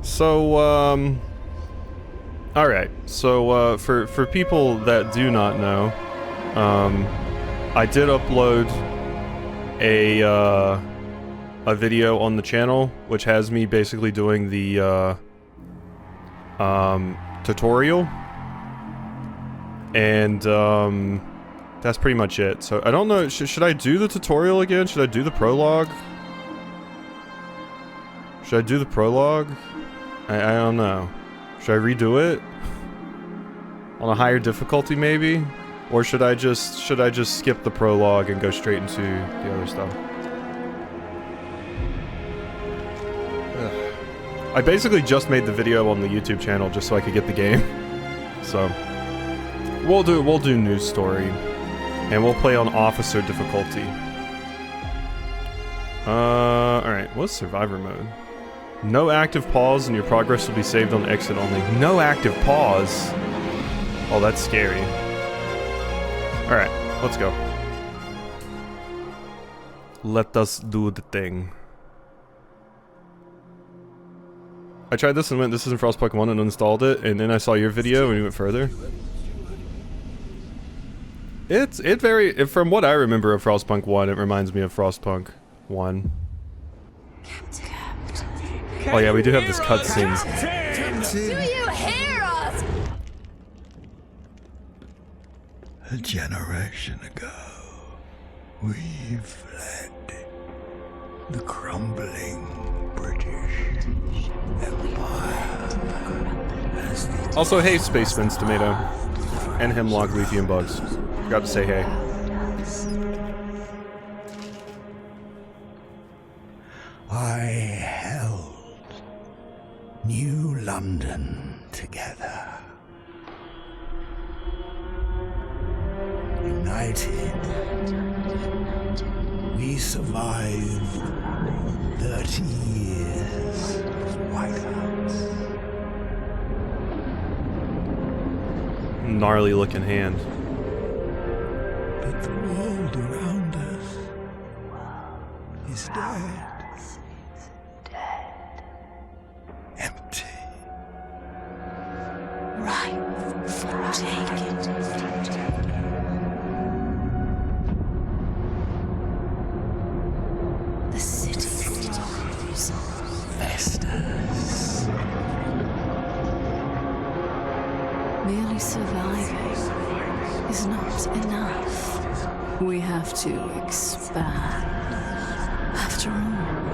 So, alright. So, for people that do not know, I did upload a video on the channel, which has me basically doing the, tutorial. And, that's pretty much it. So, I don't know, should I do the tutorial again? Should I do the prologue? Should I do the prologue? I don't know. Should I redo it? On a higher difficulty, maybe? Or should I just skip the prologue and go straight into the other stuff? Ugh. I basically just made the video on the YouTube channel just so I could get the game. So we'll do news story. And we'll play on officer difficulty. Alright, what's survivor mode? No active pause and your progress will be saved on exit only. No active pause? Oh, that's scary. Alright, let's go. Let us do the thing. I tried this and went, this isn't Frostpunk 1 and installed it, and then I saw your video and we went further. From what I remember of Frostpunk 1, it reminds me of Frostpunk 1. Oh yeah, we do have this cutscene. Do you hear us? A generation ago, we fled the crumbling British Empire. Also, hey, Spaceman's Tomato. And Hemlock, Leafy, and Bugs. Forgot to say hey. I held New London together. United, we survived 30 years of whiteouts. Gnarly looking hand. But the world around us is dead. Empty. Right for taking. The city grows, festers. Merely surviving is not enough. We have to expand. After all,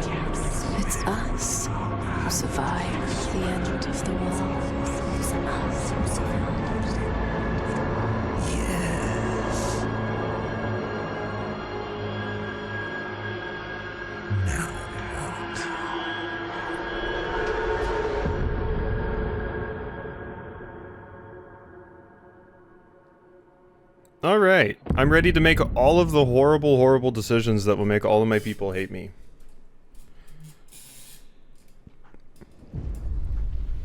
it's us who survived the end of the world. It's us who survived. Yes. Now what? Alright, I'm ready to make all of the horrible, horrible decisions that will make all of my people hate me.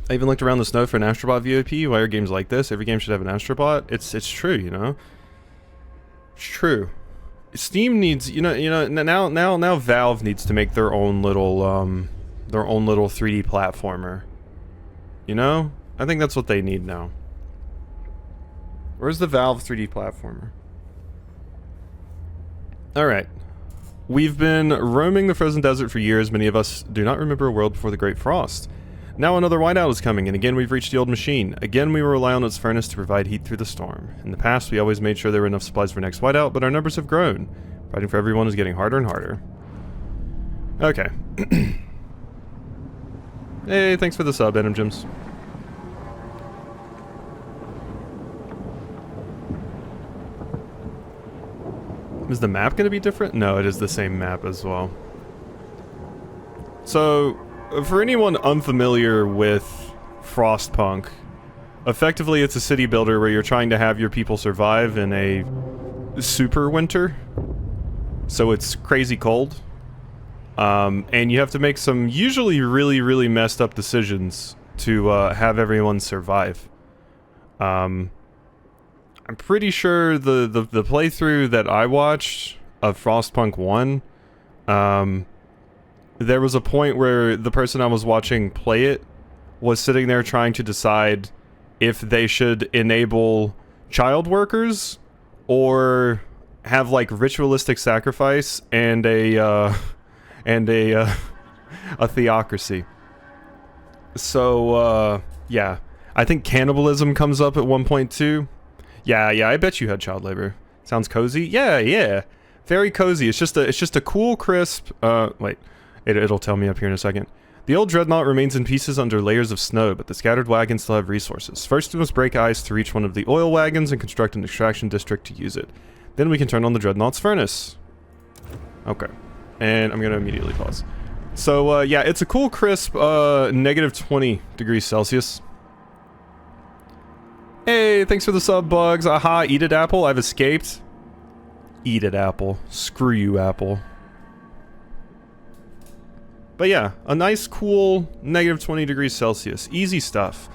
I even looked around the snow for an Astrobot VOP. Why are games like this? Every game should have an Astrobot. It's true, you know? It's true. Steam needs, now Valve needs to make their own little 3D platformer. You know? I think that's what they need now. Where's the Valve 3D platformer? Alright. We've been roaming the frozen desert for years. Many of us do not remember a world before the Great Frost. Now another whiteout is coming, and again we've reached the old machine. Again we will rely on its furnace to provide heat through the storm. In the past we always made sure there were enough supplies for next whiteout, but our numbers have grown. Fighting for everyone is getting harder and harder. Okay. Hey, thanks for the sub, Adam Jims. Is the map going to be different? No, it is the same map as well. So, for anyone unfamiliar with Frostpunk, effectively it's a city builder where you're trying to have your people survive in a super winter. So it's crazy cold. And you have to make some usually really, really messed up decisions to have everyone survive. I'm pretty sure the playthrough that I watched of Frostpunk 1, there was a point where the person I was watching play it was sitting there trying to decide if they should enable child workers or have like ritualistic sacrifice and a a theocracy. So yeah, I think cannibalism comes up at one point too. Yeah, I bet you had child labor. Sounds cozy. Yeah, very cozy. It's just a cool, crisp. Wait, it'll tell me up here in a second. The old dreadnought remains in pieces under layers of snow, but the scattered wagons still have resources. First, we must break ice to reach one of the oil wagons and construct an extraction district to use it. Then we can turn on the dreadnought's furnace. Okay, and I'm gonna immediately pause. So yeah, it's a cool, crisp, negative 20 degrees Celsius. Hey, thanks for the sub, Bugs. Aha, eat it, Apple. I've escaped. Eat it, Apple. Screw you, Apple. But yeah, a nice, cool, negative 20 degrees Celsius. Easy stuff.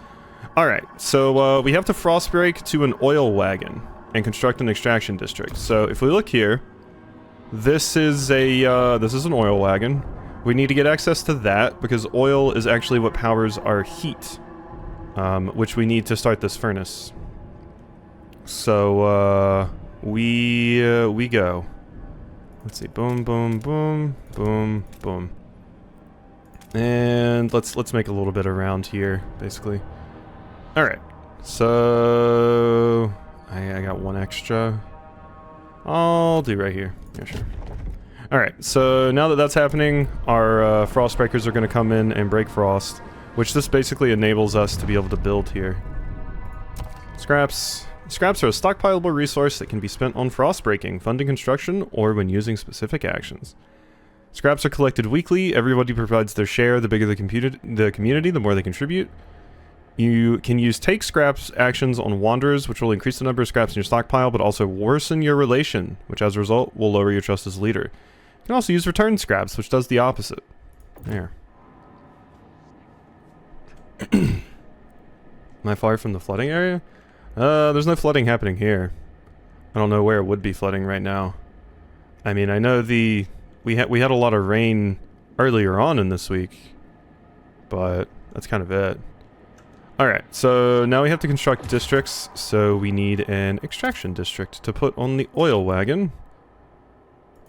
Alright, so we have to frost break to an oil wagon and construct an extraction district. So if we look here, this is an oil wagon. We need to get access to that because oil is actually what powers our heat. Which we need to start this furnace. So, we go. Let's see, boom, boom, boom, boom, boom. And let's make a little bit around here, basically. Alright, so... I got one extra. I'll do right here. Yeah, sure. Alright, so now that that's happening, our frost breakers are going to come in and break frost. Which this basically enables us to be able to build here. Scraps. Scraps are a stockpileable resource that can be spent on frost breaking, funding construction, or when using specific actions. Scraps are collected weekly. Everybody provides their share. The bigger the community, the more they contribute. You can use take scraps actions on wanderers, which will increase the number of scraps in your stockpile, but also worsen your relation, which as a result will lower your trust as leader. You can also use return scraps, which does the opposite. There. Am I far from the flooding area? There's no flooding happening here. I don't know where it would be flooding right now. I mean, I know we had a lot of rain earlier on in this week, but that's kind of it. Alright, so now we have to construct districts, so we need an extraction district to put on the oil wagon.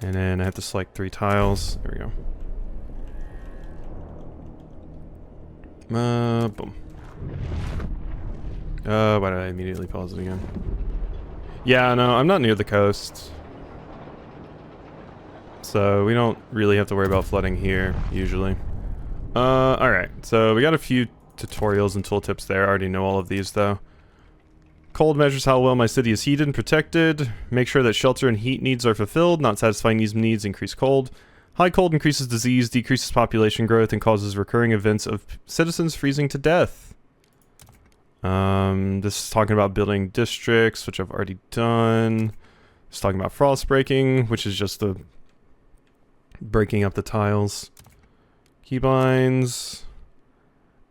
And then I have to select 3 tiles. There we go. Boom. Why did I immediately pause it again? Yeah, no, I'm not near the coast. So we don't really have to worry about flooding here, usually. Alright, so we got a few tutorials and tooltips there. I already know all of these, though. Cold measures how well my city is heated and protected. Make sure that shelter and heat needs are fulfilled. Not satisfying these needs increase cold. High cold increases disease, decreases population growth, and causes recurring events of citizens freezing to death. This is talking about building districts, which I've already done. It's talking about frost breaking, which is just the breaking up the tiles. Keybinds.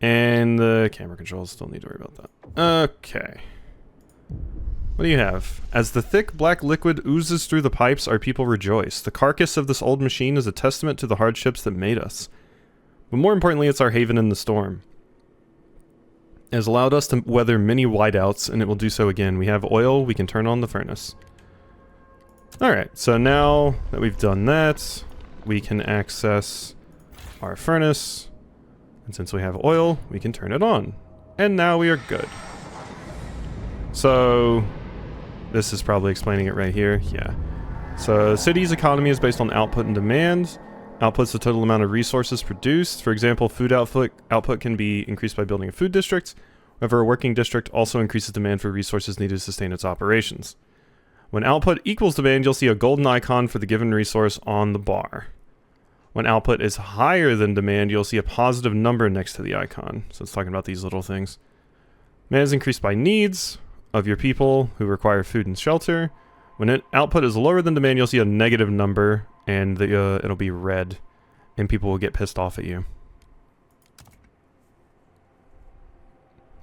And the camera controls, don't need to worry about that. Okay. What do you have? As the thick black liquid oozes through the pipes, our people rejoice. The carcass of this old machine is a testament to the hardships that made us. But more importantly, it's our haven in the storm. It has allowed us to weather many whiteouts, and it will do so again. We have oil, we can turn on the furnace. Alright, so now that we've done that, we can access our furnace. And since we have oil, we can turn it on. And now we are good. So, this is probably explaining it right here. Yeah. So, the city's economy is based on output and demand. Output's the total amount of resources produced. For example, food output can be increased by building a food district. However, a working district also increases demand for resources needed to sustain its operations. When output equals demand, you'll see a golden icon for the given resource on the bar. When output is higher than demand, you'll see a positive number next to the icon. So it's talking about these little things. Demand is increased by needs of your people who require food and shelter. When output is lower than demand, you'll see a negative number, and it'll be red, and people will get pissed off at you.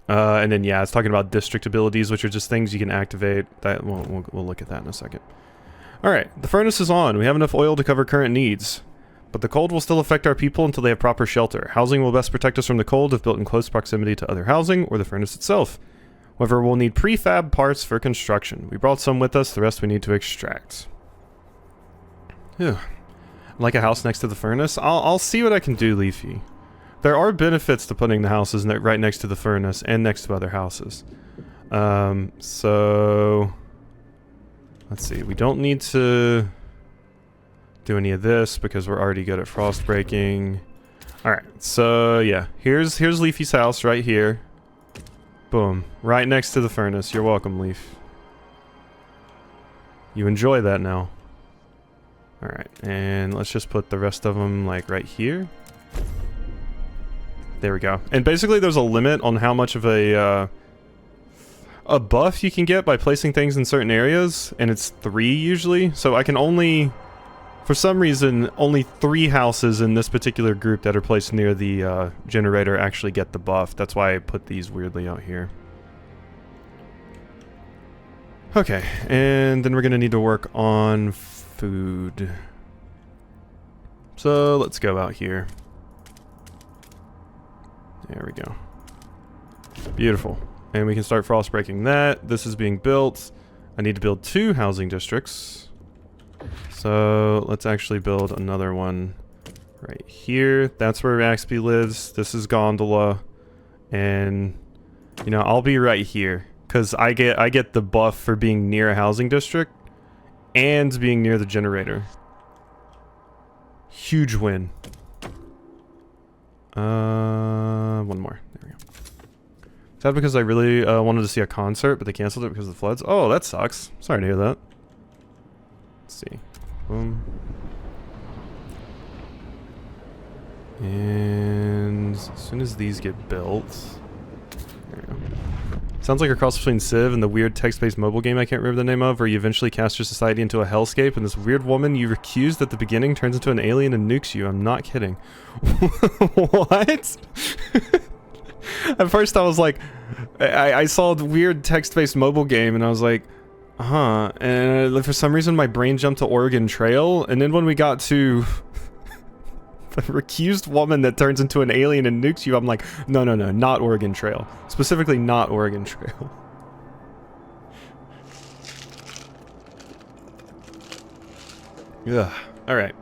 And then, yeah, it's talking about district abilities, which are just things you can activate. We'll look at that in a second. Alright, the furnace is on. We have enough oil to cover current needs. But the cold will still affect our people until they have proper shelter. Housing will best protect us from the cold if built in close proximity to other housing or the furnace itself. However, we'll need prefab parts for construction. We brought some with us, the rest we need to extract. Phew. Like a house next to the furnace? I'll see what I can do, Leafy. There are benefits to putting the houses right next to the furnace and next to other houses. So... let's see, we don't need to do any of this because we're already good at frost breaking. Alright, so yeah, here's Leafy's house right here. Boom, right next to the furnace. You're welcome, Leaf. You enjoy that now. Alright, and let's just put the rest of them like right here. There we go. And basically there's a limit on how much of a buff you can get by placing things in certain areas, and it's 3 usually. So I can only, for some reason, only 3 houses in this particular group that are placed near the generator actually get the buff. That's why I put these weirdly out here. Okay, and then we're gonna need to work on food. So let's go out here. There we go. Beautiful. And we can start frost breaking that. This is being built. I need to build 2 housing districts. So let's actually build another one right here. That's where Maxby lives. This is Gondola. And, you know, I'll be right here. Because I get the buff for being near a housing district and being near the generator. Huge win. One more. There we go. Is that because I really wanted to see a concert, but they canceled it because of the floods? Oh, that sucks. Sorry to hear that. Let's see. Boom. And as soon as these get built... there we go. Sounds like a cross between Civ and the weird text-based mobile game I can't remember the name of, where you eventually cast your society into a hellscape, and this weird woman you recused at the beginning turns into an alien and nukes you. I'm not kidding. What? At first I was like, I saw the weird text-based mobile game, and I was like, huh, and for some reason my brain jumped to Oregon Trail, and then when we got to the recused woman that turns into an alien and nukes you, I'm like, no, not Oregon Trail. Specifically not Oregon Trail. Ugh. Alright.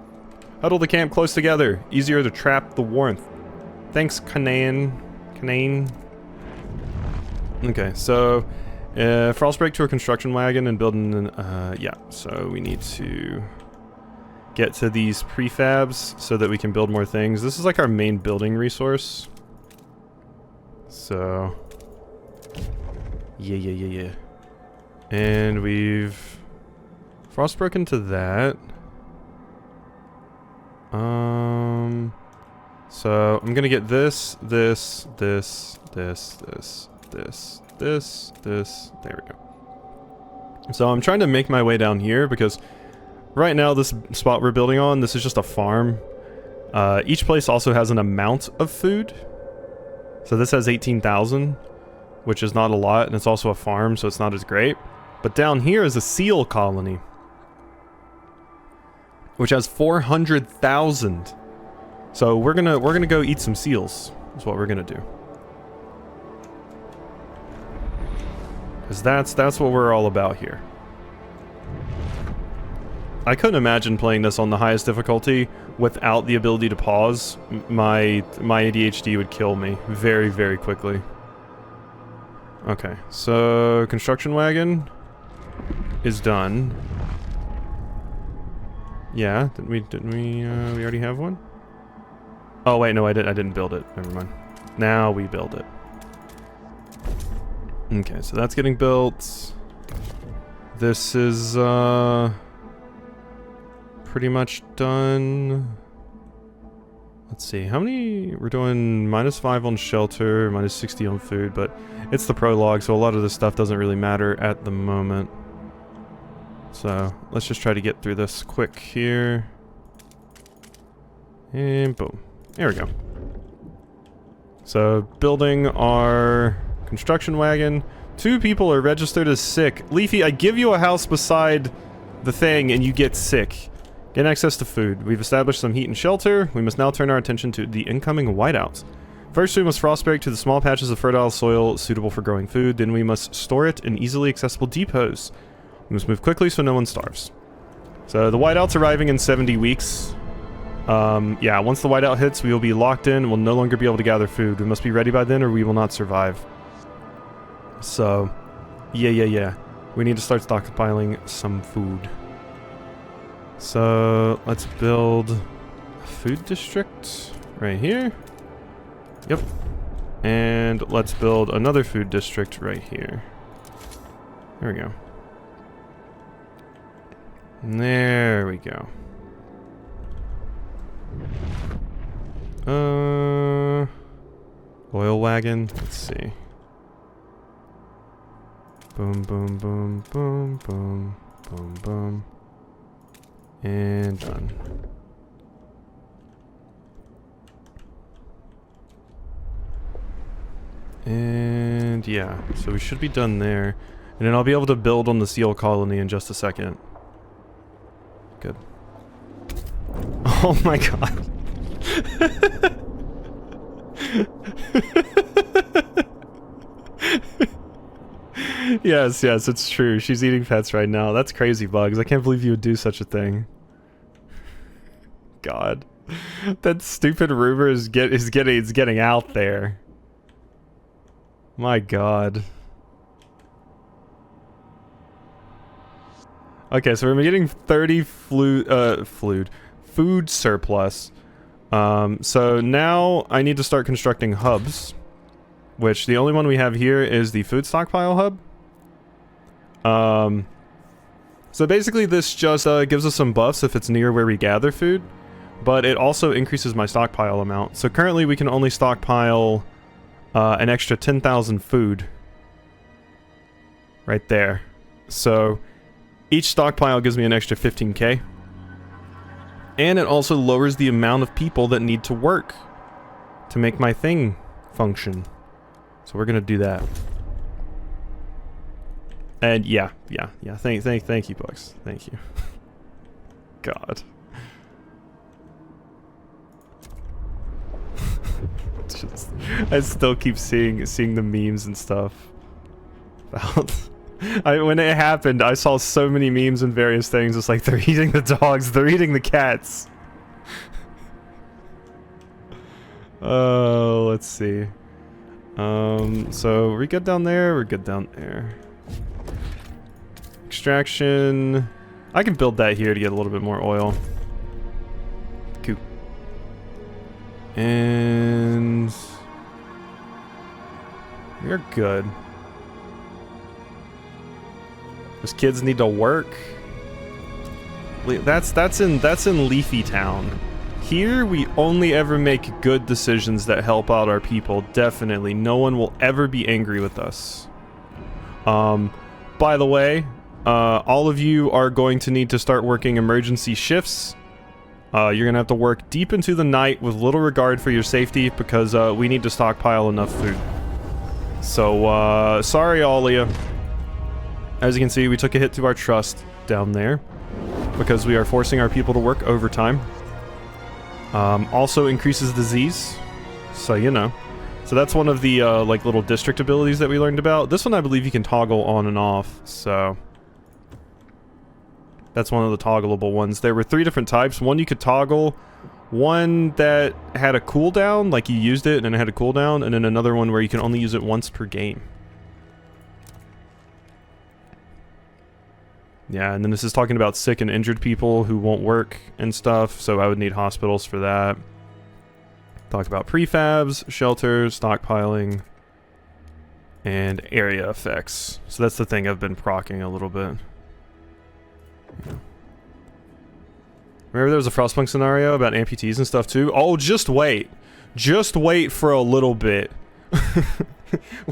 Huddle the camp close together. Easier to trap the warmth. Thanks, Canaan. Okay, so frostbreak to a construction wagon and build an yeah, so we need to get to these prefabs so that we can build more things. This is like our main building resource. So yeah. And we've frostbroken to that. So I'm gonna get this. There we go. So I'm trying to make my way down here because right now this spot we're building on, this is just a farm. Each place also has an amount of food. So this has 18,000, which is not a lot, and it's also a farm, so it's not as great. But down here is a seal colony, which has 400,000. So we're gonna go eat some seals. Is what we're gonna do. Because that's what we're all about here. I couldn't imagine playing this on the highest difficulty without the ability to pause. My ADHD would kill me very, very quickly. Okay, so construction wagon is done. Yeah, didn't we already have one? Oh wait, no, I didn't build it. Never mind. Now we build it. Okay, so that's getting built. This is pretty much done. Let's see, how many? We're doing -5 on shelter, -60 on food, but it's the prologue, so a lot of this stuff doesn't really matter at the moment. So let's just try to get through this quick here. And boom. There we go. So building our construction wagon. 2 people are registered as sick. Leafy, I give you a house beside the thing and you get sick. Gain access to food. We've established some heat and shelter. We must now turn our attention to the incoming whiteouts. First, we must frostbreak to the small patches of fertile soil suitable for growing food. Then we must store it in easily accessible depots. We must move quickly so no one starves. So the whiteout's arriving in 70 weeks. Yeah, once the whiteout hits, we will be locked in. We'll no longer be able to gather food. We must be ready by then or we will not survive. So, yeah. We need to start stockpiling some food. So, let's build a food district right here. Yep. And let's build another food district right here. There we go. There we go. Oil wagon. Let's see. Boom, boom, boom, boom, boom, boom, boom. And done. And yeah, so we should be done there. And then I'll be able to build on the seal colony in just a second. Good. Oh my god. Yes, it's true. She's eating pets right now. That's crazy, Bugs. I can't believe you would do such a thing. God. That stupid rumor is getting out there. My god. Okay, so we're getting 30 food surplus. So now I need to start constructing hubs, which the only one we have here is the food stockpile hub. So basically this just gives us some buffs if it's near where we gather food, but it also increases my stockpile amount. So currently we can only stockpile an extra 10,000 food right there. So each stockpile gives me an extra 15k. And it also lowers the amount of people that need to work to make my thing function. So we're gonna do that. And yeah. Thank you, Bucks. Thank you. God. I still keep seeing the memes and stuff about. When it happened, I saw so many memes and various things. It's like they're eating the dogs, they're eating the cats. Oh, let's see. So we're good down there. We're good down there. Extraction. I can build that here to get a little bit more oil. Cool. And we're good. Those kids need to work. That's in Leafy Town. Here we only ever make good decisions that help out our people. Definitely, no one will ever be angry with us. By the way, all of you are going to need to start working emergency shifts. You're gonna have to work deep into the night with little regard for your safety because we need to stockpile enough food. So, sorry, all of you. As you can see, we took a hit to our trust down there because we are forcing our people to work overtime. Also increases disease, so you know. So that's one of the like little district abilities that we learned about. This one I believe you can toggle on and off, so that's one of the toggleable ones. There were 3 different types. One you could toggle, one that had a cooldown, like you used it and it had a cooldown, and then another one where you can only use it once per game. Yeah, and then this is talking about sick and injured people who won't work and stuff, so I would need hospitals for that. Talk about prefabs, shelters, stockpiling, and area effects. So that's the thing I've been proccing a little bit. Yeah. Remember there was a Frostpunk scenario about amputees and stuff too? Oh, just wait. Just wait for a little bit.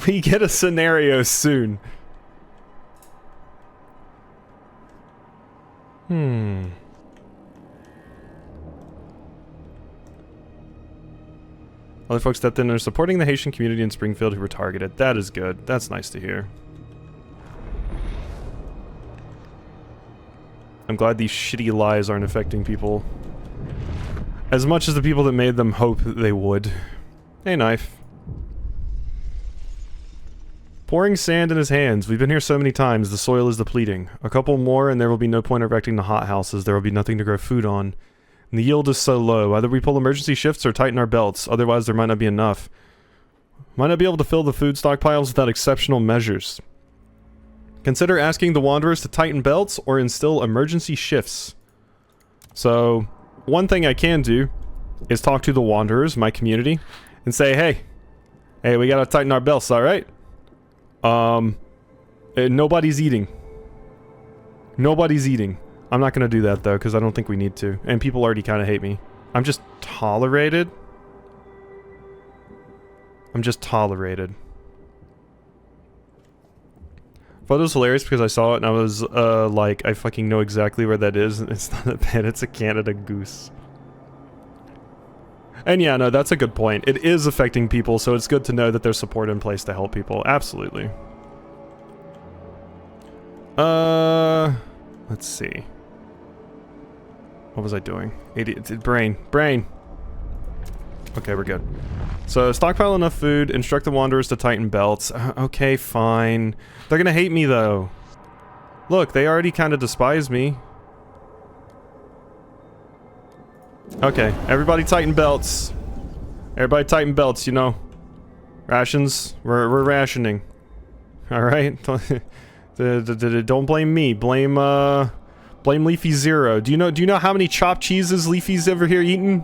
We get a scenario soon. Other folks stepped in and are supporting the Haitian community in Springfield who were targeted. That is good. That's nice to hear. I'm glad these shitty lies aren't affecting people as much as the people that made them hope that they would. Hey, knife. Pouring sand in his hands. We've been here so many times, the soil is depleting. A couple more and there will be no point erecting the hothouses. There will be nothing to grow food on. And the yield is so low. Either we pull emergency shifts or tighten our belts. Otherwise, there might not be enough. Might not be able to fill the food stockpiles without exceptional measures. Consider asking the Wanderers to tighten belts or instill emergency shifts. So, one thing I can do is talk to the Wanderers, my community, and say, hey, we gotta tighten our belts, alright? Nobody's eating. Nobody's eating. I'm not gonna do that though, because I don't think we need to. And people already kind of hate me. I'm just tolerated. I'm just tolerated. Photo's hilarious because I saw it and I was, like, I fucking know exactly where that is. It's not that bad, it's a Canada goose. And yeah, no, that's a good point. It is affecting people, so it's good to know that there's support in place to help people. Absolutely. Let's see. What was I doing? Idiot. Brain. Okay, we're good. So, stockpile enough food, instruct the Wanderers to tighten belts. Okay, fine. They're gonna hate me, though. Look, they already kind of despise me. Okay, everybody tighten belts. Everybody tighten belts, you know. Rations. We're rationing. Alright? Don't blame me. Blame Leafy Zero. Do you know how many chopped cheeses Leafy's over here eating?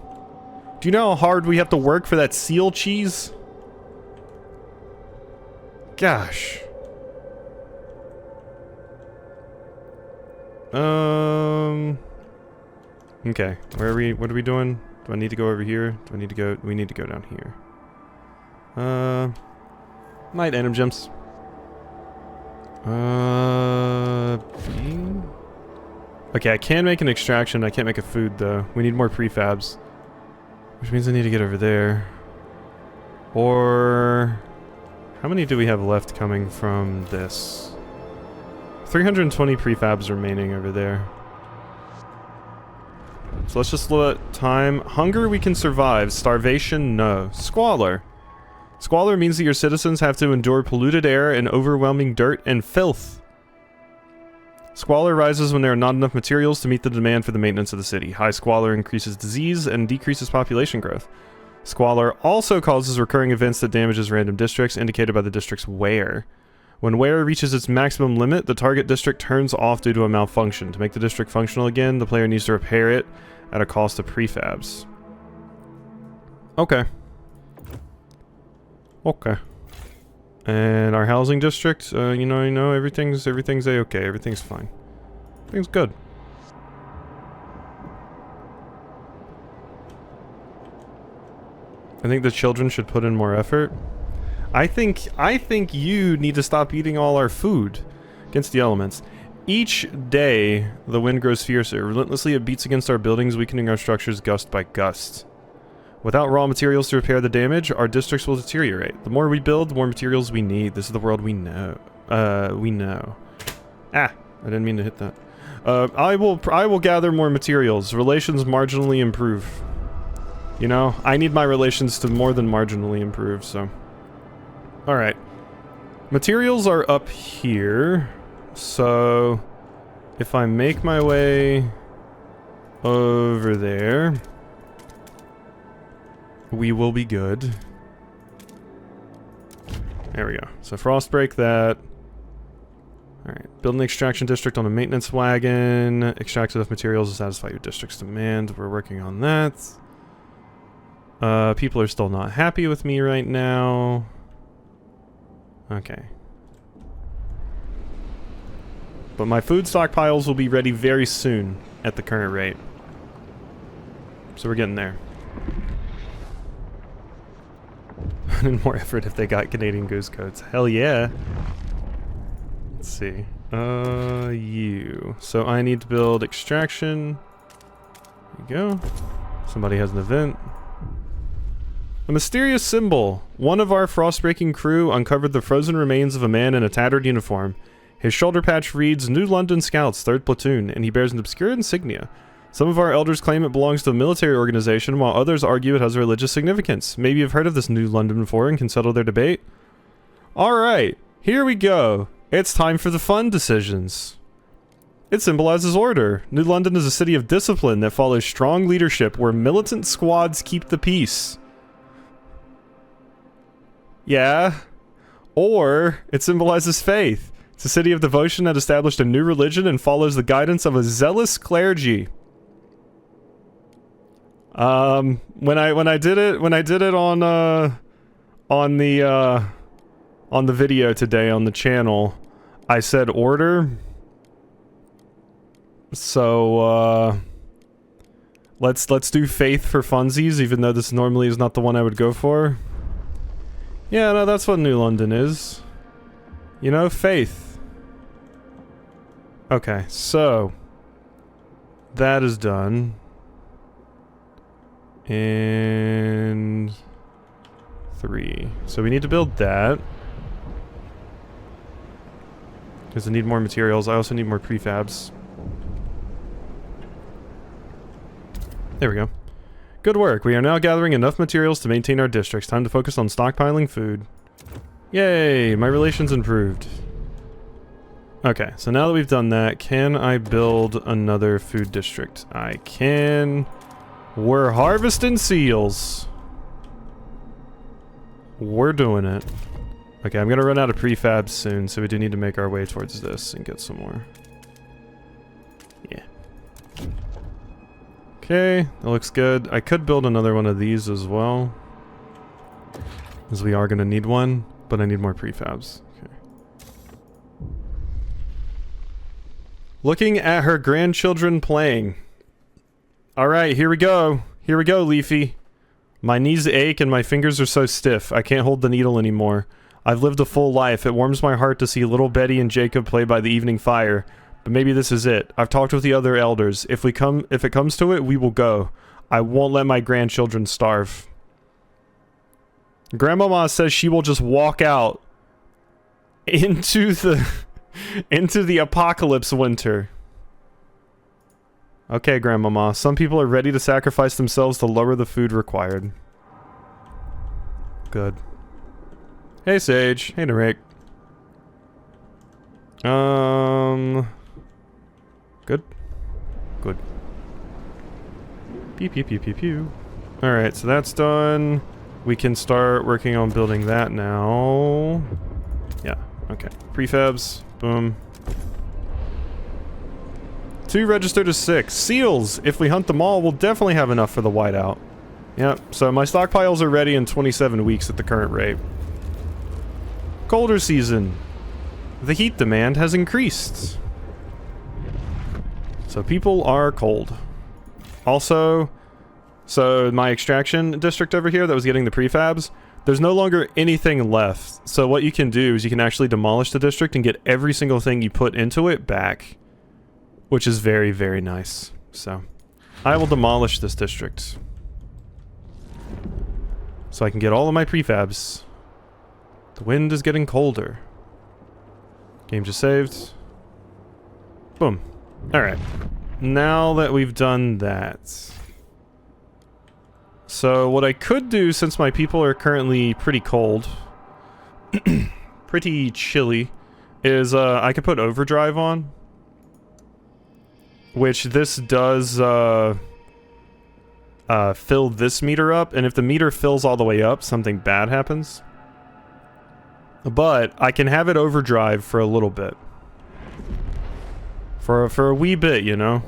Do you know how hard we have to work for that seal cheese? Gosh. Okay, where are we? What are we doing? Do I need to go over here? Do I need to go? We need to go down here. Might Anim Gems. B? Okay, I can make an extraction. I can't make a food though. We need more prefabs, which means I need to get over there. Or how many do we have left coming from this? 320 prefabs remaining over there. So let's just let time. Hunger we can survive. Starvation, no. Squalor. Squalor means that your citizens have to endure polluted air and overwhelming dirt and filth. Squalor rises when there are not enough materials to meet the demand for the maintenance of the city. High squalor increases disease and decreases population growth. Squalor also causes recurring events that damages random districts, indicated by the district's wear. When wear reaches its maximum limit, the target district turns off due to a malfunction. To make the district functional again, the player needs to repair it at a cost of prefabs. Okay. Okay. And our housing district, you know, everything's a-okay. Everything's fine. Everything's good. I think the children should put in more effort. I think you need to stop eating all our food against the elements. Each day, the wind grows fiercer. Relentlessly, it beats against our buildings, weakening our structures gust by gust. Without raw materials to repair the damage, our districts will deteriorate. The more we build, the more materials we need. This is the world we know. We know. Ah, I didn't mean to hit that. I will gather more materials. Relations marginally improve. You know, I need my relations to more than marginally improve, so. Alright. Materials are up here. So, if I make my way over there, we will be good. There we go. So Frostbreak that. Alright. Build an extraction district on a maintenance wagon. Extract enough materials to satisfy your district's demand. We're working on that. People are still not happy with me right now. Okay. But my food stockpiles will be ready very soon at the current rate. So we're getting there. And more effort if they got Canadian Goose coats. Hell yeah. Let's see. You. So I need to build extraction. There you go. Somebody has an event. A mysterious symbol. One of our frost-breaking crew uncovered the frozen remains of a man in a tattered uniform. His shoulder patch reads New London Scouts, 3rd Platoon, and he bears an obscure insignia. Some of our elders claim it belongs to a military organization, while others argue it has a religious significance. Maybe you've heard of this New London before and can settle their debate? Alright, here we go. It's time for the fun decisions. It symbolizes order. New London is a city of discipline that follows strong leadership where militant squads keep the peace. Yeah. Or, it symbolizes faith. It's a city of devotion that established a new religion and follows the guidance of a zealous clergy. When I did it on the video today on the channel, I said order. So let's do faith for funsies, even though this normally is not the one I would go for. Yeah, no, that's what New London is. You know, faith. Okay, so that is done. And 3. So we need to build that. Because I need more materials. I also need more prefabs. There we go. Good work. We are now gathering enough materials to maintain our districts. Time to focus on stockpiling food. Yay! My relations improved. Okay, so now that we've done that, can I build another food district? I can. We're harvesting seals. We're doing it. Okay, I'm gonna run out of prefabs soon, so we do need to make our way towards this and get some more. Yeah. Okay, that looks good. I could build another one of these as well, as we are gonna need one, but I need more prefabs. Okay. Looking at her grandchildren playing. Alright, here we go. Here we go, Leafy. My knees ache and my fingers are so stiff. I can't hold the needle anymore. I've lived a full life. It warms my heart to see little Betty and Jacob play by the evening fire. But maybe this is it. I've talked with the other elders. If it comes to it, we will go. I won't let my grandchildren starve. Grandmama says she will just walk out into the apocalypse winter. Okay, Grandmama. Some people are ready to sacrifice themselves to lower the food required. Good. Hey, Sage. Hey, Narek. Good. Good. Pew, pew, pew, pew, pew. Alright, so that's done. We can start working on building that now. Yeah, okay. Prefabs. Boom. 2 registered as 6. Seals! If we hunt them all, we'll definitely have enough for the whiteout. Yep, so my stockpiles are ready in 27 weeks at the current rate. Colder season. The heat demand has increased. So people are cold. Also, so my extraction district over here that was getting the prefabs, there's no longer anything left. So what you can do is you can actually demolish the district and get every single thing you put into it back. Which is very, very nice. So, I will demolish this district. So I can get all of my prefabs. The wind is getting colder. Game just saved. Boom. Alright. Now that we've done that. So what I could do, since my people are currently pretty cold, pretty chilly, is I could put overdrive on. Which this does fill this meter up, and if the meter fills all the way up, something bad happens. But I can have it overdrive for a little bit. For a wee bit, you know?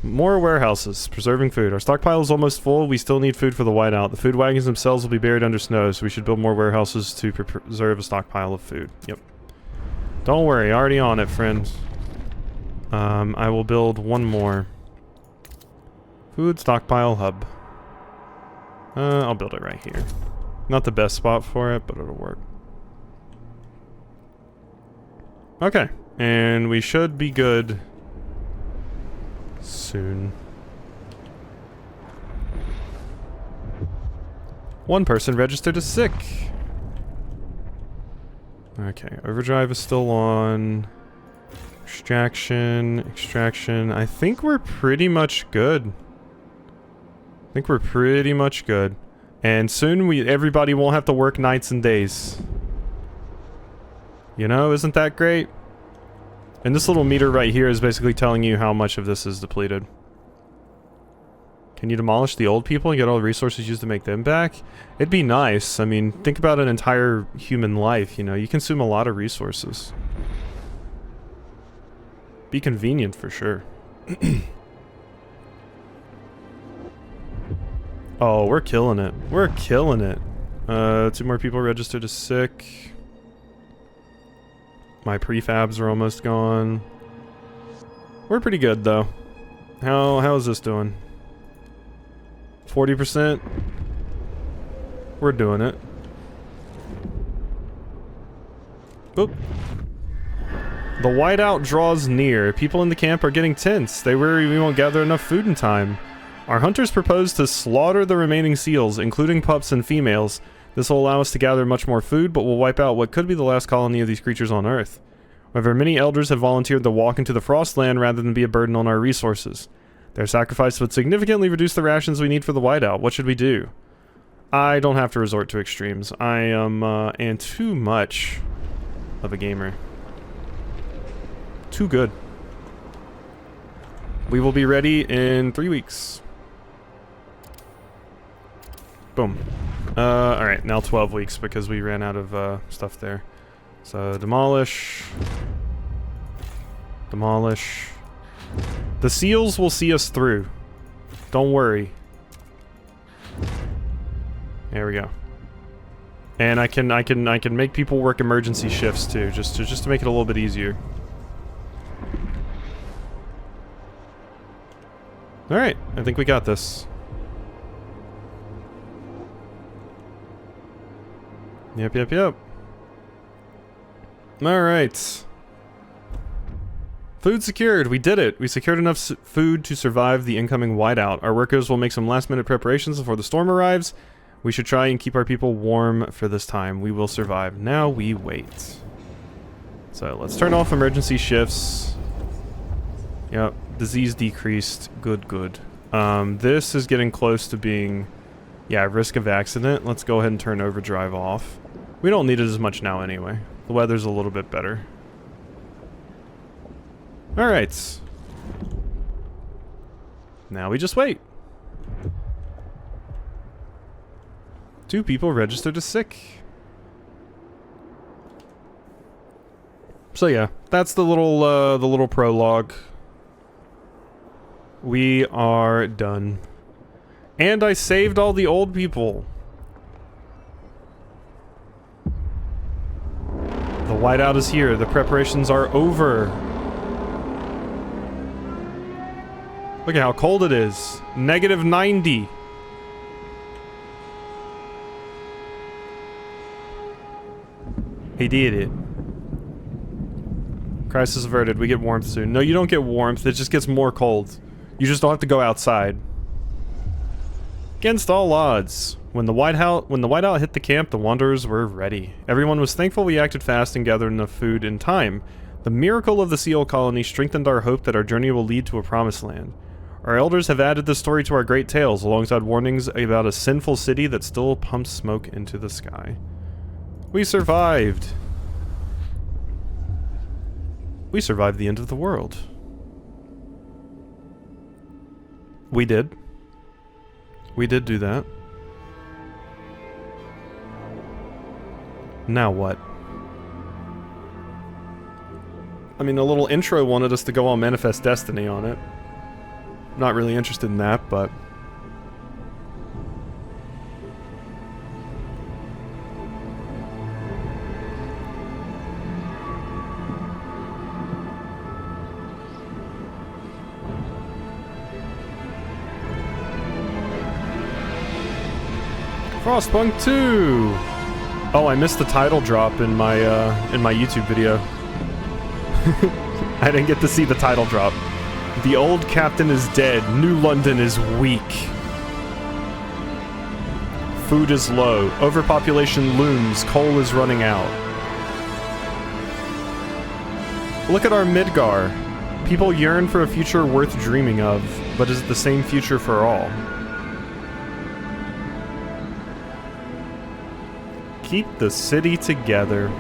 More warehouses, preserving food. Our stockpile is almost full, we still need food for the whiteout. The food wagons themselves will be buried under snow, so we should build more warehouses to preserve a stockpile of food. Yep. Don't worry, already on it, friends. I will build one more. Food stockpile hub. I'll build it right here. Not the best spot for it, but it'll work. Okay, and we should be good soon. One person registered as sick. Okay, overdrive is still on. Extraction. I think we're pretty much good. And soon everybody won't have to work nights and days. You know, isn't that great? And this little meter right here is basically telling you how much of this is depleted. Can you demolish the old people and get all the resources used to make them back? It'd be nice. I mean, think about an entire human life, you know. You consume a lot of resources. Be convenient for sure. Oh, we're killing it. We're killing it. 2 more people registered as sick. My prefabs are almost gone. We're pretty good though. How is this doing? 40%? We're doing it. Boop. The whiteout draws near. People in the camp are getting tense. They worry we won't gather enough food in time. Our hunters propose to slaughter the remaining seals, including pups and females. This will allow us to gather much more food, but will wipe out what could be the last colony of these creatures on Earth. However, many elders have volunteered to walk into the Frostland rather than be a burden on our resources. Their sacrifice would significantly reduce the rations we need for the whiteout. What should we do? I don't have to resort to extremes. I am, and too much of a gamer. Too good. We will be ready in 3 weeks. Boom. Alright, now 12 weeks because we ran out of stuff there. So, demolish. Demolish. The seals will see us through. Don't worry. There we go. And I can make people work emergency shifts too, just to make it a little bit easier. Alright, I think we got this. Yep. Alright. Food secured. We did it. We secured enough food to survive the incoming whiteout. Our workers will make some last-minute preparations before the storm arrives. We should try and keep our people warm for this time. We will survive. Now we wait. So let's turn off emergency shifts. Yep. Disease decreased. Good. This is getting close to being... yeah, risk of accident. Let's go ahead and turn overdrive off. We don't need it as much now anyway. The weather's a little bit better. Alright. Now we just wait. 2 people registered as sick. So yeah, that's the little prologue. We are done. And I saved all the old people. The whiteout is here. The preparations are over. Look at how cold it is. -90. He did it. Crisis averted. We get warmth soon. No, you don't get warmth. It just gets more cold. You just don't have to go outside. Against all odds, when the whiteout hit the camp, the wanderers were ready. Everyone was thankful we acted fast and gathered enough food in time. The miracle of the seal colony strengthened our hope that our journey will lead to a promised land. Our elders have added this story to our great tales, alongside warnings about a sinful city that still pumps smoke into the sky. We survived. We survived the end of the world. We did. We did do that. Now what? I mean, the little intro wanted us to go on Manifest Destiny on it. Not really interested in that, but... Frostpunk 2! Oh, I missed the title drop in my YouTube video. I didn't get to see the title drop. The old captain is dead. New London is weak. Food is low. Overpopulation looms. Coal is running out. Look at our Midgar. People yearn for a future worth dreaming of, but is it the same future for all? Keep the city together.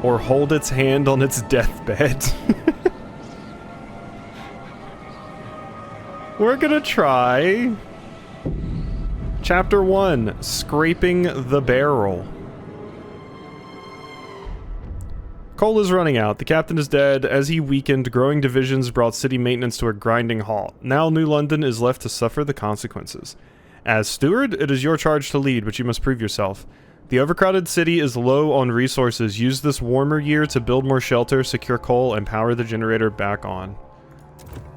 Or hold its hand on its deathbed. We're gonna try. Chapter 1, Scraping the Barrel. Coal is running out. The captain is dead. As he weakened, growing divisions brought city maintenance to a grinding halt. Now New London is left to suffer the consequences. As steward, it is your charge to lead, but you must prove yourself. The overcrowded city is low on resources. Use this warmer year to build more shelter, secure coal, and power the generator back on.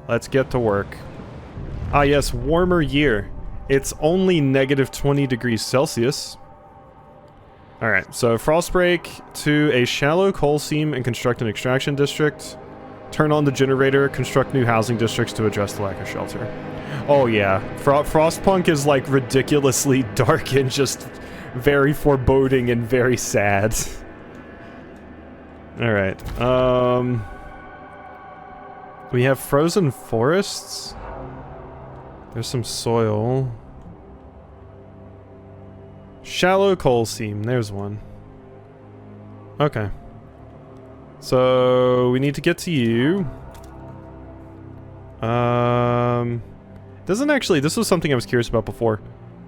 Let's get to work. Ah yes, warmer year. It's only negative 20 degrees Celsius. Alright, so Frostbreak to a shallow coal seam and construct an extraction district. Turn on the generator, construct new housing districts to address the lack of shelter. Oh yeah, Frostpunk is like ridiculously dark and just very foreboding and very sad. Alright, we have frozen forests. There's some soil. Shallow coal seam, there's one. Okay. So, we need to get to you. Doesn't actually, this was something I was curious about before.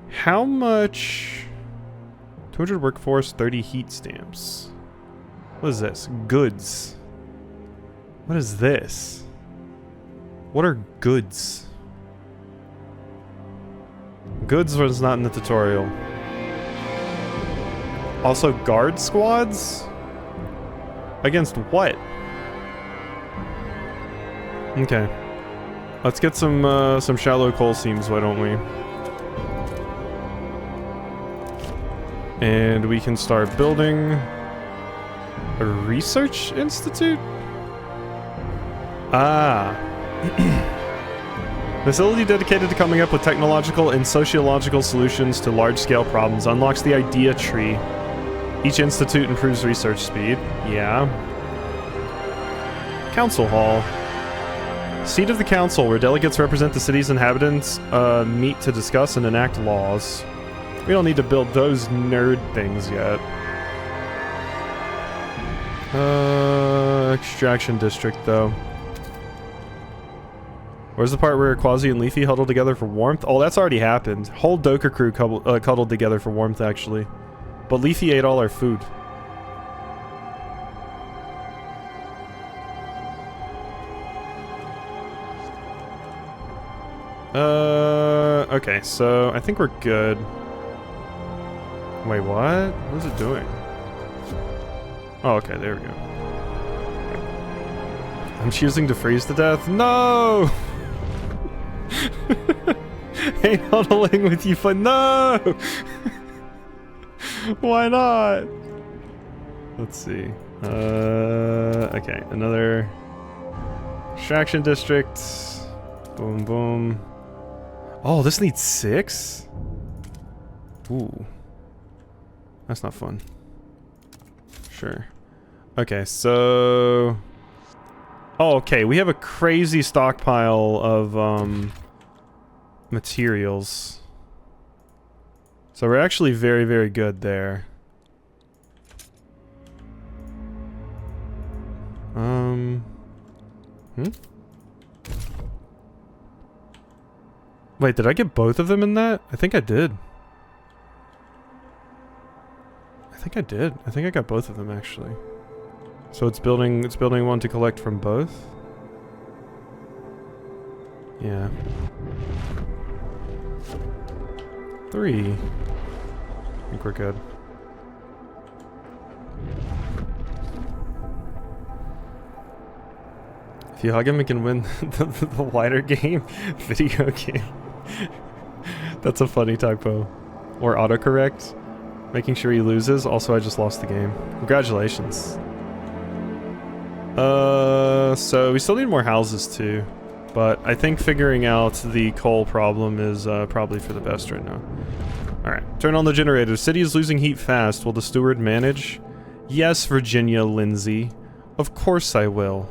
How much... 200 workforce, 30 heat stamps. What is this? Goods. What is this? What are goods? Goods was not in the tutorial. Also, guard squads? Against what? Okay. Let's get some shallow coal seams, why don't we? And we can start building a research institute? Ah. Facility dedicated to coming up with technological and sociological solutions to large-scale problems. Unlocks the idea tree. Each institute improves research speed. Yeah. Council Hall. Seat of the council, where delegates represent the city's inhabitants, meet to discuss and enact laws. We don't need to build those nerd things yet. Extraction district, though. Where's the part where Quasi and Leafy huddle together for warmth? Oh, that's already happened. Whole Doka crew cuddled together for warmth, actually. But Leafy ate all our food. Okay, so I think we're good. Wait, what? What is it doing? Oh, okay, there we go. I'm choosing to freeze to death. No! Ain't huddling with you for no! Why not? Let's see. Okay, another extraction district. Boom, boom. Oh, this needs 6? Ooh. That's not fun. Sure. Okay, so... Oh, okay, we have a crazy stockpile of, materials. So we're actually very, very good there. Wait, did I get both of them in that? I think I did. I think I got both of them, actually. So it's building one to collect from both? Yeah. 3. I think we're good. If you hug him, you can win the wider game. Video game. That's a funny typo. Or autocorrect. Making sure he loses. Also, I just lost the game. Congratulations. So we still need more houses too. But I think figuring out the coal problem is probably for the best right now. Alright, turn on the generator. The city is losing heat fast. Will the steward manage? Yes, Virginia Lindsay. Of course I will.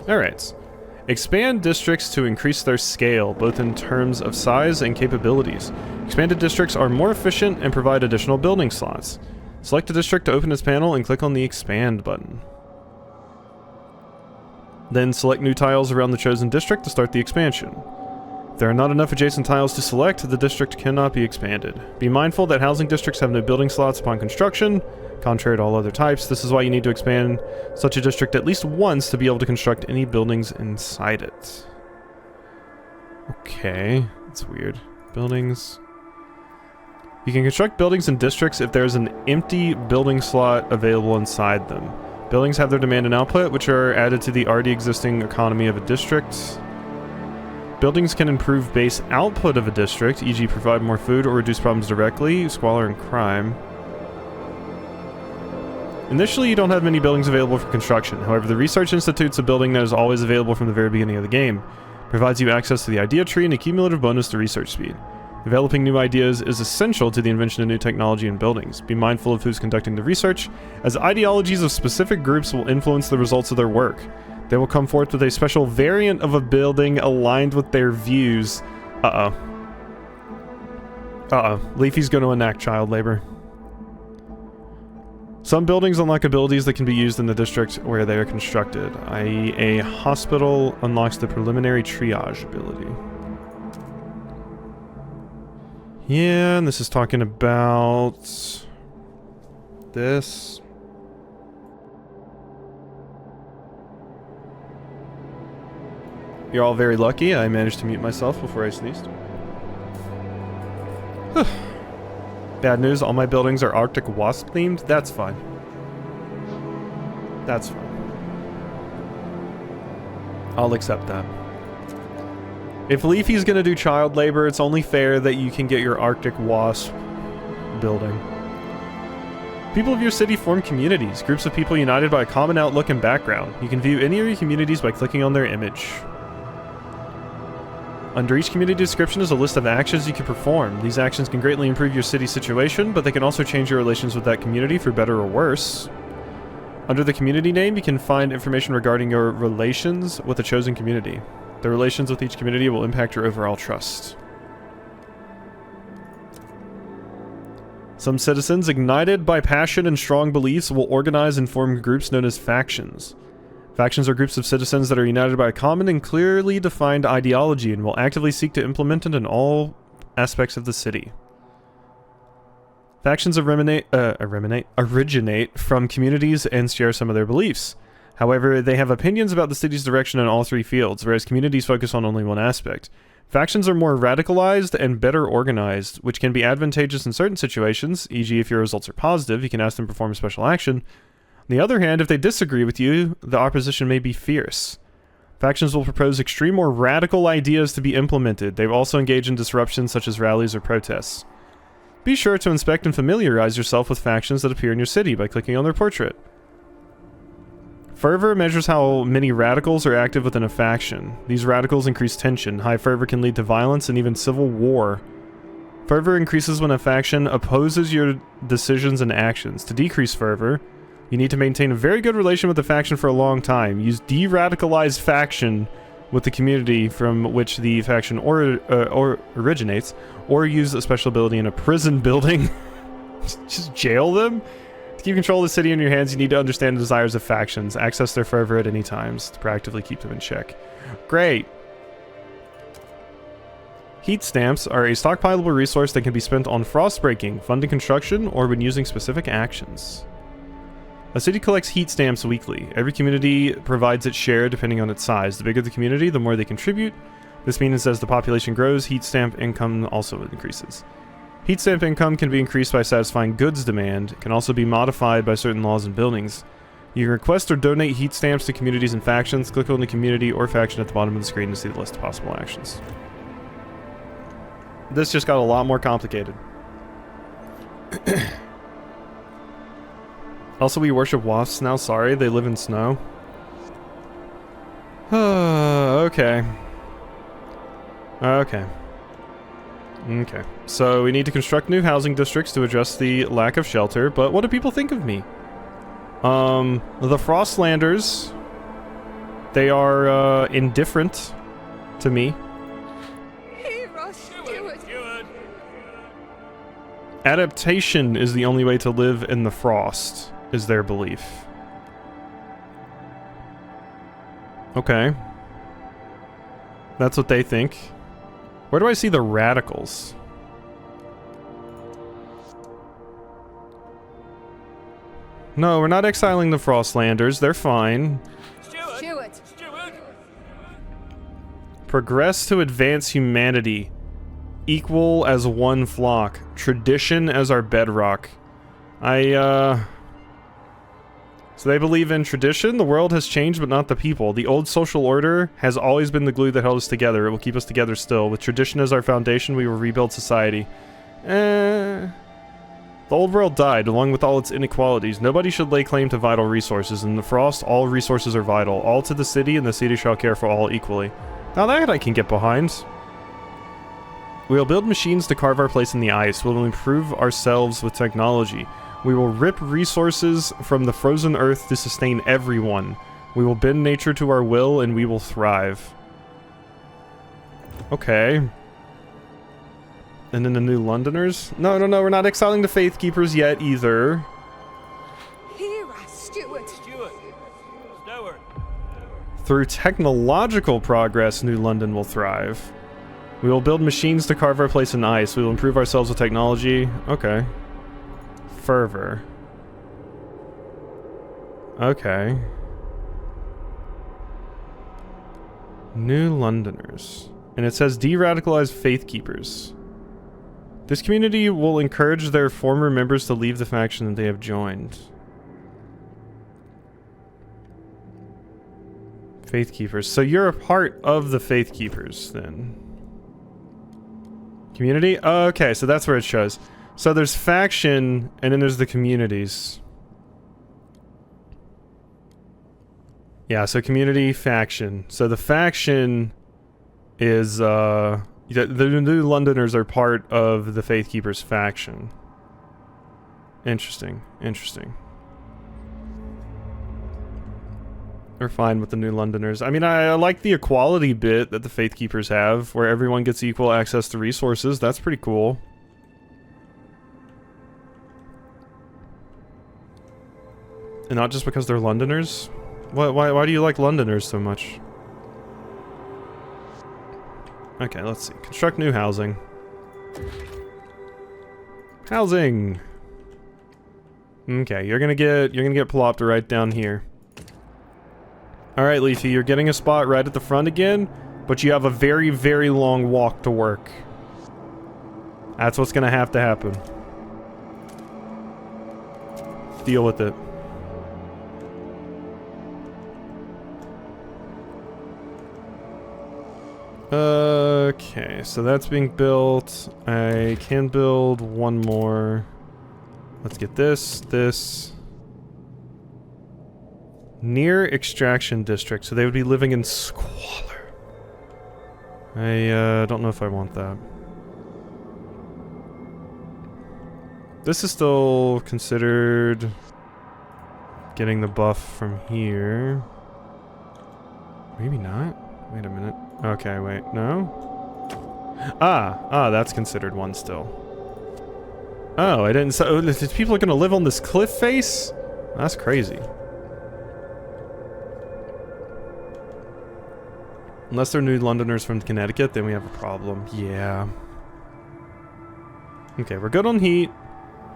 Alright. Expand districts to increase their scale, both in terms of size and capabilities. Expanded districts are more efficient and provide additional building slots. Select a district to open this panel and click on the Expand button. Then select new tiles around the chosen district to start the expansion. If there are not enough adjacent tiles to select, the district cannot be expanded. Be mindful that housing districts have no building slots upon construction. Contrary to all other types, this is why you need to expand such a district at least once to be able to construct any buildings inside it. Okay, that's weird. Buildings. You can construct buildings in districts if there's an empty building slot available inside them. Buildings have their demand and output, which are added to the already existing economy of a district. Buildings can improve base output of a district, e.g. provide more food or reduce problems directly, squalor and crime. Initially, you don't have many buildings available for construction. However, the Research Institute's a building that is always available from the very beginning of the game. Provides you access to the idea tree and a cumulative bonus to research speed. Developing new ideas is essential to the invention of new technology in buildings. Be mindful of who's conducting the research, as ideologies of specific groups will influence the results of their work. They will come forth with a special variant of a building aligned with their views. Uh-oh. Leafy's going to enact child labor. Some buildings unlock abilities that can be used in the district where they are constructed, i.e. a hospital unlocks the preliminary triage ability. Yeah, and this is talking about this. You're all very lucky. I managed to mute myself before I sneezed. Bad news, all my buildings are Arctic Wasp themed. That's fine. That's fine. I'll accept that. If Leafy's gonna do child labor, it's only fair that you can get your Arctic Wasp building. People of your city form communities, groups of people united by a common outlook and background. You can view any of your communities by clicking on their image. Under each community description is a list of actions you can perform. These actions can greatly improve your city's situation, but they can also change your relations with that community for better or worse. Under the community name, you can find information regarding your relations with the chosen community. The relations with each community will impact your overall trust. Some citizens, ignited by passion and strong beliefs, will organize and form groups known as factions. Factions are groups of citizens that are united by a common and clearly defined ideology and will actively seek to implement it in all aspects of the city. Factions originate from communities and share some of their beliefs. However, they have opinions about the city's direction in all three fields, whereas communities focus on only one aspect. Factions are more radicalized and better organized, which can be advantageous in certain situations, e.g. if your results are positive, you can ask them to perform a special action. On the other hand, if they disagree with you, the opposition may be fierce. Factions will propose extreme or radical ideas to be implemented. They will also engage in disruptions such as rallies or protests. Be sure to inspect and familiarize yourself with factions that appear in your city by clicking on their portrait. Fervor measures how many radicals are active within a faction. These radicals increase tension. High fervor can lead to violence and even civil war. Fervor increases when a faction opposes your decisions and actions. To decrease fervor, you need to maintain a very good relation with the faction for a long time. Use de-radicalized faction with the community from which the faction originates, or use a special ability in a prison building. Just jail them? To keep control of the city in your hands, you need to understand the desires of factions. Access their fervor at any times to proactively keep them in check. Great! Heat stamps are a stockpilable resource that can be spent on frost breaking, funding construction, or when using specific actions. A city collects heat stamps weekly. Every community provides its share depending on its size. The bigger the community, the more they contribute. This means as the population grows, heat stamp income also increases. Heat stamp income can be increased by satisfying goods demand. It can also be modified by certain laws and buildings. You can request or donate heat stamps to communities and factions. Click on the community or faction at the bottom of the screen to see the list of possible actions. This just got a lot more complicated. Also, we worship wasps now. Sorry, they live in snow. Okay. Okay. Okay. So we need to construct new housing districts to address the lack of shelter, but what do people think of me? The Frostlanders, they are indifferent to me. Adaptation is the only way to live in the frost, is their belief. Okay. That's what they think. Where do I see the radicals? No, we're not exiling the Frostlanders. They're fine. Stewart. Progress to advance humanity. Equal as one flock. Tradition as our bedrock. So they believe in tradition. The world has changed, but not the people. The old social order has always been the glue that held us together. It will keep us together still. With tradition as our foundation, we will rebuild society. The old world died, along with all its inequalities. Nobody should lay claim to vital resources. In the Frost, all resources are vital. All to the city, and the city shall care for all equally. Now that I can get behind. We will build machines to carve our place in the ice. We will improve ourselves with technology. We will rip resources from the frozen earth to sustain everyone. We will bend nature to our will, and we will thrive. Okay. And then the New Londoners? No, we're not exiling the Faith Keepers yet, either. Stewart. Through technological progress, New London will thrive. We will build machines to carve our place in ice. We will improve ourselves with technology. Okay. Fervor. Okay. New Londoners. And it says de-radicalize Faith Keepers. This community will encourage their former members to leave the faction that they have joined. Faith Keepers. So you're a part of the Faith Keepers, then. Community? Okay, so that's where it shows. So there's faction, and then there's the communities. Yeah, so community, faction. So the faction is, the New Londoners are part of the Faith Keepers faction. Interesting. We're fine with the New Londoners. I mean, I like the equality bit that the Faith Keepers have, where everyone gets equal access to resources. That's pretty cool. And not just because they're Londoners? Why do you like Londoners so much? Okay, let's see. Construct new housing. Housing! Okay, you're gonna get plopped right down here. Alright, Leafy, you're getting a spot right at the front again, but you have a very, very long walk to work. That's what's gonna have to happen. Deal with it. Okay, so that's being built. I can build one more. Let's get this. Near extraction district, so they would be living in squalor. I don't know if I want that. This is still considered getting the buff from here. Maybe not. Wait a minute. Okay, wait. No? Ah, that's considered one still. Oh, I didn't say... Oh, people are gonna live on this cliff face? That's crazy. Unless they're New Londoners from Connecticut, then we have a problem. Yeah. Okay, we're good on heat.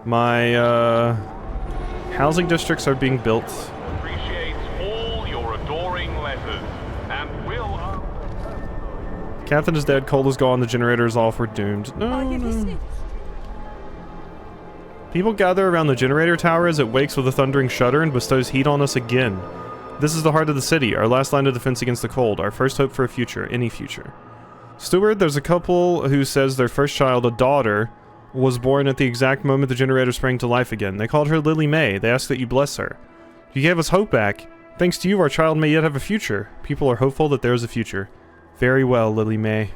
My, housing districts are being built. Appreciates all your adoring letters, and will... Captain is dead, coal is gone, the generator is off, we're doomed. No. People gather around the generator tower as it wakes with a thundering shudder and bestows heat on us again. This is the heart of the city, our last line of defense against the cold, our first hope for a future, any future. Steward, there's a couple who says their first child, a daughter, was born at the exact moment the generator sprang to life again. They called her Lily May. They ask that you bless her. You gave us hope back. Thanks to you, our child may yet have a future. People are hopeful that there is a future. Very well, Lily May.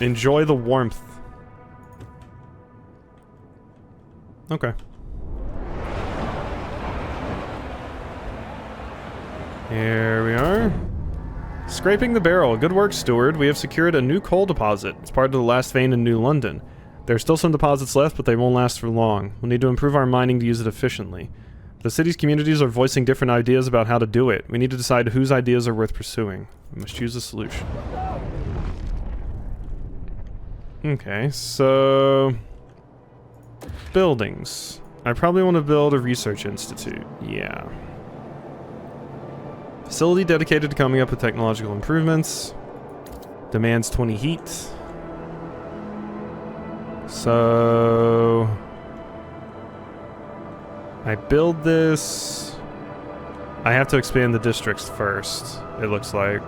Enjoy the warmth. Okay. Here we are. Scraping the barrel. Good work, steward. We have secured a new coal deposit. It's part of the last vein in New London. There are still some deposits left, but they won't last for long. We'll need to improve our mining to use it efficiently. The city's communities are voicing different ideas about how to do it. We need to decide whose ideas are worth pursuing. We must choose a solution. Okay, so... buildings. I probably want to build a research institute. Yeah. Facility dedicated to coming up with technological improvements. Demands 20 heat. So... I build this... I have to expand the districts first, it looks like.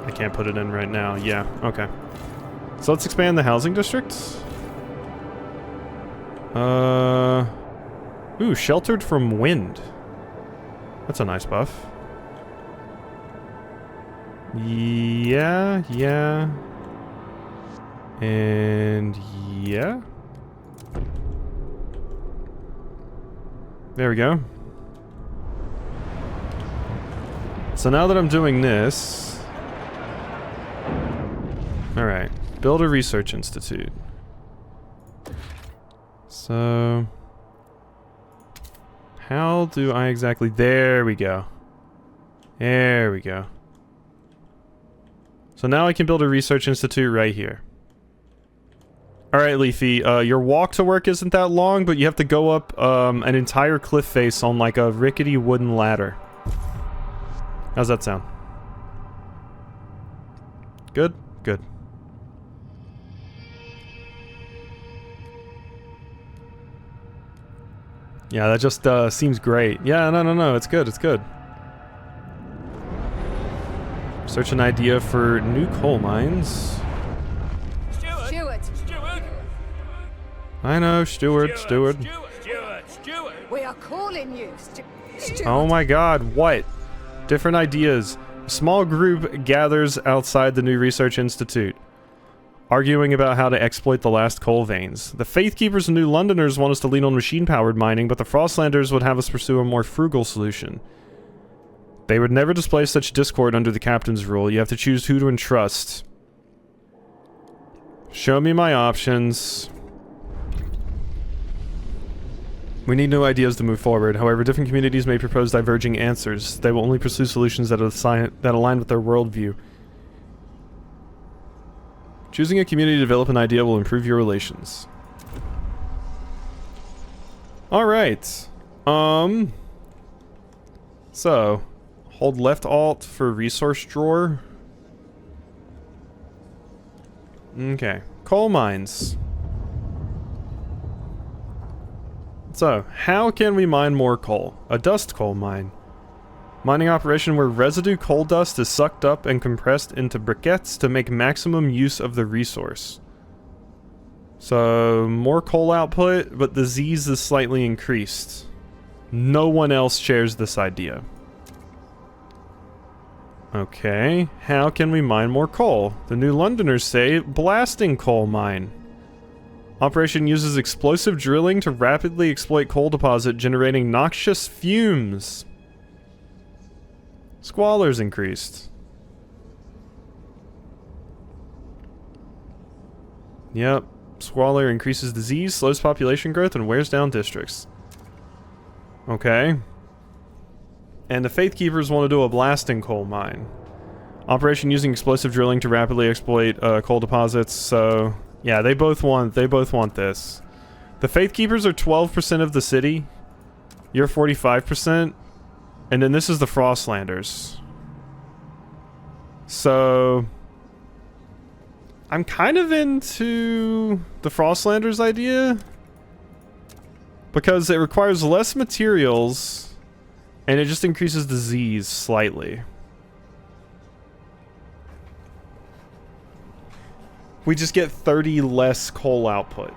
I can't put it in right now. Yeah, okay. So let's expand the housing district. Ooh, sheltered from wind. That's a nice buff. Yeah, yeah. And yeah. There we go. So now that I'm doing this... Alright. Build a research institute. So... how do I exactly... there we go. There we go. So now I can build a research institute right here. Alright, Leafy, your walk to work isn't that long, but you have to go up an entire cliff face on like a rickety wooden ladder. How's that sound? Good? Good. Yeah, that just seems great. Yeah, no, it's good, it's good. Search an idea for new coal mines. I know, Steward. We are calling you, Steward. Oh my god, what? Different ideas. A small group gathers outside the new research institute, arguing about how to exploit the last coal veins. The Faithkeepers and New Londoners want us to lean on machine-powered mining, but the Frostlanders would have us pursue a more frugal solution. They would never display such discord under the captain's rule. You have to choose who to entrust. Show me my options. We need new ideas to move forward. However, different communities may propose diverging answers. They will only pursue solutions that align with their worldview. Choosing a community to develop an idea will improve your relations. Alright. So, hold left alt for resource drawer. Okay. Coal mines. So, how can we mine more coal? A dust coal mine. Mining operation where residue coal dust is sucked up and compressed into briquettes to make maximum use of the resource. So, more coal output, but the Z's is slightly increased. No one else shares this idea. Okay, how can we mine more coal? The New Londoners say blasting coal mine. Operation uses explosive drilling to rapidly exploit coal deposit, generating noxious fumes. Squalor's increased. Yep. Squalor increases disease, slows population growth, and wears down districts. Okay. And the Faithkeepers want to do a blasting coal mine. Operation using explosive drilling to rapidly exploit coal deposits, so... yeah, they both want this. The Faithkeepers are 12% of the city. You're 45%. And then this is the Frostlanders. So... I'm kind of into the Frostlanders idea. Because it requires less materials. And it just increases disease slightly. We just get 30 less coal output.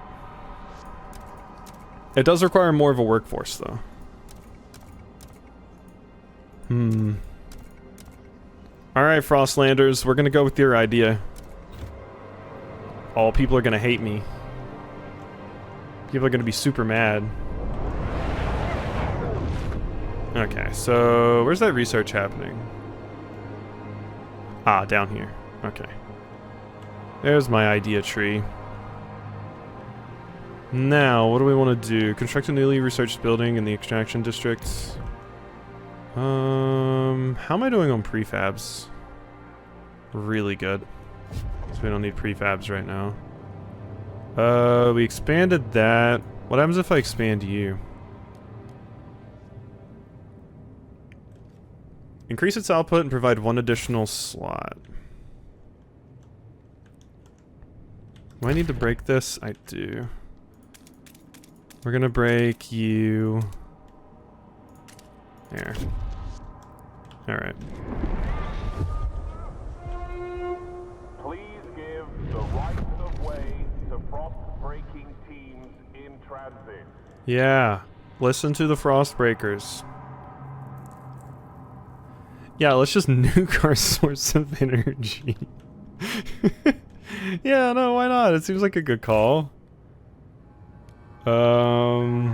It does require more of a workforce, though. Alright, Frostlanders, we're gonna go with your idea. Oh, people are gonna hate me. People are gonna be super mad. Okay, so where's that research happening? Ah, down here. Okay. There's my idea tree. Now, what do we want to do? Construct a newly researched building in the extraction district. How am I doing on prefabs? Really good. So we don't need prefabs right now. We expanded that. What happens if I expand you? Increase its output and provide one additional slot. Do I need to break this? I do. We're gonna break you. There. Alright. Please give the rights of way to frost-breaking teams in transit. Yeah. Listen to the Frostbreakers. Yeah, let's just nuke our source of energy. Yeah, no, why not? It seems like a good call. Okay,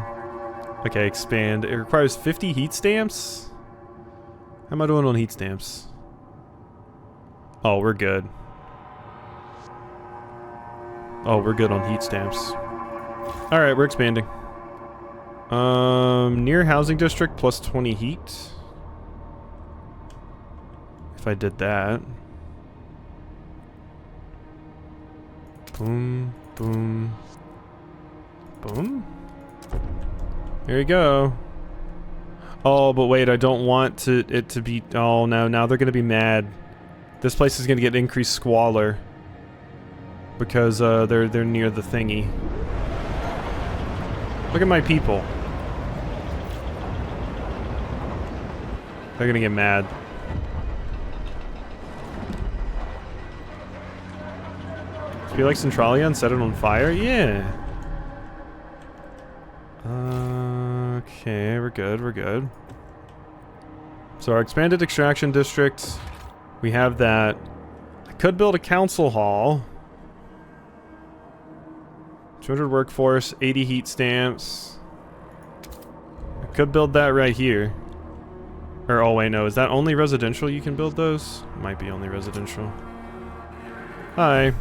expand. It requires 50 heat stamps? How am I doing on heat stamps? Oh, we're good. Oh, we're good on heat stamps. Alright, we're expanding. Near housing district plus 20 heat. If I did that. Boom, boom, boom. There you go. Oh, but wait, I don't want it to be... Oh, no, now they're gonna be mad. This place is gonna get increased squalor. Because, they're near the thingy. Look at my people. They're gonna get mad. Be like Centralia and set it on fire? Yeah. Okay, we're good, we're good. So our expanded extraction district, we have that. I could build a council hall. 200 workforce, 80 heat stamps. I could build that right here. Or, oh wait, no, is that only residential you can build those? Might be only residential. Hi.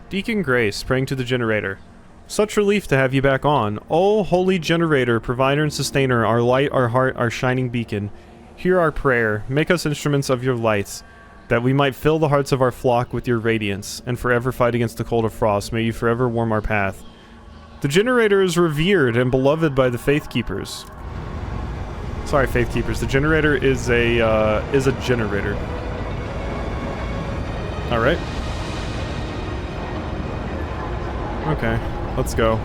Deacon Grace, praying to the generator. Such relief to have you back on. Oh, holy generator, provider and sustainer, our light, our heart, our shining beacon. Hear our prayer. Make us instruments of your lights, that we might fill the hearts of our flock with your radiance, and forever fight against the cold of frost. May you forever warm our path. The generator is revered and beloved by the faith keepers. Sorry, faith keepers. The generator is a generator. All right. Okay, let's go.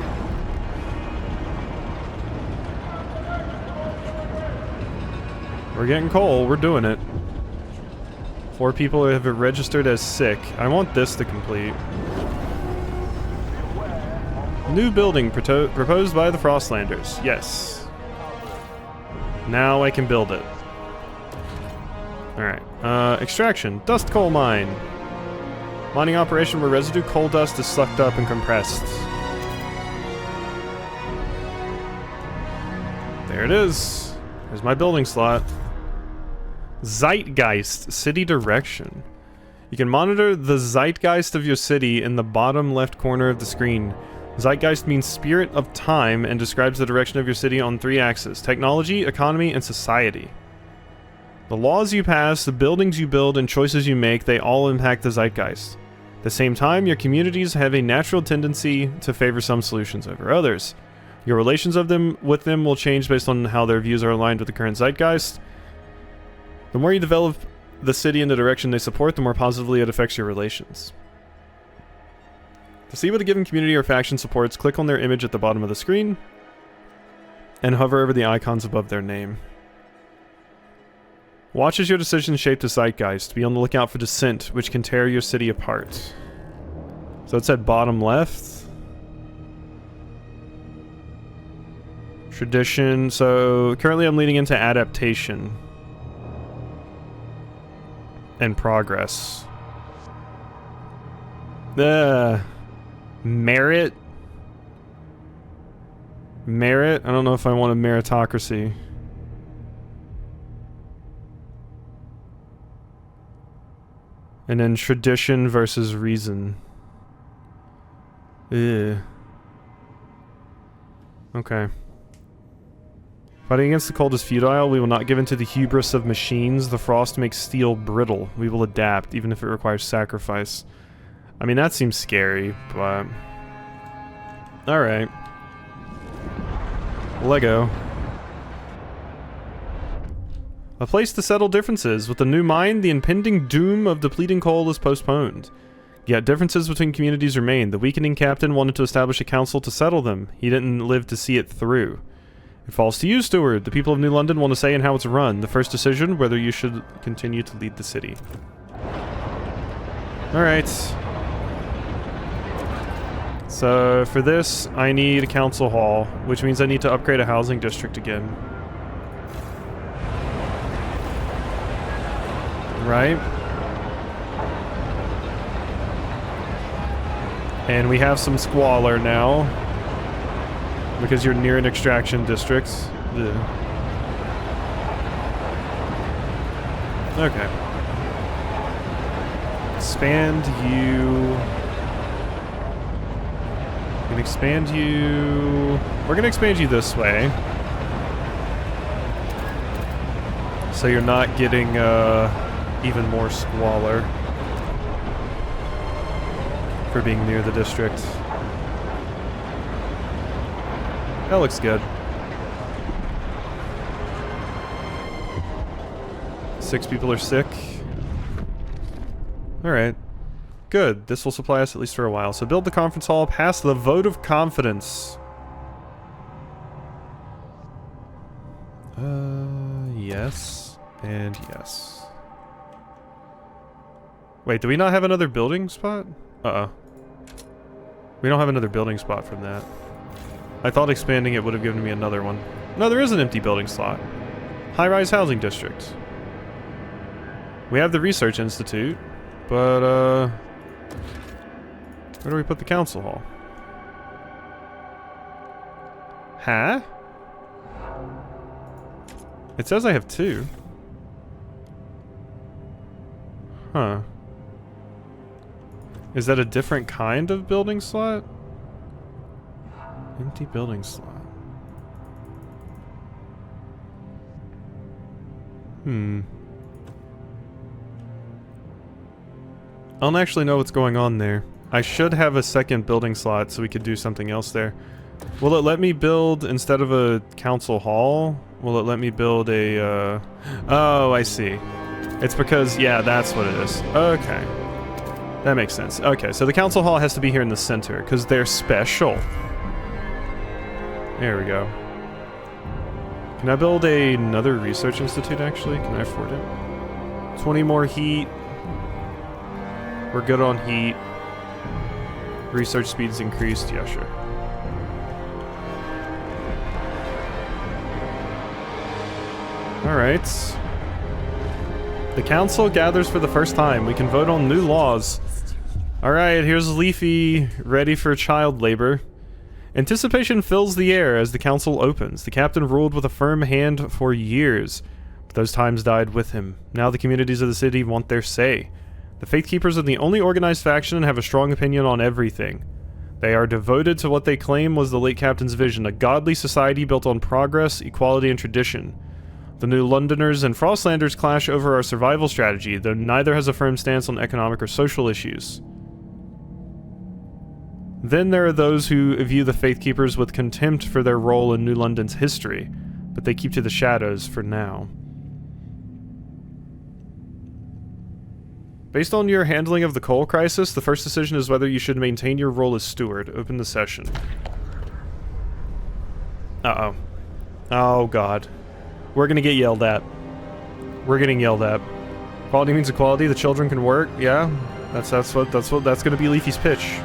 We're getting coal, we're doing it. 4 people have been registered as sick. I want this to complete. New building proposed by the Frostlanders. Yes. Now I can build it. Alright, extraction. Dust coal mine. Mining operation where residue coal dust is sucked up and compressed. There it is. There's my building slot. Zeitgeist, city direction. You can monitor the zeitgeist of your city in the bottom left corner of the screen. Zeitgeist means spirit of time and describes the direction of your city on 3 axes: technology, economy, and society. The laws you pass, the buildings you build, and choices you make, they all impact the zeitgeist. At the same time, your communities have a natural tendency to favor some solutions over others. Your relations with them will change based on how their views are aligned with the current zeitgeist. The more you develop the city in the direction they support, the more positively it affects your relations. To see what a given community or faction supports, click on their image at the bottom of the screen and hover over the icons above their name. Watch as your decisions shape the zeitgeist. Be on the lookout for dissent, which can tear your city apart. So it's at bottom left. Tradition. So currently I'm leading into adaptation. And progress. Merit. Merit? I don't know if I want a meritocracy. And then tradition versus reason. Ugh. Okay. Fighting against the cold is futile. We will not give in to the hubris of machines. The frost makes steel brittle. We will adapt, even if it requires sacrifice. I mean, that seems scary, but... Alright. Lego. A place to settle differences. With the new mine, the impending doom of depleting coal is postponed. Yet differences between communities remain. The weakening captain wanted to establish a council to settle them. He didn't live to see it through. It falls to you, Steward. The people of New London want a say in how it's run. The first decision, whether you should continue to lead the city. Alright. So, for this, I need a council hall, which means I need to upgrade a housing district again. Right? And we have some squalor now. Because you're near an extraction district. Ugh. Okay. Expand you. We can expand you. We're gonna expand you this way. So you're not getting even more squalor for being near the district. That looks good. 6 people are sick. Alright. Good. This will supply us at least for a while. So build the conference hall. Pass the vote of confidence. Yes. And yes. Wait, do we not have another building spot? Uh-oh. We don't have another building spot from that. I thought expanding it would have given me another one. No, there is an empty building slot. High-rise housing district. We have the Research Institute, but, where do we put the council hall? Huh? It says I have 2. Huh. Is that a different kind of building slot? Empty building slot. I don't actually know what's going on there. I should have a second building slot so we could do something else there. Will it let me build, instead of a council hall, will it let me build a, Oh, I see. It's because, yeah, that's what it is. Okay. That makes sense. Okay, so the council hall has to be here in the center, because they're special. There we go. Can I build another research institute, actually? Can I afford it? 20 more heat. We're good on heat. Research speed's increased. Yeah, sure. Alright. The council gathers for the first time. We can vote on new laws. Alright, here's Leafy, ready for child labor. Anticipation fills the air as the council opens. The captain ruled with a firm hand for years, but those times died with him. Now the communities of the city want their say. The Faithkeepers are the only organized faction and have a strong opinion on everything. They are devoted to what they claim was the late captain's vision, a godly society built on progress, equality, and tradition. The New Londoners and Frostlanders clash over our survival strategy, though neither has a firm stance on economic or social issues. Then there are those who view the Faithkeepers with contempt for their role in New London's history, but they keep to the shadows for now. Based on your handling of the coal crisis, the first decision is whether you should maintain your role as steward. Open the session. Uh-oh. Oh, God. We're gonna get yelled at. We're getting yelled at. Quality means equality. The children can work. Yeah, that's gonna be Leafy's pitch.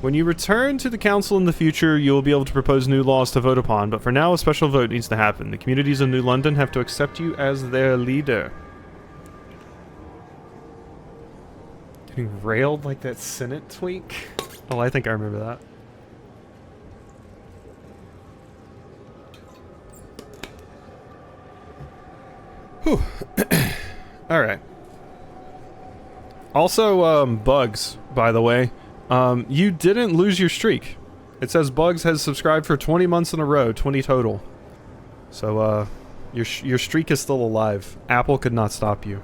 When you return to the council in the future, you will be able to propose new laws to vote upon, but for now, a special vote needs to happen. The communities of New London have to accept you as their leader. Getting railed like that Senate tweak? Oh, I think I remember that. Whew. Alright. Also, Bugs, by the way. You didn't lose your streak. It says Bugs has subscribed for 20 months in a row, 20 total. So, your streak is still alive. Apple could not stop you.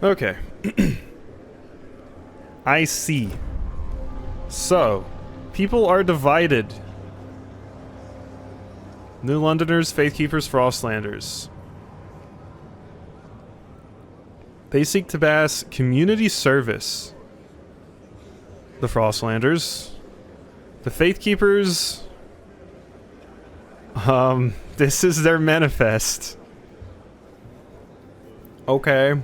Okay. I see. So, people are divided. New Londoners, Faithkeepers, Frostlanders. They seek to pass community service. The Frostlanders. The Faithkeepers... this is their manifest. Okay.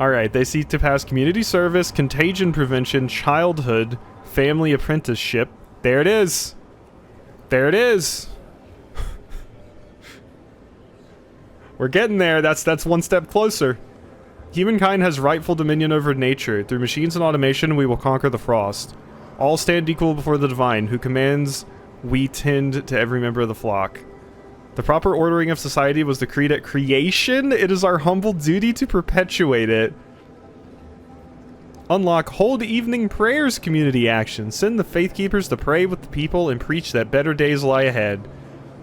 Alright, they seek to pass community service, contagion prevention, childhood, family apprenticeship. There it is! There it is! We're getting there, that's one step closer. Humankind has rightful dominion over nature. Through machines and automation, we will conquer the frost. All stand equal before the divine, who commands we tend to every member of the flock. The proper ordering of society was decreed at creation. It is our humble duty to perpetuate it. Unlock Hold Evening Prayers community action. Send the Faithkeepers to pray with the people and preach that better days lie ahead.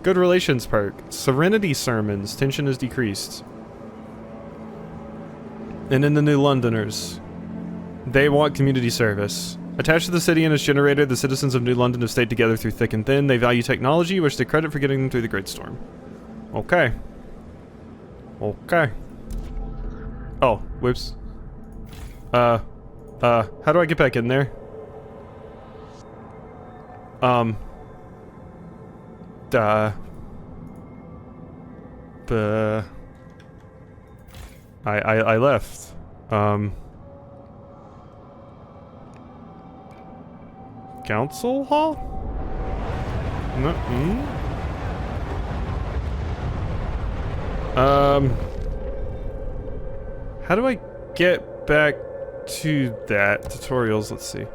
Good relations perk. Serenity sermons. Tension is decreased. And in the New Londoners, they want community service. Attached to the city and its generator, the citizens of New London have stayed together through thick and thin. They value technology, which they credit for getting them through the Great Storm. Okay. Okay. Oh, whoops. How do I get back in there? I left. Council hall? No. How do I get back to that? Tutorials, let's see.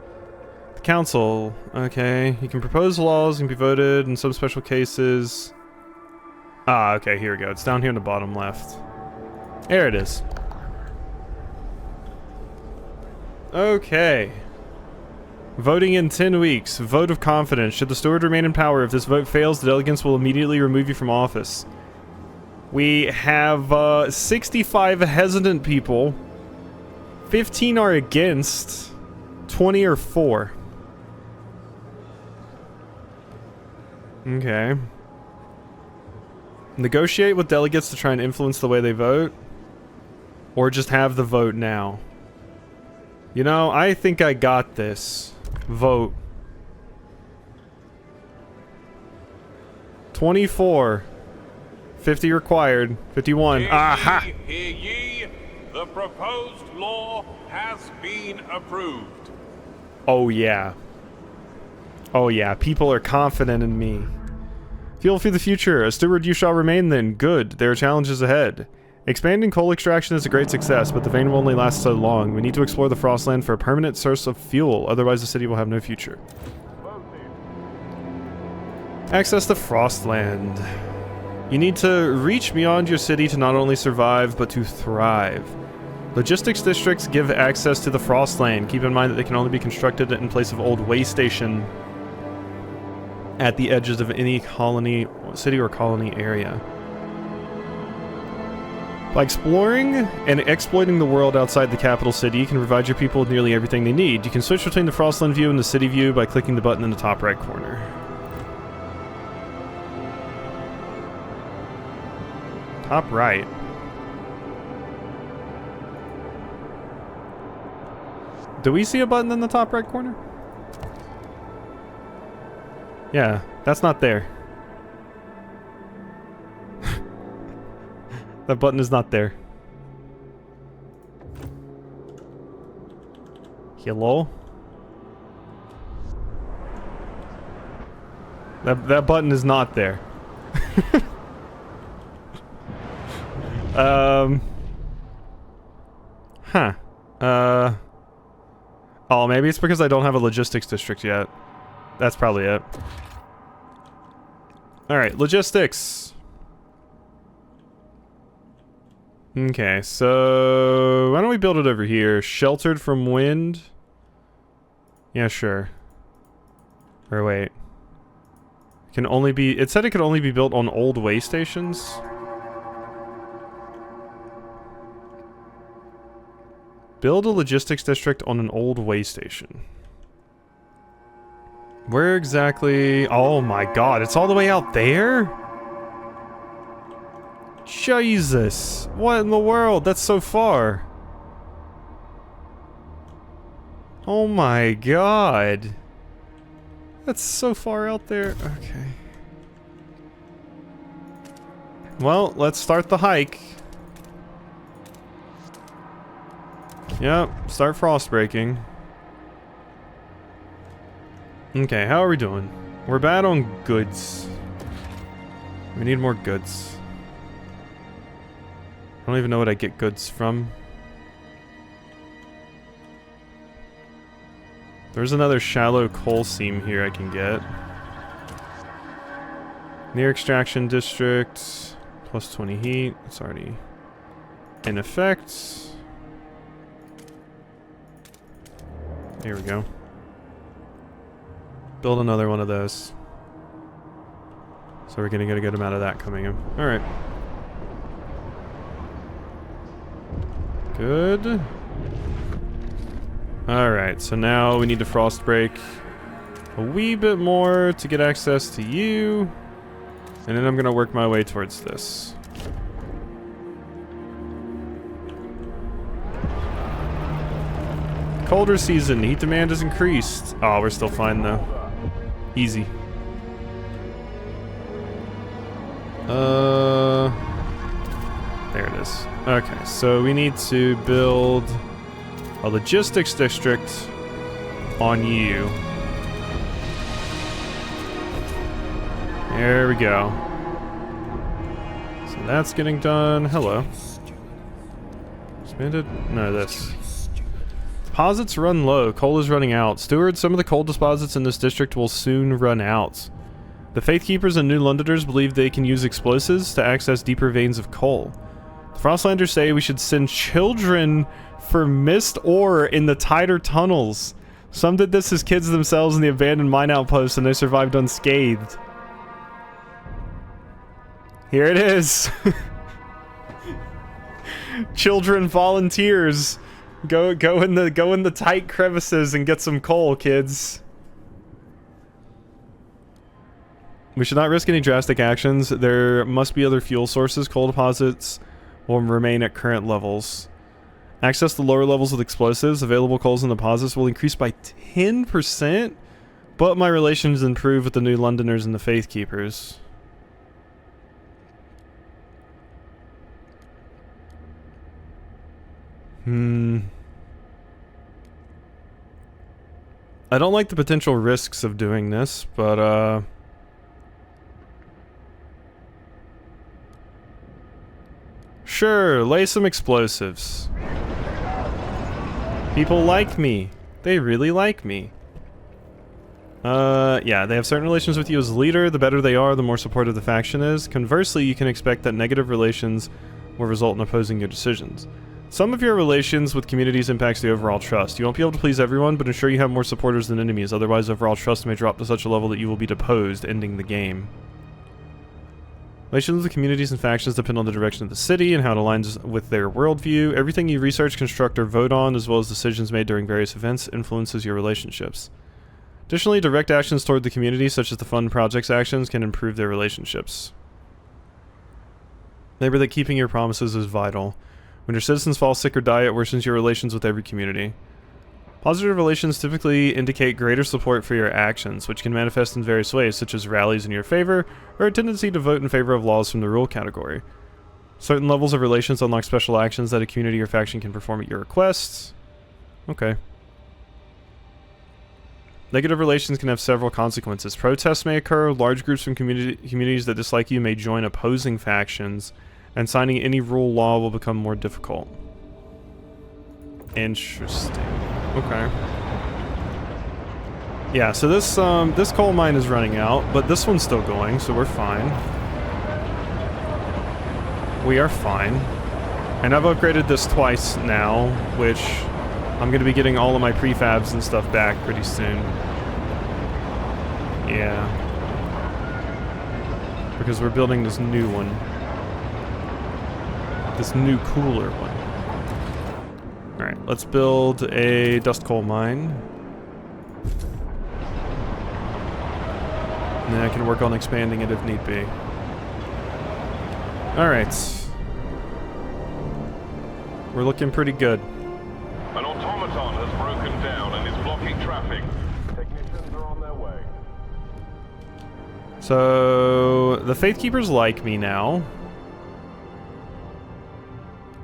The council. Okay. You can propose laws and be voted in some special cases. Ah, okay, here we go. It's down here in the bottom left. There it is. Okay. Voting in 10 weeks. Vote of confidence. Should the steward remain in power, if this vote fails, the delegates will immediately remove you from office. We have 65 hesitant people. 15 are against. 20 are for. Okay. Negotiate with delegates to try and influence the way they vote. Or just have the vote now. You know, I think I got this. Vote. 24. 50 required. 51. Aha! Hear ye, the proposed law has been approved. Oh yeah. Oh yeah, people are confident in me. Fuel for the future. A steward you shall remain then. Good. There are challenges ahead. Expanding coal extraction is a great success, but the vein will only last so long. We need to explore the Frostland for a permanent source of fuel, otherwise the city will have no future. Access to Frostland. You need to reach beyond your city to not only survive, but to thrive. Logistics districts give access to the Frostland. Keep in mind that they can only be constructed in place of old way station at the edges of any colony, city or colony area. By exploring and exploiting the world outside the capital city, you can provide your people with nearly everything they need. You can switch between the Frostland view and the city view by clicking the button in the top right corner. Top right. Do we see a button in the top right corner? Yeah, that's not there. That button is not there. Hello? That button is not there. Huh. Oh, maybe it's because I don't have a logistics district yet. That's probably it. Alright, logistics. Okay, so why don't we build it over here? Sheltered from wind? Yeah, sure. Or wait. Can only be... It said it could only be built on old way stations? Build a logistics district on an old way station. Where exactly... Oh my god, it's all the way out there? Jesus! What in the world? That's so far. Oh my god. That's so far out there. Okay. Well, let's start the hike. Yep, start frost breaking. Okay, how are we doing? We're bad on goods. We need more goods. I don't even know what I get goods from. There's another shallow coal seam here I can get. Near extraction district. Plus 20 heat. It's already in effect. Here we go. Build another one of those. So we're gonna get a good amount of that coming in. Alright. Good. Alright, so now we need to frost break a wee bit more to get access to you. And then I'm gonna work my way towards this. Colder season, heat demand has increased. Oh, we're still fine though. Easy. There it is. Okay, so we need to build a logistics district on you. There we go. So that's getting done. Hello. Expanded? No, this. Deposits run low. Coal is running out. Steward, some of the coal deposits in this district will soon run out. The Faith Keepers and New Londoners believe they can use explosives to access deeper veins of coal. The Frostlanders say we should send children for mist ore in the tighter tunnels. Some did this as kids themselves in the abandoned mine outposts and they survived unscathed. Here it is. Children volunteers. Go in the tight crevices and get some coal, kids. We should not risk any drastic actions. There must be other fuel sources. Coal deposits will remain at current levels. Access to lower levels with explosives. Available coals and deposits will increase by 10%, but my relations improve with the New Londoners and the Faith Keepers. I don't like the potential risks of doing this, but sure, lay some explosives. People like me. They really like me. Yeah, they have certain relations with you as a leader. The better they are, the more supportive the faction is. Conversely, you can expect that negative relations will result in opposing your decisions. Some of your relations with communities impacts the overall trust. You won't be able to please everyone, but ensure you have more supporters than enemies. Otherwise, overall trust may drop to such a level that you will be deposed, ending the game. Relations with communities and factions depend on the direction of the city and how it aligns with their worldview. Everything you research, construct, or vote on, as well as decisions made during various events, influences your relationships. Additionally, direct actions toward the community, such as the fund projects actions, can improve their relationships. Remember that keeping your promises is vital. When your citizens fall sick or die, it worsens your relations with every community. Positive relations typically indicate greater support for your actions, which can manifest in various ways, such as rallies in your favor, or a tendency to vote in favor of laws from the rule category. Certain levels of relations unlock special actions that a community or faction can perform at your request. Okay. Negative relations can have several consequences. Protests may occur, large groups from communities that dislike you may join opposing factions, and signing any rule law will become more difficult. Interesting. Okay. Yeah, so this coal mine is running out, but this one's still going, so we're fine. We are fine. And I've upgraded this twice now, which I'm going to be getting all of my prefabs and stuff back pretty soon. Yeah. Because we're building this new one. This new, cooler one. Alright, let's build a dust coal mine. And then I can work on expanding it if need be. Alright. We're looking pretty good. An automaton has broken down and is blocking traffic. Technicians are on their way. So the Faithkeepers like me now.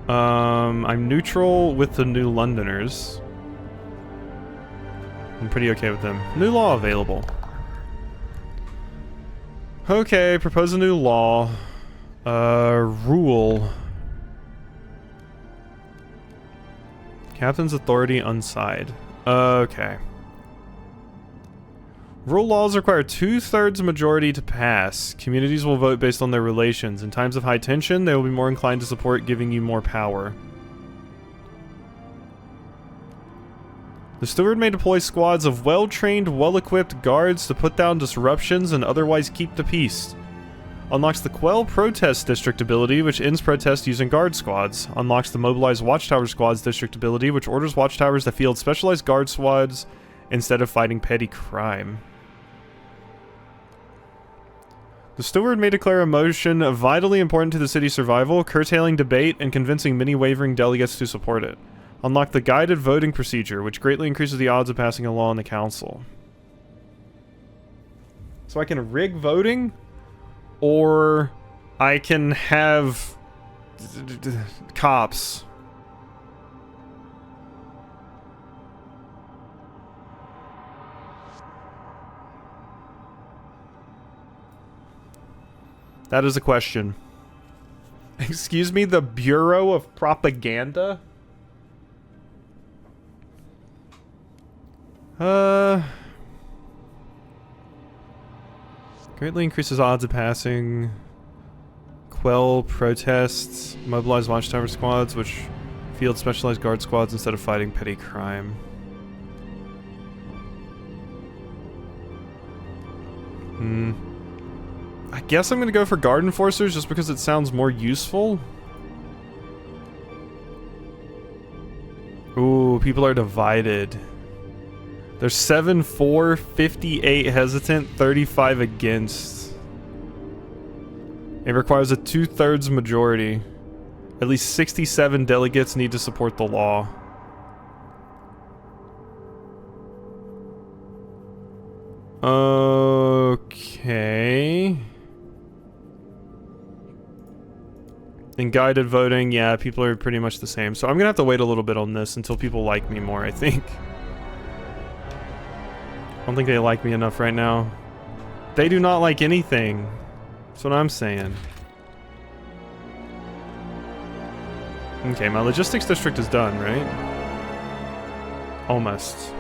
I'm neutral with the New Londoners. I'm pretty okay with them. New law available. Okay, propose a new law. Rule. Captain's authority unside. Okay. Rule laws require 2/3 majority to pass. Communities will vote based on their relations. In times of high tension, they will be more inclined to support giving you more power. The steward may deploy squads of well-trained, well-equipped guards to put down disruptions and otherwise keep the peace. Unlocks the Quell Protest District ability, which ends protests using guard squads. Unlocks the Mobilize Watchtower Squads District ability, which orders watchtowers to field specialized guard squads instead of fighting petty crime. The steward may declare a motion vitally important to the city's survival, curtailing debate and convincing many wavering delegates to support it. Unlock the guided voting procedure, which greatly increases the odds of passing a law in the council. So I can rig voting? Or I can have cops. That is a question. Excuse me, the Bureau of Propaganda? Greatly increases odds of passing. Quell protests. Mobilize watchtower squads, which field specialized guard squads instead of fighting petty crime. I guess I'm gonna go for guard enforcers just because it sounds more useful. Ooh, people are divided. There's 7-4, 58 hesitant, 35 against. It requires a 2/3 majority. At least 67 delegates need to support the law. Okay. In guided voting, yeah, people are pretty much the same. So I'm gonna have to wait a little bit on this until people like me more, I think. I don't think they like me enough right now. They do not like anything. That's what I'm saying. Okay, my logistics district is done, right? Almost.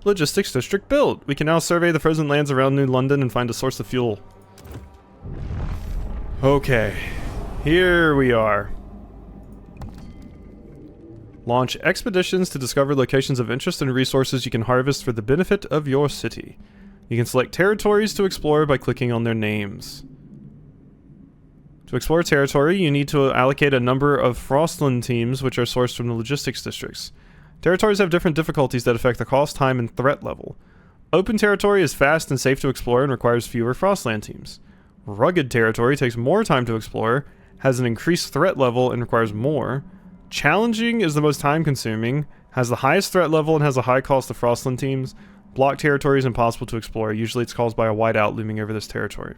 Logistics district built. We can now survey the frozen lands around New London and find a source of fuel. Okay. Here we are. Launch expeditions to discover locations of interest and resources you can harvest for the benefit of your city. You can select territories to explore by clicking on their names. To explore a territory, you need to allocate a number of Frostland teams, which are sourced from the logistics districts. Territories have different difficulties that affect the cost, time, and threat level. Open territory is fast and safe to explore and requires fewer Frostland teams. Rugged territory takes more time to explore, has an increased threat level, and requires more. Challenging is the most time-consuming, has the highest threat level, and has a high cost of Frostland teams. Block territory is impossible to explore. Usually it's caused by a whiteout looming over this territory.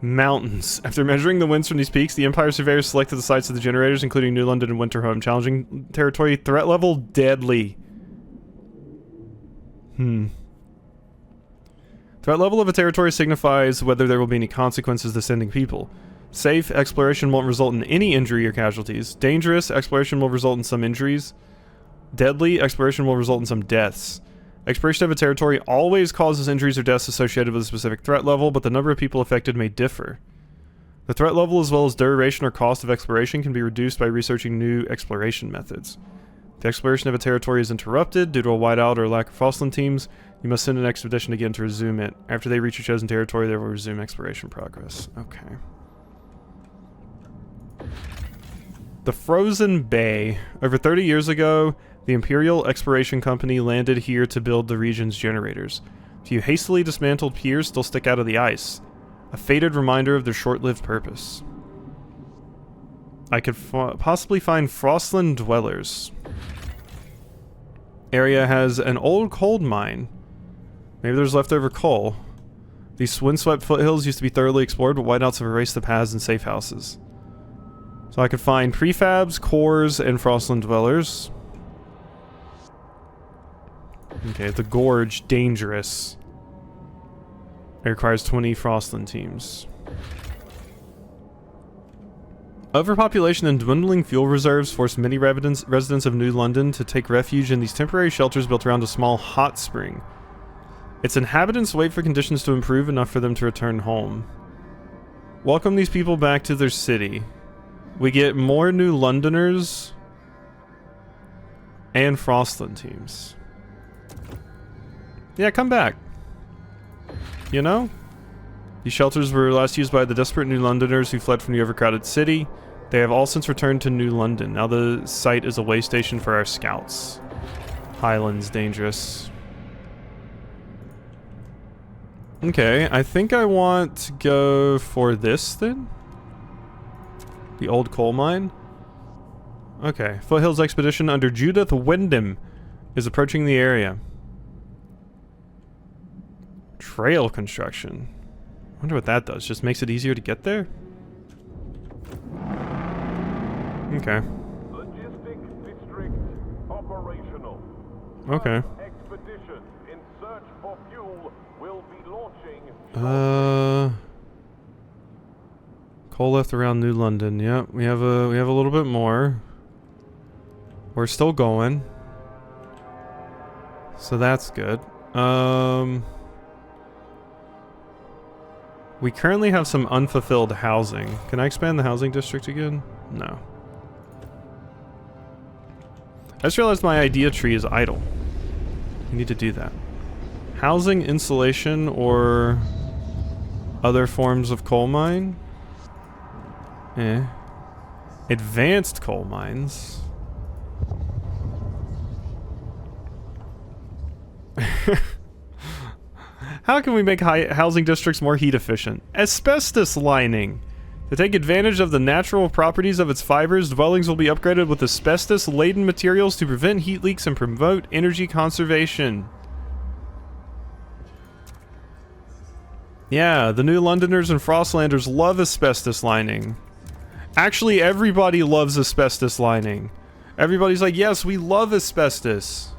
Mountains. After measuring the winds from these peaks, the Empire surveyors selected the sites of the generators, including New London and Winterhome. Challenging territory, threat level, deadly. Threat level of a territory signifies whether there will be any consequences to sending people. Safe, exploration won't result in any injury or casualties. Dangerous, exploration will result in some injuries. Deadly, exploration will result in some deaths. Exploration of a territory always causes injuries or deaths associated with a specific threat level, but the number of people affected may differ. The threat level as well as duration or cost of exploration can be reduced by researching new exploration methods. If the exploration of a territory is interrupted due to a whiteout or lack of Frostland teams, you must send an expedition again to resume it. After they reach your chosen territory, they will resume exploration progress. Okay. The Frozen Bay. Over 30 years ago, the Imperial Exploration Company landed here to build the region's generators. A few hastily dismantled piers still stick out of the ice, a faded reminder of their short-lived purpose. I could possibly find Frostland dwellers. Area has an old coal mine. Maybe there's leftover coal. These windswept foothills used to be thoroughly explored, but whiteouts have erased the paths and safe houses. So I could find prefabs, cores, and Frostland dwellers. Okay, the Gorge, dangerous. It requires 20 Frostland teams. Overpopulation and dwindling fuel reserves force many residents of New London to take refuge in these temporary shelters built around a small hot spring. Its inhabitants wait for conditions to improve enough for them to return home. Welcome these people back to their city. We get more New Londoners and Frostland teams. Yeah, come back. You know? These shelters were last used by the desperate New Londoners who fled from the overcrowded city. They have all since returned to New London. Now the site is a way station for our scouts. Highlands, dangerous. Okay, I think I want to go for this then. The old coal mine. Okay, Foothills Expedition under Judith Wyndham is approaching the area. Trail construction. I wonder what that does. Just makes it easier to get there? Okay. Logistic district operational. Okay. Expedition in search for fuel will be launching. Coal left around New London. Yep, we have a little bit more. We're still going. So that's good. We currently have some unfulfilled housing. Can I expand the housing district again? No. I just realized my idea tree is idle. We need to do that. Housing, insulation, or other forms of coal mine? Advanced coal mines. How can we make housing districts more heat efficient? Asbestos lining. To take advantage of the natural properties of its fibers, dwellings will be upgraded with asbestos-laden materials to prevent heat leaks and promote energy conservation. Yeah, the New Londoners and Frostlanders love asbestos lining. Actually, everybody loves asbestos lining. Everybody's like, yes, we love asbestos.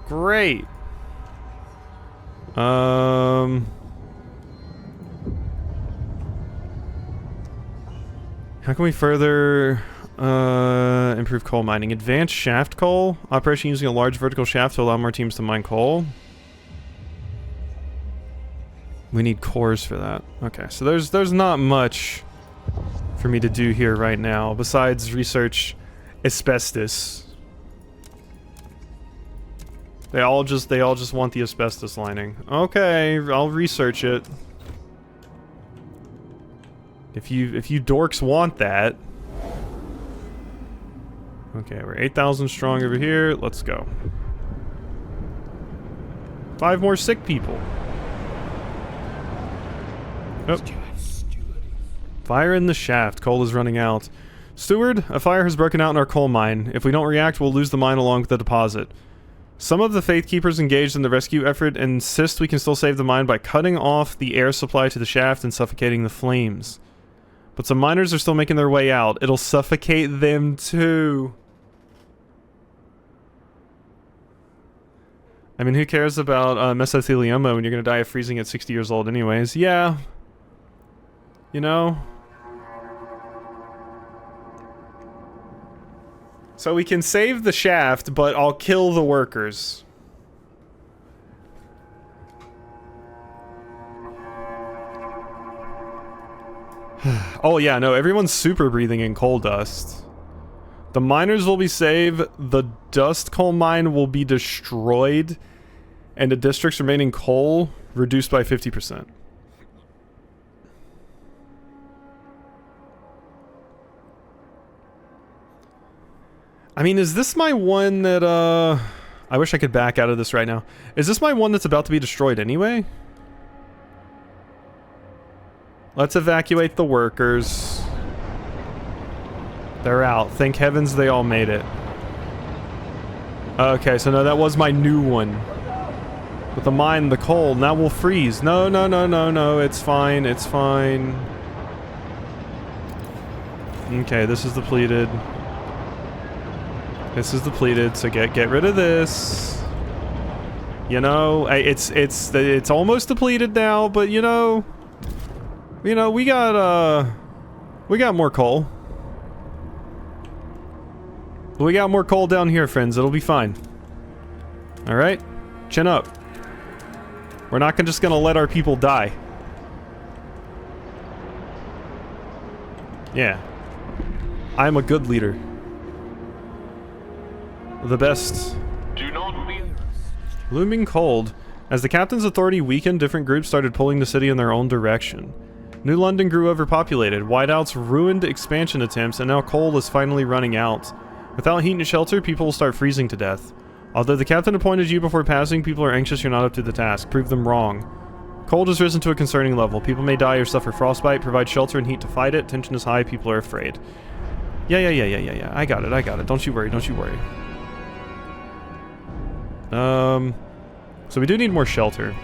Great. How can we further improve coal mining? Advanced shaft coal. Operation using a large vertical shaft to allow more teams to mine coal. We need cores for that. Okay, so there's not much for me to do here right now besides research asbestos. They all just want the asbestos lining. Okay, I'll research it. If you dorks want that. Okay, we're 8,000 strong over here. Let's go. 5 more sick people. Oh. Fire in the shaft. Coal is running out. Steward, a fire has broken out in our coal mine. If we don't react, we'll lose the mine along with the deposit. Some of the Faith Keepers engaged in the rescue effort insist we can still save the mine by cutting off the air supply to the shaft and suffocating the flames. But some miners are still making their way out. It'll suffocate them too. I mean, who cares about mesothelioma when you're gonna die of freezing at 60 years old anyways? Yeah. You know? So we can save the shaft, but I'll kill the workers. Oh yeah, no, everyone's super breathing in coal dust. The miners will be saved, the dust coal mine will be destroyed, and the district's remaining coal reduced by 50%. I mean, is this my one that, I wish I could back out of this right now. Is this my one that's about to be destroyed anyway? Let's evacuate the workers. They're out. Thank heavens they all made it. Okay, so no, that was my new one. With the mine, the coal, now we'll freeze. No, no, no, no, no, it's fine, it's fine. Okay, this is depleted. This is depleted, so get rid of this. You know, it's almost depleted now, but you know, we got more coal. We got more coal down here, friends. It'll be fine. All right, chin up. We're not just gonna let our people die. Yeah, I'm a good leader. The best. Do not be... Looming cold. As the captain's authority weakened, different groups started pulling the city in their own direction. New London grew overpopulated, whiteouts ruined expansion attempts, and now coal is finally running out. Without heat and shelter, people will start freezing to death. Although the captain appointed you before passing, people are anxious you're not up to the task. Prove them wrong. Cold has risen to a concerning level. People may die or suffer frostbite. Provide shelter and heat to fight it. Tension is high. People are afraid. Yeah. I got it. Don't you worry. So we do need more shelter.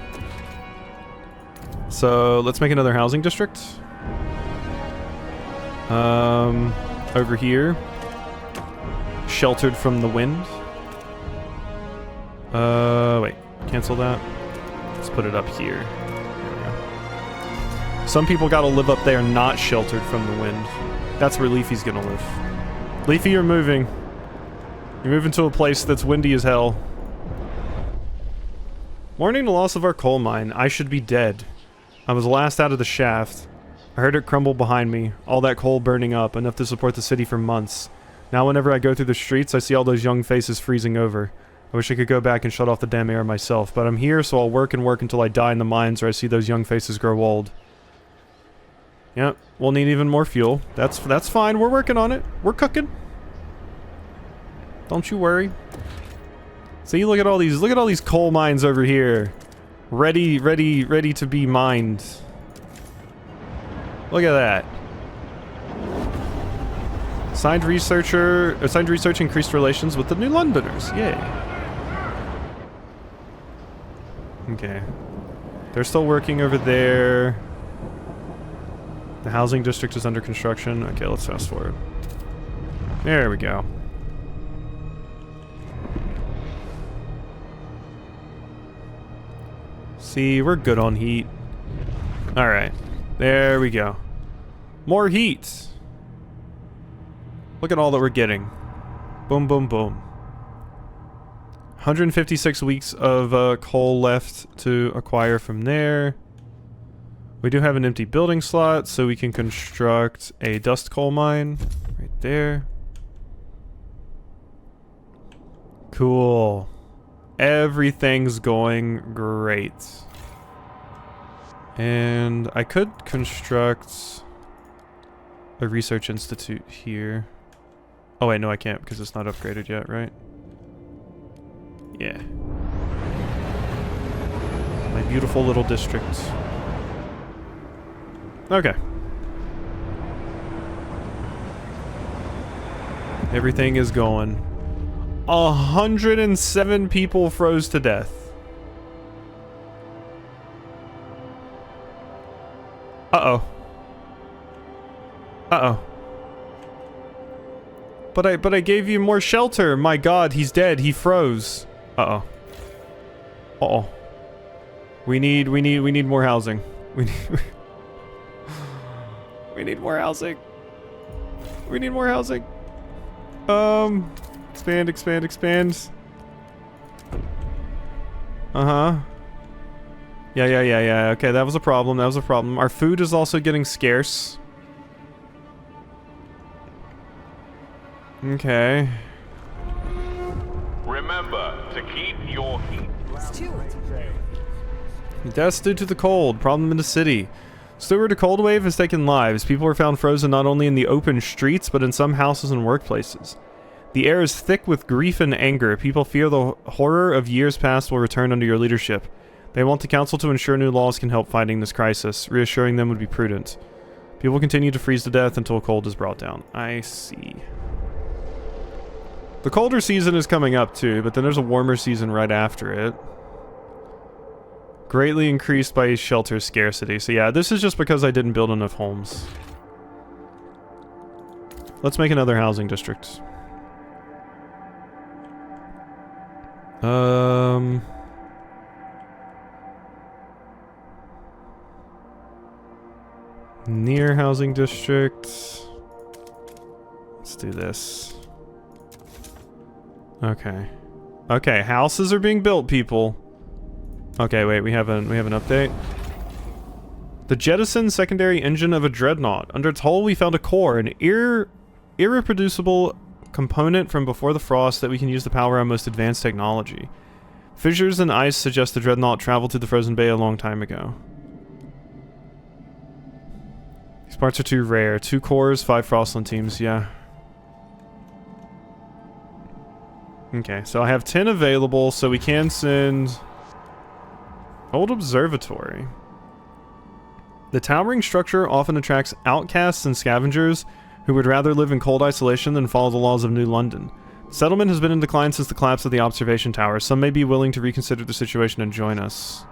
So let's make another housing district. Over here. Sheltered from the wind. Wait. Cancel that. Let's put it up here. There we go. Some people gotta live up there not sheltered from the wind. That's where Leafy's gonna live. Leafy, you're moving. You're moving to a place that's windy as hell. Mourning the loss of our coal mine, I should be dead. I was last out of the shaft. I heard it crumble behind me, all that coal burning up, enough to support the city for months. Now whenever I go through the streets, I see all those young faces freezing over. I wish I could go back and shut off the damn air myself, but I'm here, so I'll work and work until I die in the mines or I see those young faces grow old. Yep, we'll need even more fuel. That's fine, we're working on it. We're cooking. Don't you worry. See, look at all these coal mines over here. Ready to be mined. Look at that. Assigned research increased relations with the New Londoners. Yay. Okay. They're still working over there. The housing district is under construction. Okay, let's fast forward. There we go. See, we're good on heat. Alright. There we go. More heat! Look at all that we're getting. Boom, boom, boom. 156 weeks of coal left to acquire from there. We do have an empty building slot, so we can construct a dust coal mine. Right there. Cool. Everything's going great. And I could construct a research institute here. Oh wait, no I can't because it's not upgraded yet, right? Yeah. My beautiful little district. Okay. Everything is going. 107 people froze to death. Uh-oh. Uh-oh. But I gave you more shelter. My god, he's dead. He froze. Uh-oh. Uh-oh. We need more housing. We need We need more housing. We need more housing. Expand, expand, expand. Uh-huh. Yeah. Okay, that was a problem. That was a problem. Our food is also getting scarce. Okay. Remember to keep your heat. Steward. Deaths due to the cold. Problem in the city. Steward, a cold wave has taken lives. People were found frozen not only in the open streets, but in some houses and workplaces. The air is thick with grief and anger. People fear the horror of years past will return under your leadership. They want the council to ensure new laws can help fighting this crisis. Reassuring them would be prudent. People continue to freeze to death until cold is brought down. I see. The colder season is coming up too, but then there's a warmer season right after it. Greatly increased by shelter scarcity. So yeah, this is just because I didn't build enough homes. Let's make another housing district. Near housing district. Let's do this. Okay. Okay, houses are being built, people. Okay, wait, we have an update. The jettison secondary engine of a dreadnought. Under its hull, we found a core, an irreproducible component from before the frost that we can use to power our most advanced technology. Fissures in ice suggest the dreadnought traveled to the frozen bay a long time ago. These parts are too rare. 2 cores, 5 Frostland teams, yeah. Okay, so I have 10 available, so we can send... Old Observatory. The towering structure often attracts outcasts and scavengers who would rather live in cold isolation than follow the laws of New London. Settlement has been in decline since the collapse of the observation tower. Some may be willing to reconsider the situation and join us.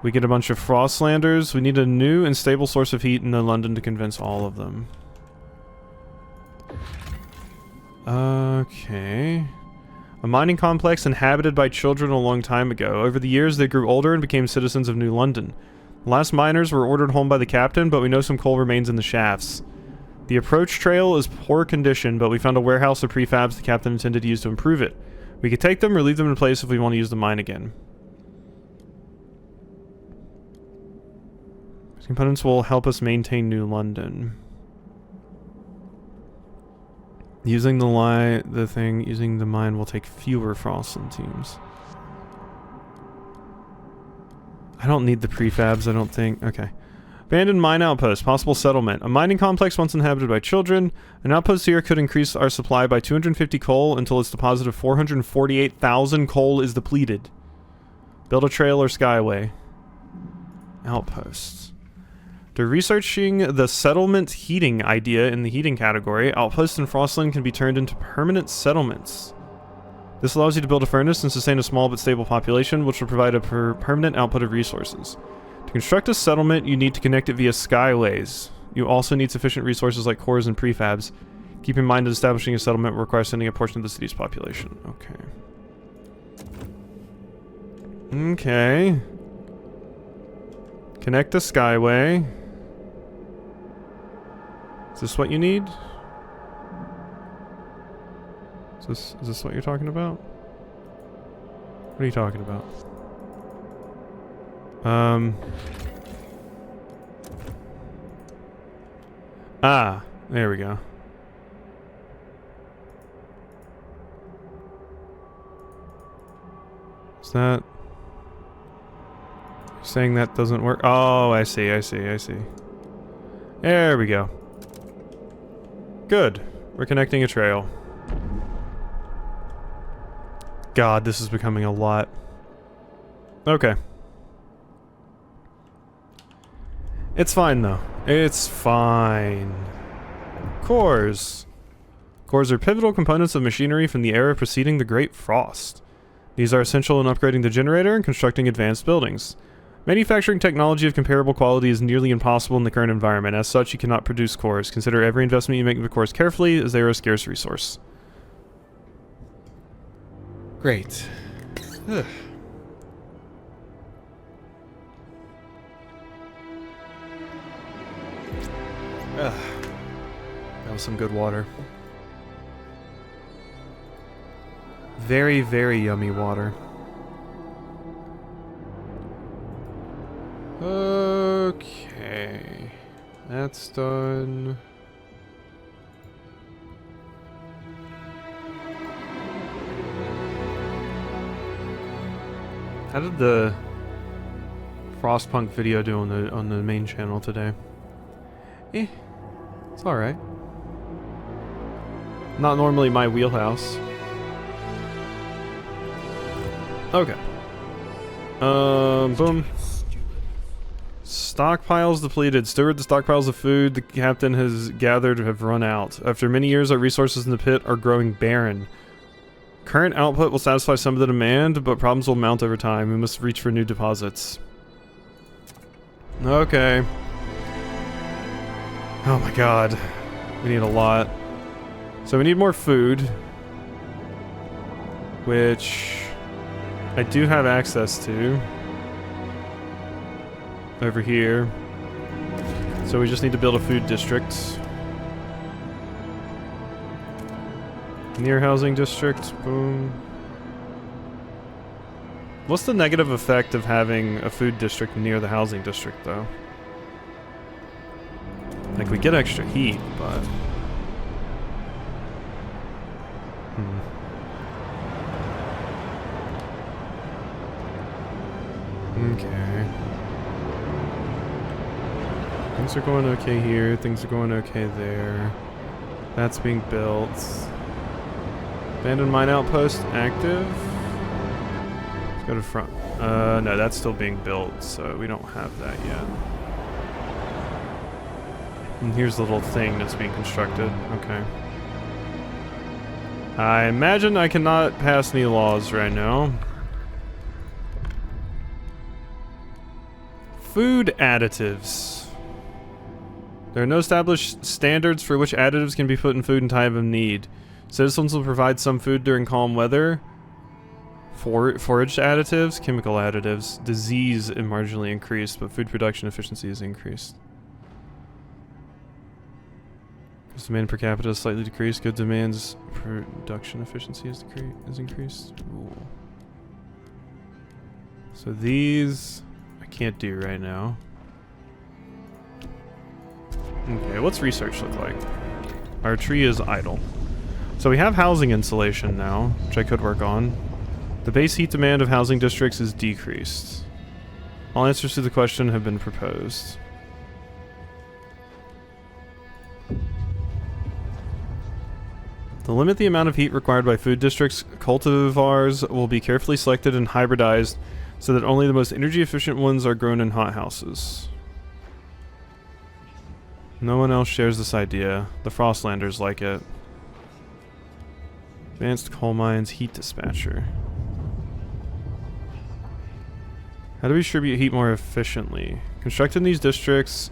We get a bunch of Frostlanders. We need a new and stable source of heat in New London to convince all of them. Okay. A mining complex inhabited by children a long time ago. Over the years, they grew older and became citizens of New London. The last miners were ordered home by the captain, but we know some coal remains in the shafts. The approach trail is poor condition, but we found a warehouse of prefabs the captain intended to use to improve it. We could take them or leave them in place if we want to use the mine again. These components will help us maintain New London. Using the mine will take fewer Frostland teams. I don't need the prefabs, I don't think. Okay. Abandoned mine outpost. Possible settlement. A mining complex once inhabited by children. An outpost here could increase our supply by 250 coal until its deposit of 448,000 coal is depleted. Build a trail or skyway. Outposts. They're researching the settlement heating idea in the heating category. Outposts in Frostland can be turned into permanent settlements. This allows you to build a furnace and sustain a small but stable population, which will provide a permanent output of resources. To construct a settlement, you need to connect it via skyways. You also need sufficient resources like cores and prefabs. Keep in mind that establishing a settlement will require sending a portion of the city's population. Okay. Okay. Connect the skyway. Is this what you need? Is this what you're talking about? What are you talking about? Ah, there we go. Is that... You're saying that doesn't work? Oh, I see. There we go. Good. We're connecting a trail. God, this is becoming a lot. Okay. It's fine, though. It's fine. Cores. Cores are pivotal components of machinery from the era preceding the Great Frost. These are essential in upgrading the generator and constructing advanced buildings. Manufacturing technology of comparable quality is nearly impossible in the current environment. As such, you cannot produce cores. Consider every investment you make into cores carefully, as they are a scarce resource. Great. Ugh. Ugh. That was some good water. Very, very yummy water. Okay. That's done. How did the Frostpunk video do on the main channel today? Eh, it's all right. Not normally my wheelhouse. Okay. Boom. Stockpiles depleted. Steward, the stockpiles of food the captain has gathered have run out. After many years, our resources in the pit are growing barren. Current output will satisfy some of the demand, but problems will mount over time. We must reach for new deposits. Okay. Oh my god. We need a lot. So we need more food. Which I do have access to. Over here. So we just need to build a food district. Near housing district. Boom. What's the negative effect of having a food district near the housing district, though? Like, we get extra heat, but... Okay. Things are going okay here, things are going okay there. That's being built. Abandoned mine outpost active. Let's go to front. No, that's still being built, so we don't have that yet. And here's the little thing that's being constructed. Okay. I imagine I cannot pass any laws right now. Food additives. There are no established standards for which additives can be put in food in time of need. Citizens will provide some food during calm weather. Forage additives, chemical additives. Disease is marginally increased, but food production efficiency is increased. Goods demand per capita is slightly decreased. Good demands production efficiency is increased. Ooh. So these I can't do right now. Okay, what's research look like? Our tree is idle. So we have housing insulation now, which I could work on. The base heat demand of housing districts is decreased. All answers to the question have been proposed. To limit the amount of heat required by food districts, cultivars will be carefully selected and hybridized so that only the most energy efficient ones are grown in hothouses. No one else shares this idea. The Frostlanders like it. Advanced coal mines heat dispatcher. How do we distribute heat more efficiently? Construct in these districts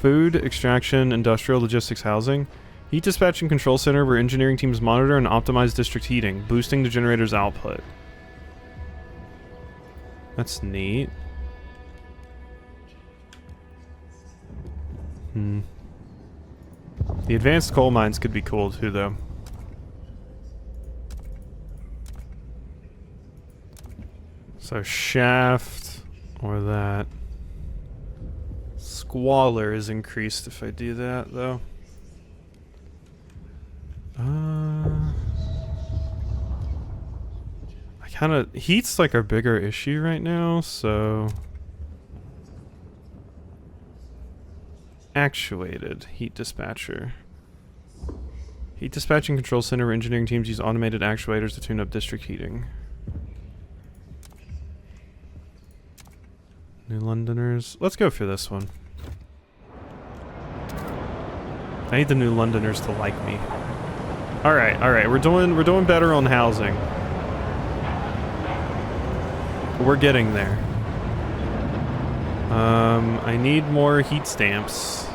food, extraction, industrial, logistics, housing. Heat dispatch and control center where engineering teams monitor and optimize district heating, boosting the generator's output. That's neat. The advanced coal mines could be cool too, though. So shaft or that. Squalor is increased if I do that, though. I kind of heat's like our bigger issue right now, so actuated heat dispatcher. Heat dispatching control center where engineering teams use automated actuators to tune up district heating. New Londoners. Let's go for this one. I need the New Londoners to like me. Alright, alright, we're doing better on housing. We're getting there. I need more heat stamps.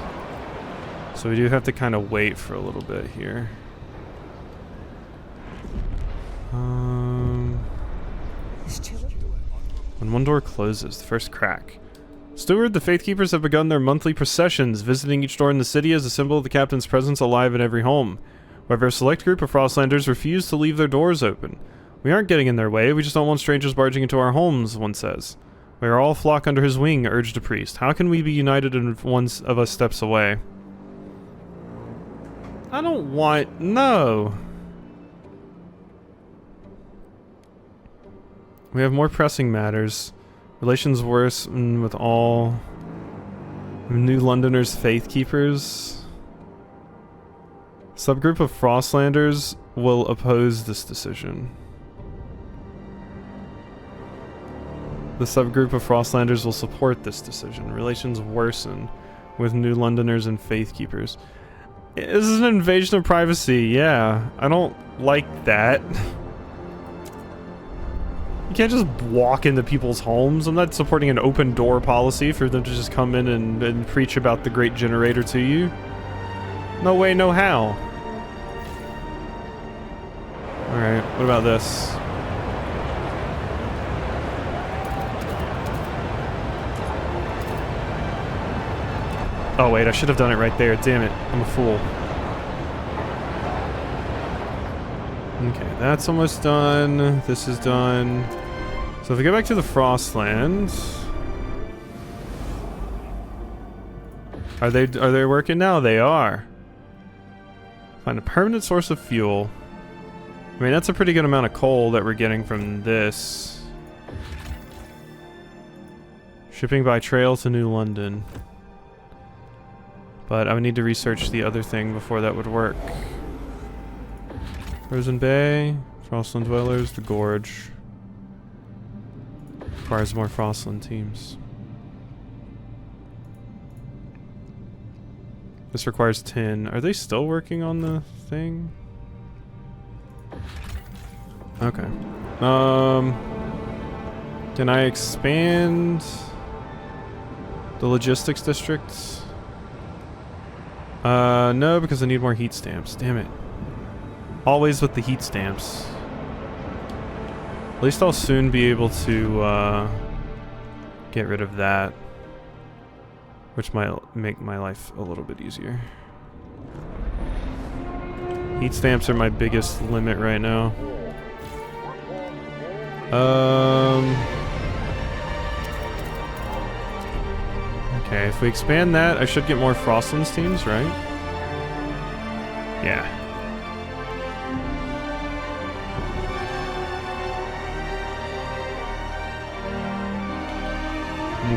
So we do have to kind of wait for a little bit here. When one door closes, the first crack. Steward, the Faith Keepers have begun their monthly processions, visiting each door in the city as a symbol of the captain's presence alive in every home. However, a select group of Frostlanders refuse to leave their doors open. We aren't getting in their way, we just don't want strangers barging into our homes, one says. We are all flock under his wing, urged a priest. How can we be united if one of us steps away? I don't want... no. We have more pressing matters. Relations worsen with all New Londoners' Faith Keepers. Subgroup of Frostlanders will oppose this decision. The subgroup of Frostlanders will support this decision. Relations worsen with New Londoners and Faith Keepers. This is an invasion of privacy, yeah. I don't like that. You can't just walk into people's homes. I'm not supporting an open door policy for them to just come in and preach about the great generator to you. No way, no how. Alright, what about this? Oh wait, I should have done it right there. Damn it, I'm a fool. Okay, that's almost done. This is done. So if we go back to the Frostland, are they working now? They are. Find a permanent source of fuel. I mean, that's a pretty good amount of coal that we're getting from this. Shipping by trail to New London. But I would need to research the other thing before that would work. Frozen Bay, Frostland Dwellers, the Gorge. Requires more Frostland teams. This requires tin. Are they still working on the thing? Okay. Can I expand the logistics district? No, because I need more heat stamps. Damn it. Always with the heat stamps. At least I'll soon be able to, get rid of that. Which might make my life a little bit easier. Heat stamps are my biggest limit right now. Okay, if we expand that, I should get more Frostlands teams, right? Yeah.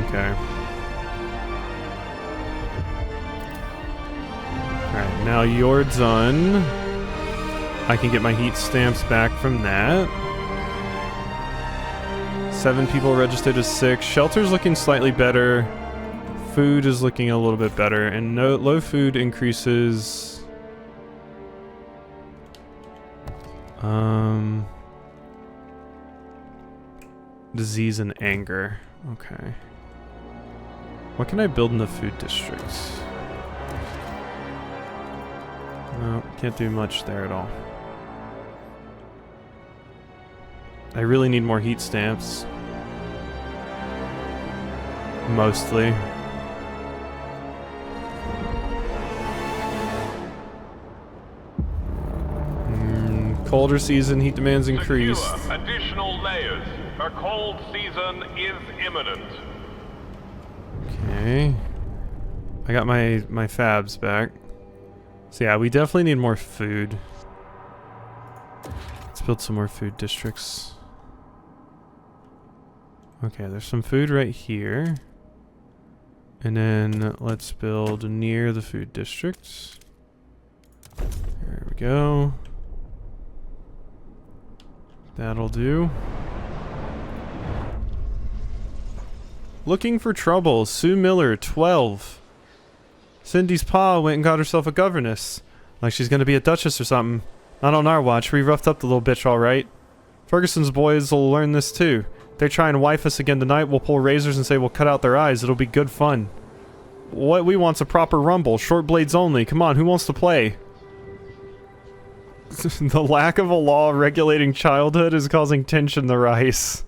Okay. Alright, now you're done. I can get my heat stamps back from that. 7 people registered as 6. Shelter's looking slightly better. Food is looking a little bit better. And no, low food increases... disease and anger. Okay. What can I build in the food districts? No, can't do much there at all. I really need more heat stamps. Mostly. Colder season, heat demands increased. Secure additional layers. A cold season is imminent. Okay. I got my fabs back. So yeah, we definitely need more food. Let's build some more food districts. Okay, there's some food right here. And then let's build near the food districts. There we go. That'll do. Looking for trouble. Sue Miller, 12. Cindy's pa went and got herself a governess. Like she's gonna be a duchess or something. Not on our watch. We roughed up the little bitch alright. Ferguson's boys will learn this too. They try and wife us again tonight, we'll pull razors and say we'll cut out their eyes. It'll be good fun. What we want's a proper rumble. Short blades only. Come on, who wants to play? The lack of a law regulating childhood is causing tension to rise.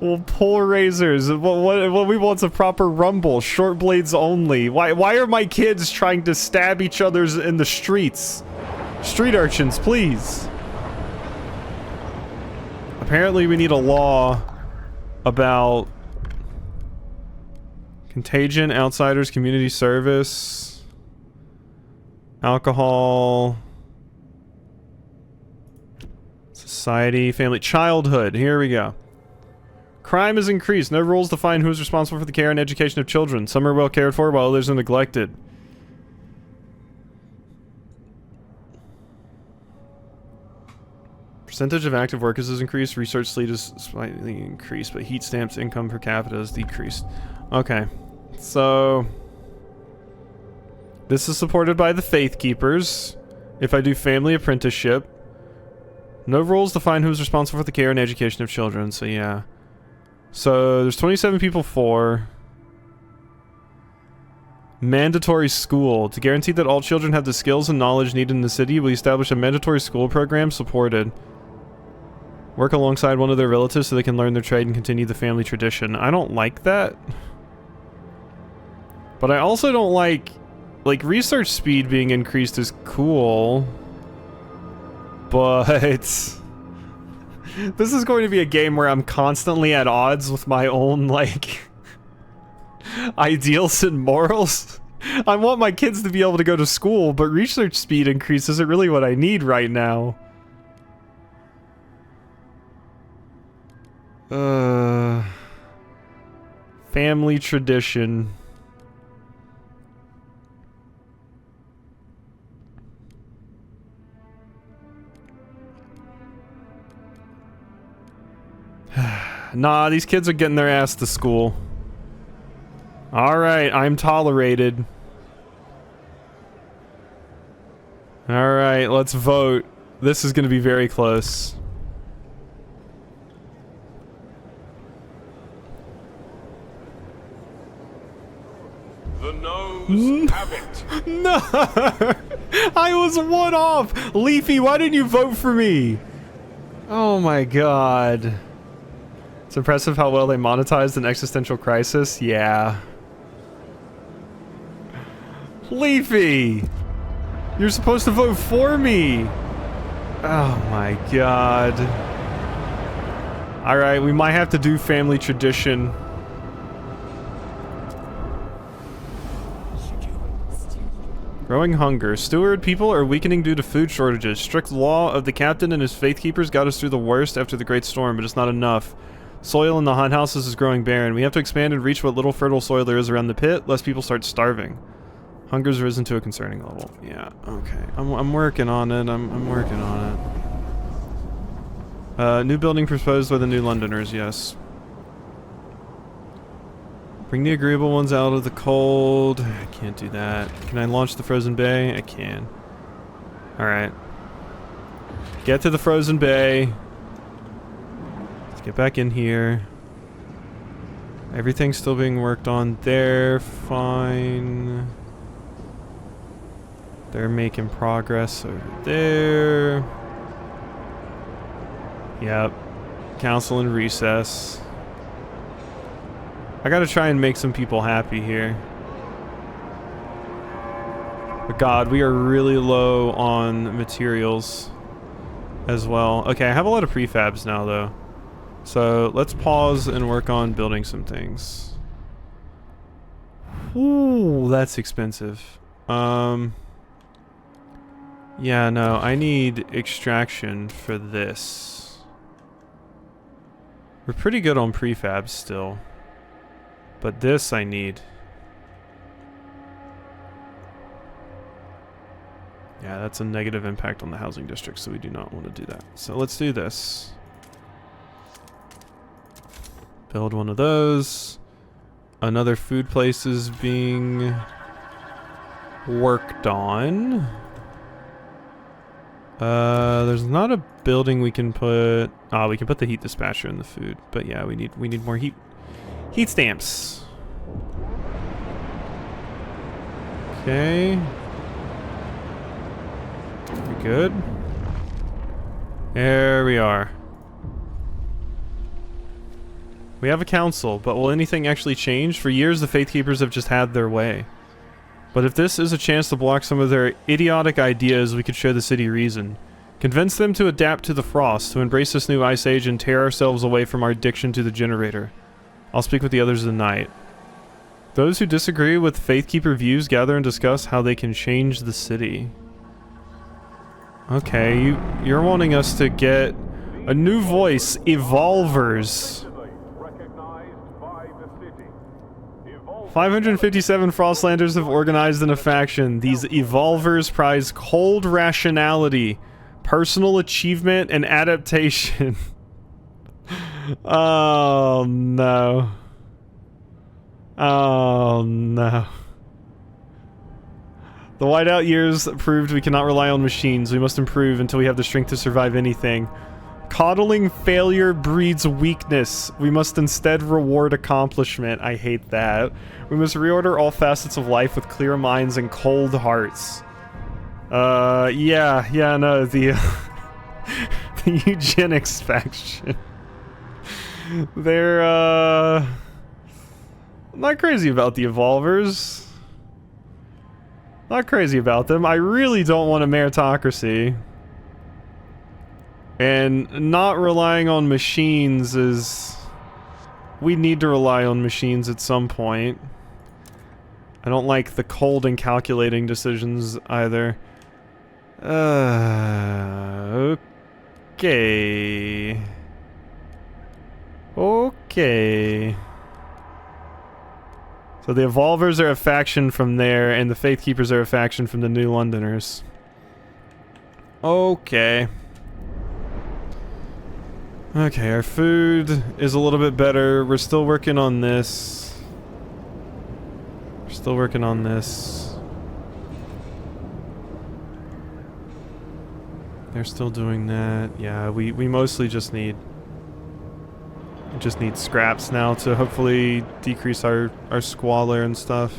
Well, pull razors. What we want's a proper rumble. Short blades only. Why are my kids trying to stab each other in the streets? Street urchins, please. Apparently we need a law about contagion, outsiders, community service, alcohol, society, family, childhood. Here we go. Crime has increased. No rules define who is responsible for the care and education of children. Some are well cared for while others are neglected. Percentage of active workers has increased. Research sleep is slightly increased, but heat stamps income per capita has decreased. Okay. So this is supported by the Faith Keepers. If I do family apprenticeship, no rules define who is responsible for the care and education of children. So yeah. So there's 27 people for mandatory school. To guarantee that all children have the skills and knowledge needed in the city, we establish a mandatory school program supported. Work alongside one of their relatives so they can learn their trade and continue the family tradition. I don't like that. But I also don't like research speed being increased is cool. But this is going to be a game where I'm constantly at odds with my own, like, ideals and morals. I want my kids to be able to go to school, but research speed increase isn't really what I need right now. Family tradition. Nah, these kids are getting their ass to school. Alright, I'm tolerated. Alright, let's vote. This is gonna be very close. The noes have it. No! I was one off! Leafy, why didn't you vote for me? Oh my god. It's impressive how well they monetized an existential crisis. Yeah. Leafy! You're supposed to vote for me! Oh my god. Alright, we might have to do family tradition. Growing hunger. Steward people are weakening due to food shortages. Strict law of the captain and his faith keepers got us through the worst after the great storm, but it's not enough. Soil in the hothouses is growing barren. We have to expand and reach what little fertile soil there is around the pit, lest people start starving. Hunger's risen to a concerning level. Yeah, okay. I'm working on it. I'm working on it. New building proposed by the New Londoners, yes. Bring the agreeable ones out of the cold. I can't do that. Can I launch the frozen bay? I can. Alright. Get to the frozen bay. Let's get back in here. Everything's still being worked on there. Fine. They're making progress over there. Yep. Council in recess. I gotta try and make some people happy here. But god, we are really low on materials as well. Okay, I have a lot of prefabs now though. So let's pause and work on building some things. Ooh, that's expensive. Yeah, no, I need extraction for this. We're pretty good on prefabs still. But this I need. Yeah, that's a negative impact on the housing district, so we do not want to do that. So let's do this. Build one of those. Another food place is being worked on. There's not a building we can put. Ah, we can put the heat dispatcher in the food, but yeah, we need more heat stamps. Okay. We good? There we are. We have a council, but will anything actually change? For years, the Faithkeepers have just had their way. But if this is a chance to block some of their idiotic ideas, we could show the city reason. Convince them to adapt to the frost, to embrace this new ice age and tear ourselves away from our addiction to the generator. I'll speak with the others of the night. Those who disagree with Faithkeeper views gather and discuss how they can change the city. Okay, you're wanting us to get a new voice, Evolvers. 557 Frostlanders have organized in a faction. These Evolvers prize cold rationality, personal achievement, and adaptation. Oh no. Oh no. The whiteout years proved we cannot rely on machines. We must improve until we have the strength to survive anything. Coddling failure breeds weakness. We must instead reward accomplishment. I hate that. We must reorder all facets of life with clear minds and cold hearts. Yeah, no, the the eugenics faction. They're, I'm not crazy about the Evolvers. Not crazy about them. I really don't want a meritocracy. And not relying on machines is... We need to rely on machines at some point. I don't like the cold and calculating decisions either. Okay. Okay. So the Evolvers are a faction from there, and the Faithkeepers are a faction from the New Londoners. Okay. Okay, our food is a little bit better. We're still working on this. We're still working on this. They're still doing that. Yeah, we mostly just need scraps now to hopefully decrease our squalor and stuff.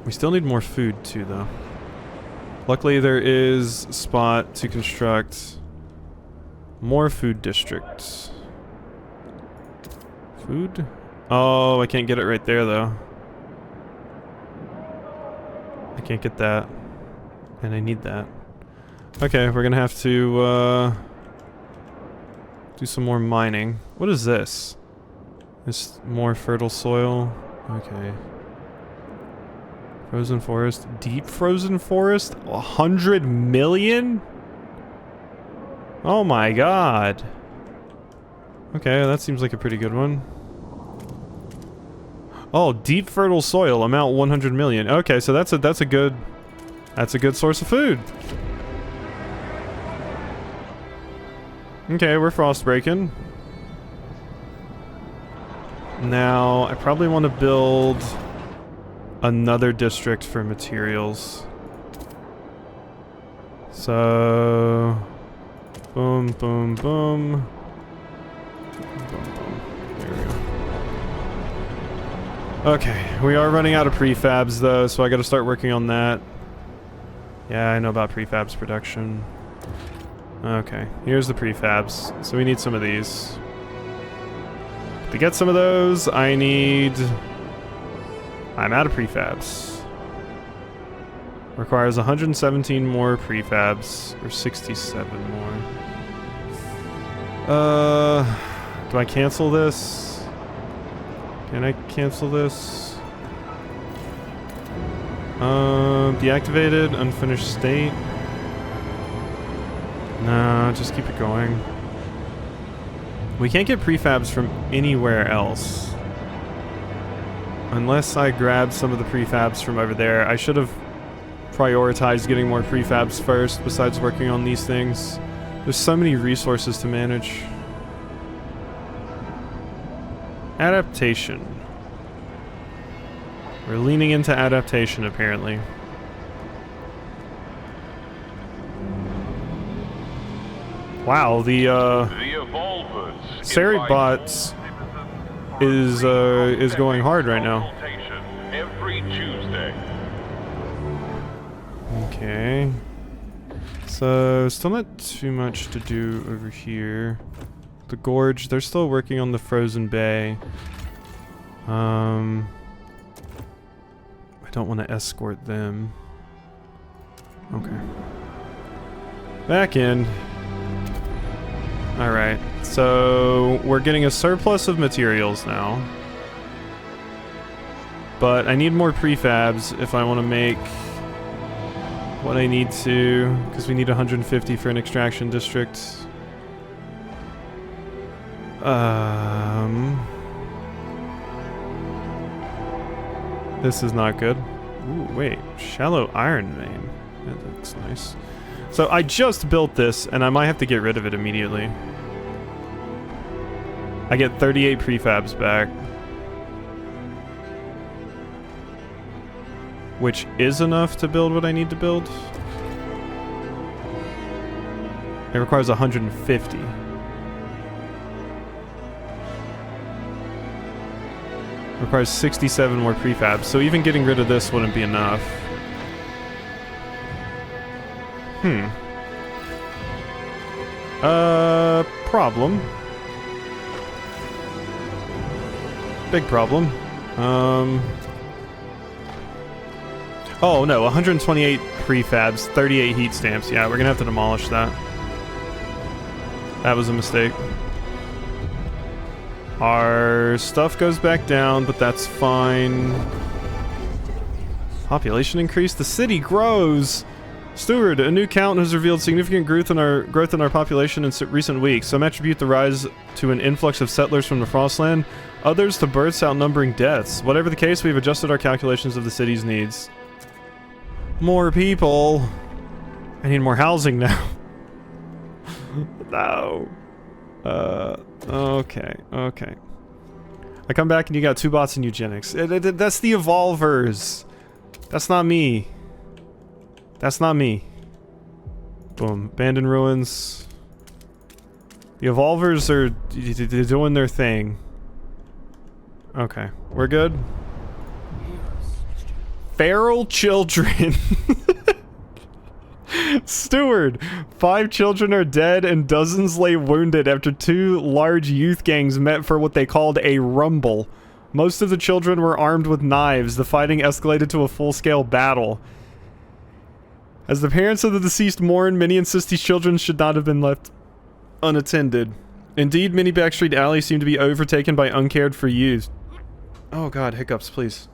We still need more food too, though. Luckily, there is a spot to construct more food districts. Food? Oh, I can't get it right there, though. I can't get that. And I need that. Okay, we're gonna have to, do some more mining. What is this? This more fertile soil? Okay. Frozen forest. Deep frozen forest? 100 million? Oh my god. Okay, that seems like a pretty good one. Oh, deep fertile soil, amount 100 million. Okay, so that's a good source of food. Okay, we're frost breaking. Now, I probably want to build another district for materials. So, boom, boom, boom. Boom, boom. There we go. Okay, we are running out of prefabs though, so I gotta start working on that. Yeah, I know about prefabs production. Okay, here's the prefabs. So we need some of these. To get some of those, I'm out of prefabs. Requires 117 more prefabs, or 67 more. Do I cancel this? Can I cancel this? Deactivated, unfinished state. No, just keep it going. We can't get prefabs from anywhere else. Unless I grab some of the prefabs from over there. I should have prioritized getting more prefabs first, besides working on these things. There's so many resources to manage. Adaptation. We're leaning into adaptation, apparently. Wow, the Cerebot is going hard right now. Every Tuesday. Okay. So, still not too much to do over here. The Gorge, they're still working on the Frozen Bay. I don't want to escort them. Okay. Back in. Alright, so we're getting a surplus of materials now. But I need more prefabs if I want to make what I need to, because we need 150 for an extraction district. This is not good. Ooh, wait, shallow iron vein. That looks nice. So I just built this, and I might have to get rid of it immediately. I get 38 prefabs back. Which is enough to build what I need to build. It requires 150. Requires 67 more prefabs, so even getting rid of this wouldn't be enough. Problem. Big problem. Oh no, 128 prefabs, 38 heat stamps. Yeah, we're gonna have to demolish that. That was a mistake. Our stuff goes back down, but that's fine. Population increase. The city grows. Steward, a new count has revealed significant growth in our population in recent weeks. Some attribute the rise to an influx of settlers from the Frostland, others to births outnumbering deaths. Whatever the case, we've adjusted our calculations of the city's needs. More people. I need more housing now. No. Okay. I come back and you got 2 bots in eugenics. That's the evolvers. That's not me. That's not me. Boom. Abandoned ruins. The evolvers are doing their thing. Okay. We're good. Feral children. Steward, 5 children are dead and dozens lay wounded after 2 large youth gangs met for what they called a rumble. Most of the children were armed with knives. The fighting escalated to a full-scale battle. As the parents of the deceased mourn, many insist these children should not have been left unattended. Indeed, many backstreet alleys seem to be overtaken by uncared for youth. Oh god, hiccups, please.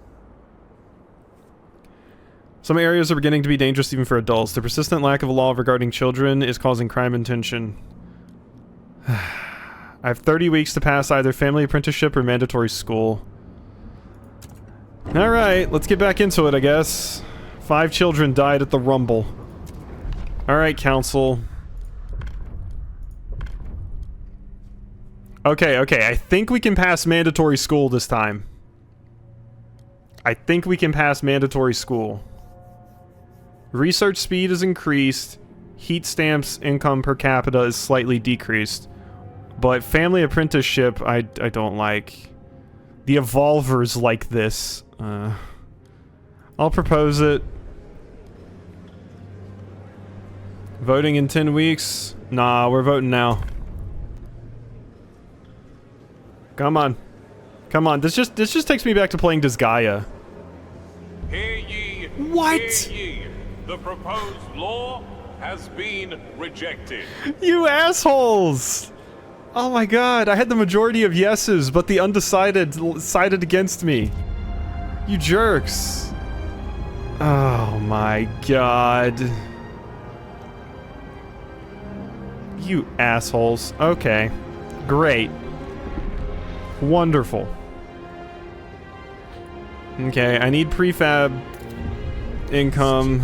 Some areas are beginning to be dangerous even for adults. The persistent lack of a law regarding children is causing crime and tension. I have 30 weeks to pass either family apprenticeship or mandatory school. Alright, let's get back into it, I guess. 5 children died at the rumble. Alright, council. Okay, I think we can pass mandatory school this time. I think we can pass mandatory school. Research speed is increased. Heat stamps income per capita is slightly decreased. But family apprenticeship, I don't like. The evolvers like this. I'll propose it. Voting in 10 weeks? Nah, we're voting now. Come on. Come on, this just takes me back to playing Disgaea. Hear ye, What? hear ye. The proposed law has been rejected. You assholes! Oh my god, I had the majority of yeses, but the undecided sided against me. You jerks. Oh my god. You assholes. Okay. Great. Wonderful. Okay, I need prefab income.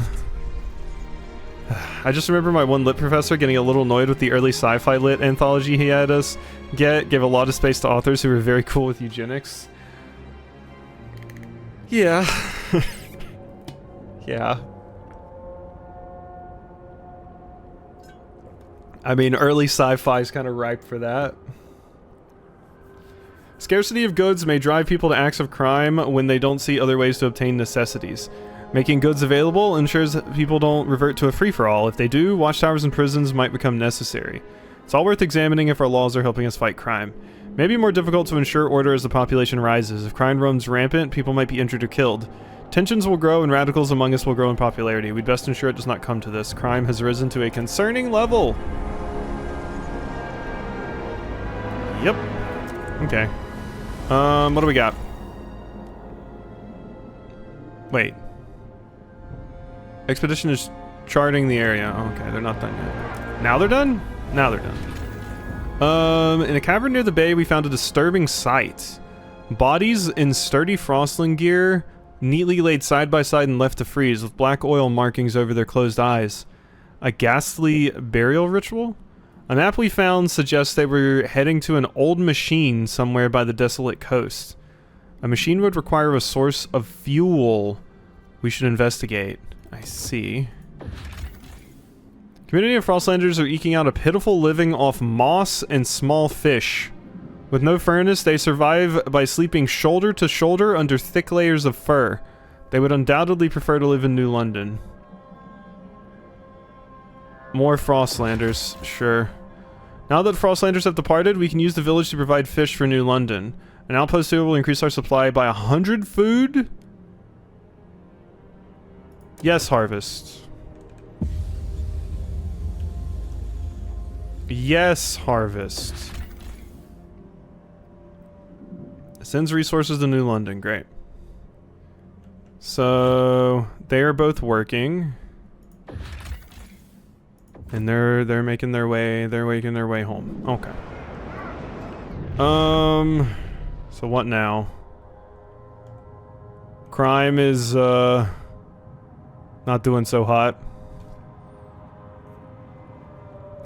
I just remember my one lit professor getting a little annoyed with the early sci-fi lit anthology he had us gave a lot of space to authors who were very cool with eugenics. Yeah. Yeah. I mean, early sci-fi is kind of ripe for that. Scarcity of goods may drive people to acts of crime when they don't see other ways to obtain necessities. Making goods available ensures that people don't revert to a free-for-all. If they do, watchtowers and prisons might become necessary. It's all worth examining if our laws are helping us fight crime. Maybe more difficult to ensure order as the population rises. If crime runs rampant, people might be injured or killed. Tensions will grow and radicals among us will grow in popularity. We'd best ensure it does not come to this. Crime has risen to a concerning level. Yep. Okay. What do we got? Wait. Expedition is charting the area. Okay, they're not done yet. Now they're done? Now they're done. In a cavern near the bay, we found a disturbing sight. Bodies in sturdy Frostland gear, neatly laid side by side and left to freeze, with black oil markings over their closed eyes. A ghastly burial ritual? A map we found suggests they were heading to an old machine somewhere by the desolate coast. A machine would require a source of fuel. We should investigate. I see. Community of Frostlanders are eking out a pitiful living off moss and small fish. With no furnace, they survive by sleeping shoulder to shoulder under thick layers of fur. They would undoubtedly prefer to live in New London. More Frostlanders, sure. Now that Frostlanders have departed, we can use the village to provide fish for New London. An outpost here will increase our supply by 100 food? Yes, harvest. Yes, harvest. Sends resources to New London, great. So they are both working. And they're making their way home. Okay. So what now? Crime is not doing so hot.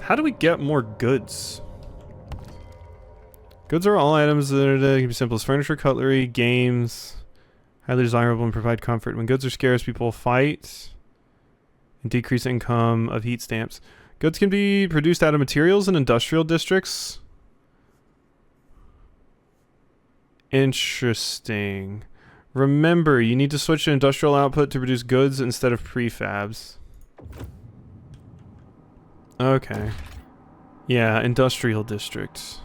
How do we get more goods? Goods are all items that can be simple as furniture, cutlery, games, highly desirable and provide comfort. When goods are scarce, people fight and decrease income of heat stamps. Goods can be produced out of materials in industrial districts. Interesting. Remember, you need to switch to industrial output to produce goods instead of prefabs. Okay. Yeah, industrial districts.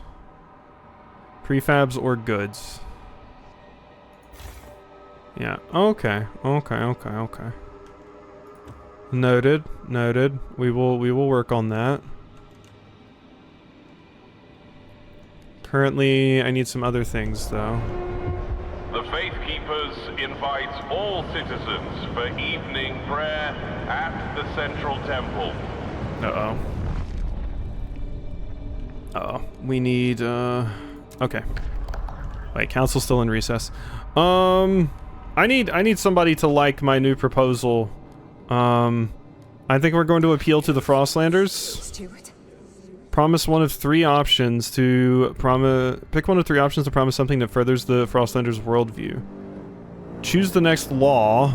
Prefabs or goods. Yeah, okay. Noted. We will work on that. Currently, I need some other things though. The Faith Keepers invites all citizens for evening prayer at the Central Temple. We need, okay. Wait, council's still in recess. I need somebody to like my new proposal. I think we're going to appeal to the Frostlanders. Stuart. Promise one of three options to pick one of three options to promise something that furthers the Frostlanders' worldview. Choose the next law.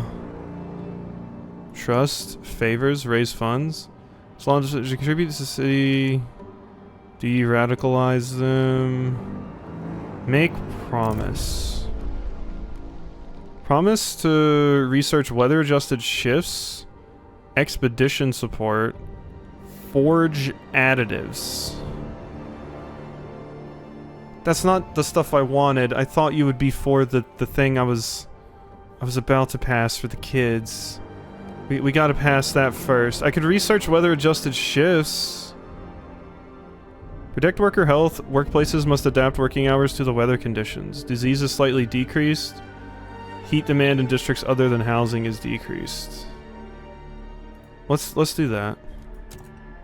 Trust, favors, raise funds. As long as you contribute to the city, de-radicalize them. Make promise. Promise to research weather-adjusted shifts, expedition support, forge additives. That's not the stuff I wanted. I thought you would be for the thing I was about to pass for the kids. We gotta pass that first. I could research weather-adjusted shifts. Protect worker health. Workplaces must adapt working hours to the weather conditions. Disease is slightly decreased. Heat demand in districts other than housing is decreased. Let's do that.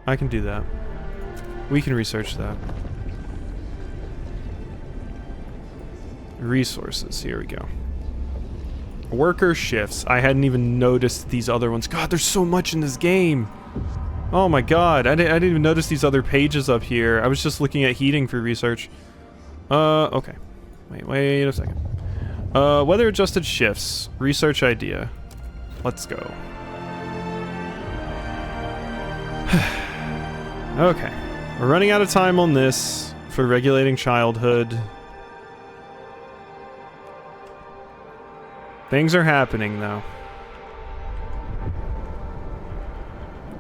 I can do that. We can research that. Resources. Here we go. Worker shifts. I hadn't even noticed these other ones. God, there's so much in this game. Oh my god. I didn't even notice these other pages up here. I was just looking at heating for research. Okay. Wait a second. Weather adjusted shifts. Research idea. Let's go. Okay. We're running out of time on this for regulating childhood. Things are happening, though.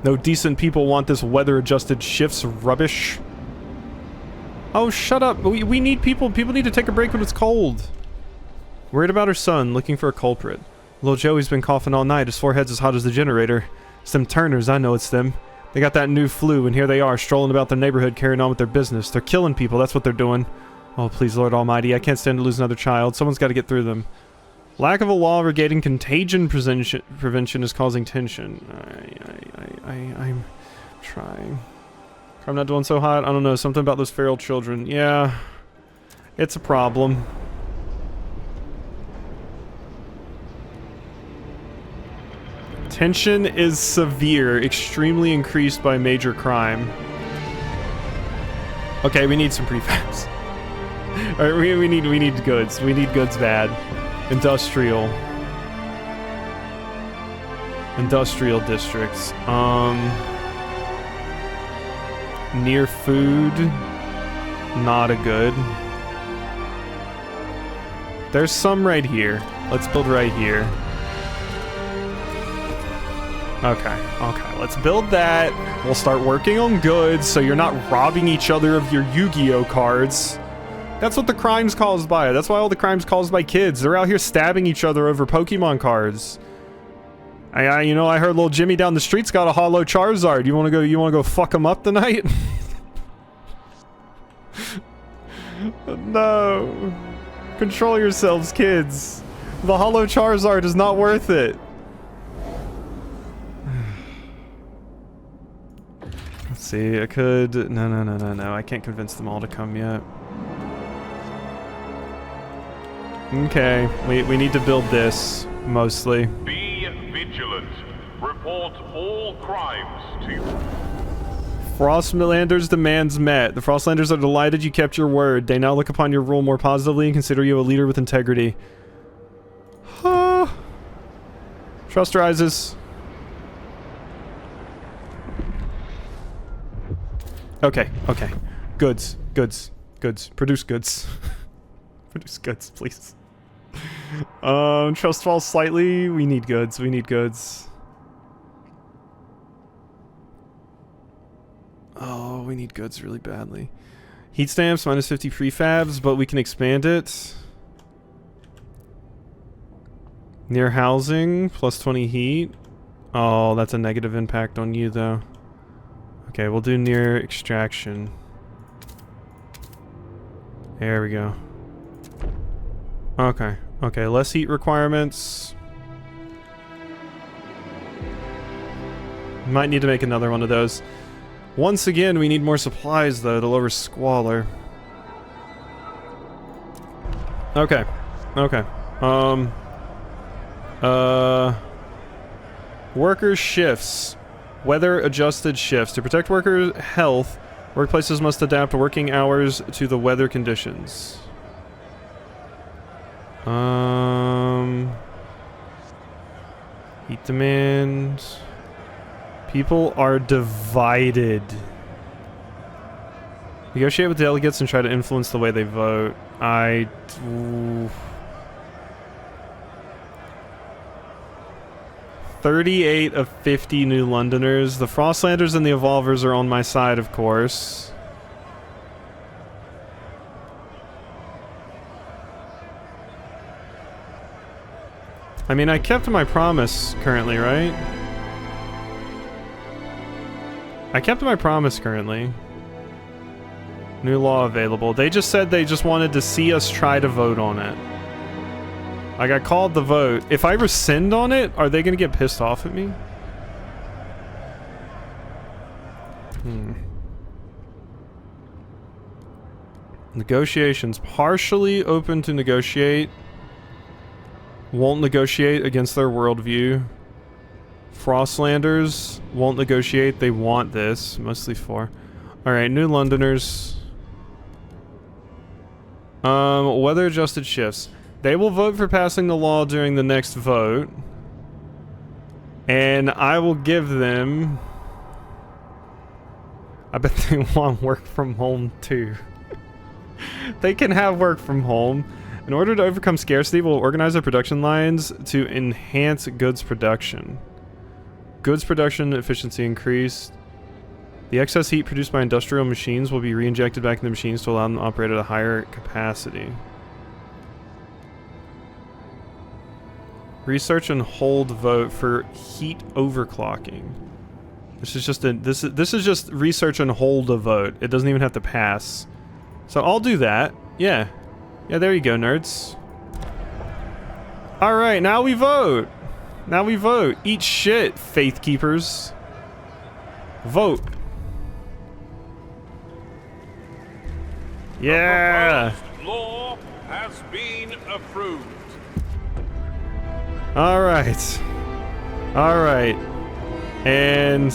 No decent people want this weather-adjusted shifts rubbish. Oh, shut up. We need people. People need to take a break when it's cold. Worried about her son, looking for a culprit. Little Joey's been coughing all night. His forehead's as hot as the generator. It's them Turners. I know it's them. They got that new flu, and here they are, strolling about their neighborhood, carrying on with their business. They're killing people. That's what they're doing. Oh, please, Lord Almighty. I can't stand to lose another child. Someone's got to get through them. Lack of a law regarding contagion prevention is causing tension. I'm trying. I'm not doing so hot. I don't know. Something about those feral children. Yeah. It's a problem. Tension is severe, extremely increased by major crime. Okay, we need some prefabs. Alright, we need goods. We need goods bad. Industrial. Industrial districts. Near food. Not a good. There's some right here. Let's build right here. Okay, let's build that. We'll start working on goods so you're not robbing each other of your Yu-Gi-Oh cards. That's what the crime's caused by. That's why all the crime's caused by kids. They're out here stabbing each other over Pokemon cards. You know, I heard little Jimmy down the street's got a hollow Charizard. You wanna go fuck him up tonight? No. Control yourselves, kids. The hollow Charizard is not worth it. Let's see, I could... No. I can't convince them all to come yet. Okay, we need to build this, mostly. Be vigilant. Report all crimes to... Frostlanders' demands met. The Frostlanders are delighted you kept your word. They now look upon your rule more positively and consider you a leader with integrity. Trust rises. Okay. Goods. Produce goods. Produce goods, please. Trust falls slightly. We need goods. Oh, we need goods really badly. Heat stamps, minus 50 prefabs, but we can expand it. Near housing, plus 20 heat. Oh, that's a negative impact on you, though. Okay, we'll do near extraction. There we go. Okay, less heat requirements. Might need to make another one of those. Once again, we need more supplies, though, to lower squalor. Okay. Workers' shifts. Weather-adjusted shifts. To protect workers' health, workplaces must adapt working hours to the weather conditions. Heat demand. People are divided. Negotiate with delegates and try to influence the way they vote. 38 of 50 New Londoners. The Frostlanders and the Evolvers are on my side, of course. I mean, I kept my promise currently, right? I kept my promise currently. New law available. They just said they just wanted to see us try to vote on it. Like, I called the vote. If I rescind on it, are they gonna get pissed off at me? Negotiations. Partially open to negotiate. Won't negotiate against their worldview. Frostlanders won't negotiate. They want this. Mostly for. Alright, New Londoners. Weather adjusted shifts. They will vote for passing the law during the next vote. And I will give them... I bet they want work from home too. They can have work from home. In order to overcome scarcity, we'll organize our production lines to enhance goods production. Goods production efficiency increased. The excess heat produced by industrial machines will be re-injected back in the machines to allow them to operate at a higher capacity. Research and hold vote for heat overclocking. This is just this is just research and hold a vote. It doesn't even have to pass. So I'll do that. Yeah. Yeah, there you go, nerds. Alright, now we vote. Now we vote. Eat shit, faith keepers. Vote. Yeah. The proposed law has been approved. Alright. Alright. And...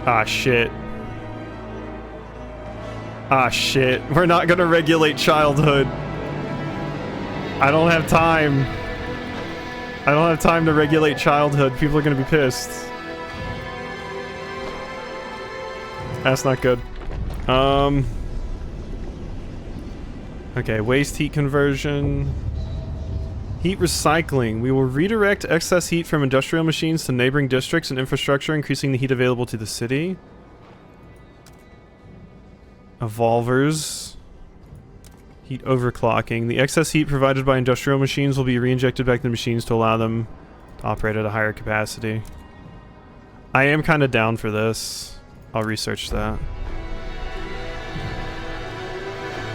ah, shit. Ah, shit. We're not gonna regulate childhood. I don't have time. I don't have time to regulate childhood. People are gonna be pissed. That's not good. Okay, waste heat conversion. Heat recycling. We will redirect excess heat from industrial machines to neighboring districts and infrastructure, increasing the heat available to the city. Evolvers. Heat overclocking. The excess heat provided by industrial machines will be re-injected back to the machines to allow them to operate at a higher capacity. I am kind of down for this. I'll research that.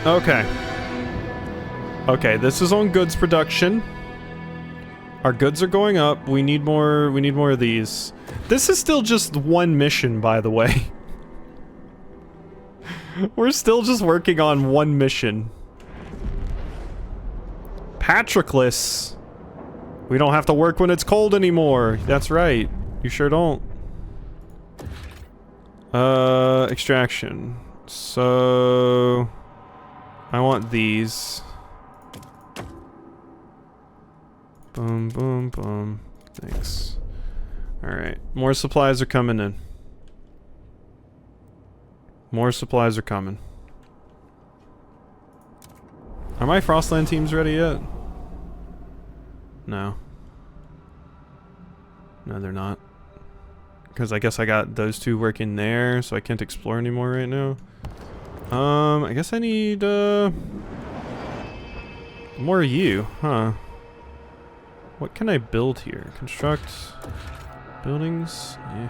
Okay. Okay, this is on goods production. Our goods are going up. We need more of these. This is still just one mission, by the way. We're still just working on one mission. Patroclus. We don't have to work when it's cold anymore. That's right. You sure don't. Extraction. So... I want these. Boom, boom, boom. Thanks. Alright. More supplies are coming in. More supplies are coming. Are my Frostland teams ready yet? No. No, they're not. Because I guess I got those two working there, so I can't explore anymore right now. I guess I need, more of you, huh? What can I build here? Construct buildings? Yeah.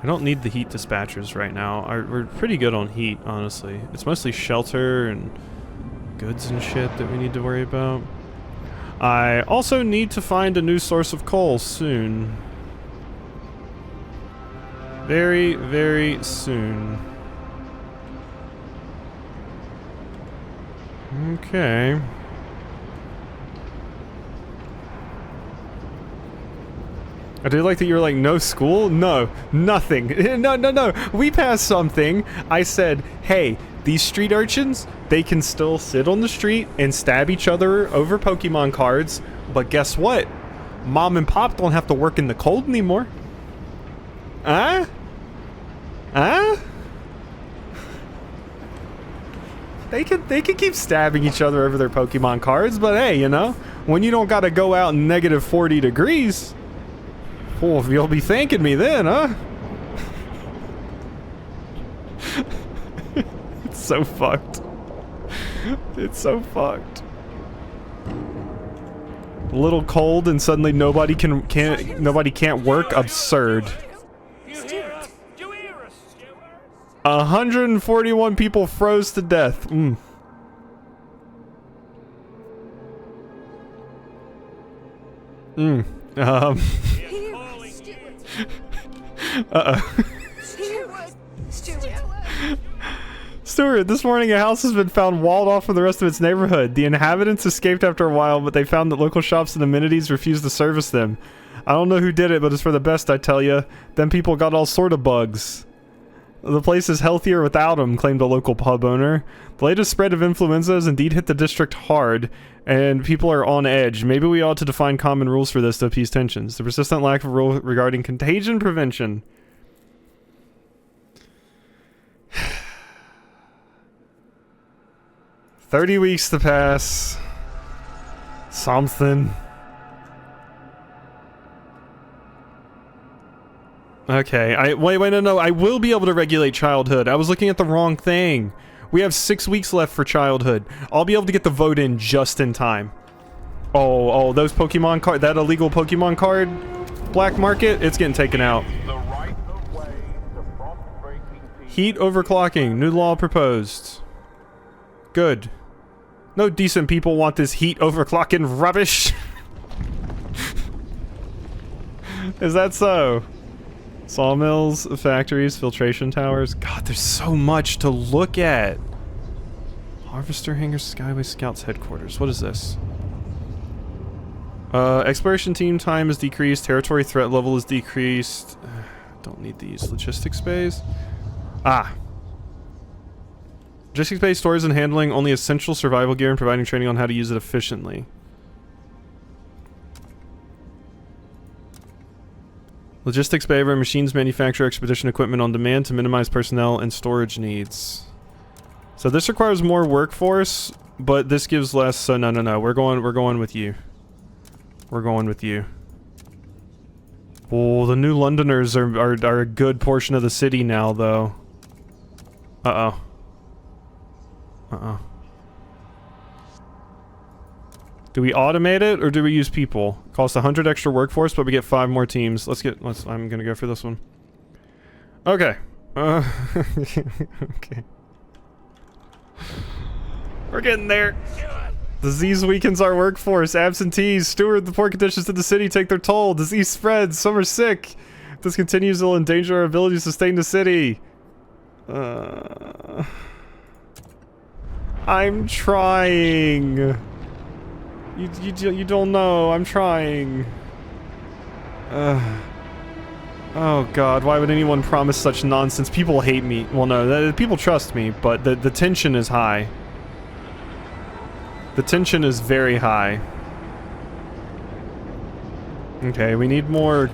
I don't need the heat dispatchers right now. We're pretty good on heat, honestly. It's mostly shelter and goods and shit that we need to worry about. I also need to find a new source of coal soon. Very, very soon. Okay. I do like that you're like, no school? No, nothing. No. We passed something. I said, hey, these street urchins, they can still sit on the street and stab each other over Pokemon cards. But guess what? Mom and Pop don't have to work in the cold anymore. Huh? Huh? They can keep stabbing each other over their Pokemon cards, but hey, you know, when you don't gotta go out in negative 40 degrees, oh, you'll be thanking me then, huh? It's so fucked. It's so fucked. A little cold and suddenly nobody can't work. Absurd. 141 people froze to death. Uh-oh. Stuart, this morning a house has been found walled off from the rest of its neighborhood. The inhabitants escaped after a while, but they found that local shops and amenities refused to service them. I don't know who did it, but it's for the best, I tell ya. Them people got all sort of bugs. The place is healthier without them, claimed a local pub owner. The latest spread of influenza has indeed hit the district hard, and people are on edge. Maybe we ought to define common rules for this to appease tensions. The persistent lack of rule regarding contagion prevention. $30 weeks to pass. Something. Okay, wait, no, I will be able to regulate childhood. I was looking at the wrong thing. We have 6 weeks left for childhood. I'll be able to get the vote in just in time. Oh, those Pokemon card, that illegal Pokemon card black market, it's getting taken out. The right of way to frost-breaking teams. Heat overclocking, new law proposed. Good. No decent people want this heat overclocking rubbish. Is that so? Sawmills, factories, filtration towers. God, there's so much to look at. Harvester hangars, Skyway Scouts headquarters. What is this? Exploration team time is decreased. Territory threat level is decreased. Don't need these. Logistics bays. Ah. Logistics bay stores and handling only essential survival gear and providing training on how to use it efficiently. Logistics bay where machines manufacture expedition equipment on demand to minimize personnel and storage needs. So this requires more workforce, but this gives less. So no. We're going with you. We're going with you. Oh, the New Londoners are a good portion of the city now, though. Uh-oh. Do we automate it, or do we use people? Costs 100 extra workforce, but we get 5 more teams. I'm gonna go for this one. Okay. Okay. We're getting there. Disease weakens our workforce. Absentees steward the poor conditions of the city take their toll. Disease spreads. Some are sick. If this continues, it'll endanger our ability to sustain the city. I'm trying. You don't know. I'm trying. Oh god, why would anyone promise such nonsense? People hate me. Well, no, people trust me, but the tension is high. The tension is very high. Okay, we need more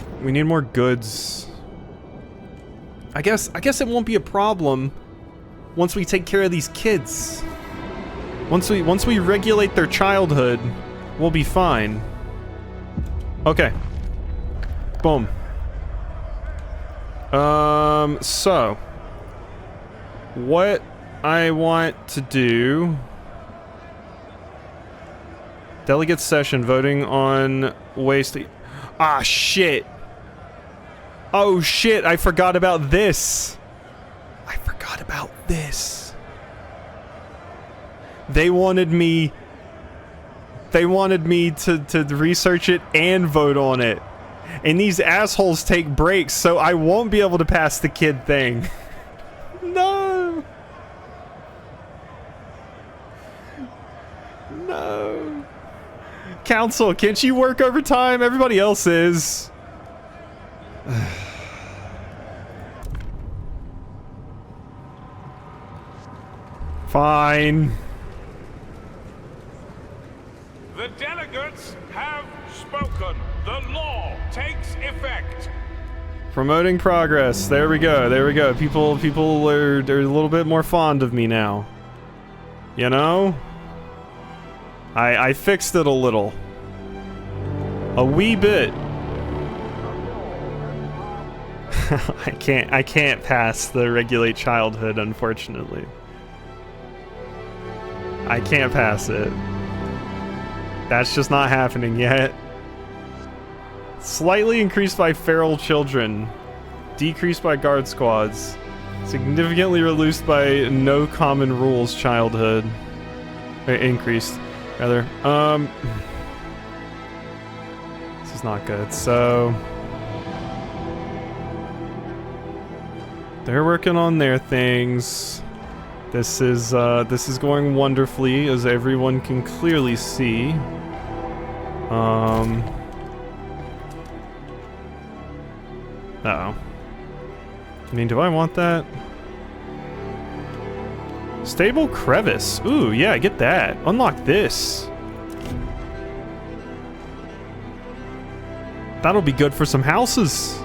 goods. I guess it won't be a problem once we take care of these kids. Once we regulate their childhood, we'll be fine. Okay. Boom. So what I want to do. Delegate session voting on waste. Ah, shit. Oh, shit. I forgot about this. They wanted me to research it and vote on it. And these assholes take breaks, so I won't be able to pass the kid thing. No. No. Council, can't you work overtime? Everybody else is. Fine. The delegates have spoken. The law takes effect. Promoting progress. There we go. There we go. People are a little bit more fond of me now. You know? I fixed it a little. A wee bit. I can't pass the regulate childhood, unfortunately. I can't pass it. That's just not happening yet. Slightly increased by feral children. Decreased by guard squads. Significantly reduced by no common rules childhood. Increased, rather. This is not good. So they're working on their things. This is going wonderfully, as everyone can clearly see. Uh-oh. I mean, do I want that? Stable crevice. Ooh, yeah, get that. Unlock this. That'll be good for some houses.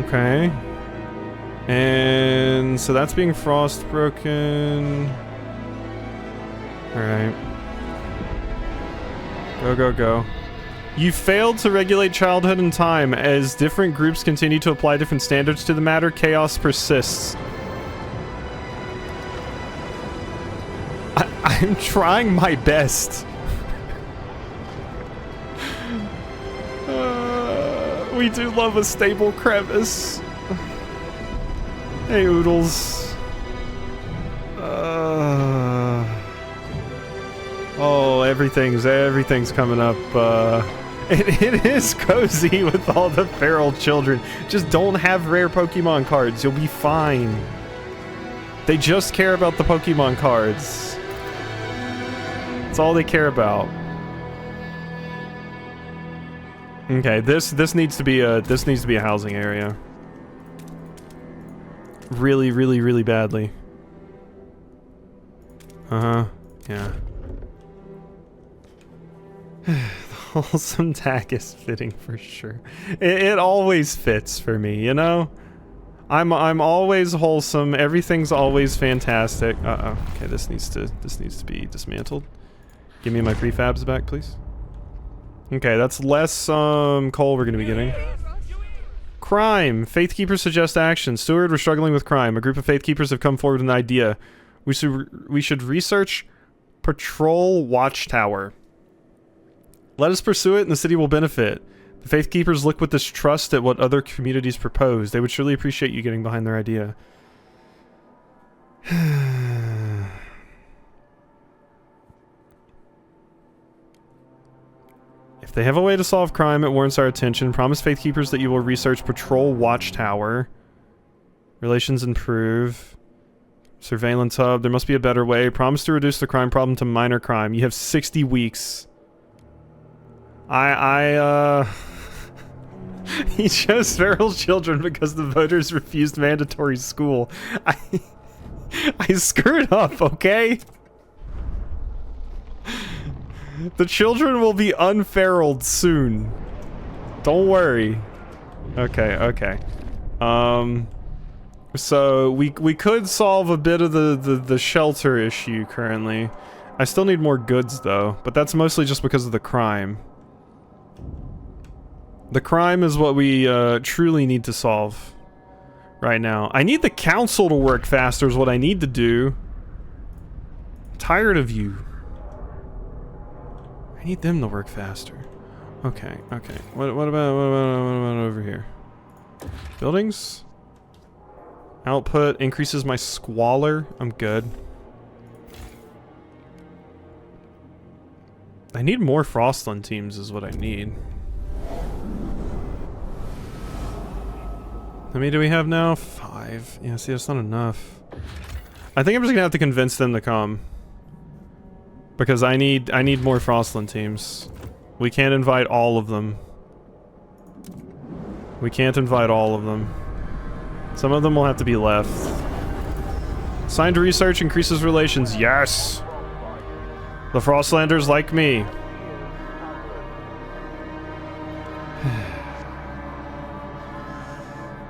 Okay. And so that's being frost broken. Alright. Go. You failed to regulate childhood and time. As different groups continue to apply different standards to the matter, chaos persists. I'm trying my best. We do love a stable crevice. Hey, Oodles. Oh, everything's coming up. It is cozy with all the feral children. Just don't have rare Pokemon cards. You'll be fine. They just care about the Pokemon cards. That's all they care about. Okay, this needs to be a housing area. Really, really, really badly. Uh-huh. Yeah. The wholesome tag is fitting for sure. It always fits for me, you know? I'm always wholesome. Everything's always fantastic. Uh-oh. Okay, this needs to be dismantled. Give me my prefabs back, please. Okay, that's less coal we're gonna be getting. Crime. Faithkeepers suggest action. Steward, we're struggling with crime. A group of Faithkeepers have come forward with an idea. We should research Patrol Watchtower. Let us pursue it and the city will benefit. The Faithkeepers look with distrust at what other communities propose. They would surely appreciate you getting behind their idea. If they have a way to solve crime, it warrants our attention. Promise Faithkeepers that you will research Patrol Watchtower. Relations improve. Surveillance hub. There must be a better way. Promise to reduce the crime problem to minor crime. You have 60 weeks. He chose feral children because the voters refused mandatory school. I screwed up, okay? The children will be unferaled soon. Don't worry. Okay. So we could solve a bit of the shelter issue currently. I still need more goods though, but that's mostly just because of the crime. The crime is what we truly need to solve right now. I need the council to work faster is what I need to do. I'm tired of you. I need them to work faster. Okay. What about over here? Buildings? Output increases my squalor. I'm good. I need more Frostland teams is what I need. How many do we have now? 5. Yeah, see, that's not enough. I think I'm just gonna have to convince them to come. Because I need more Frostland teams. We can't invite all of them. We can't invite all of them. Some of them will have to be left. Signed research increases relations. Yes! The Frostlanders like me.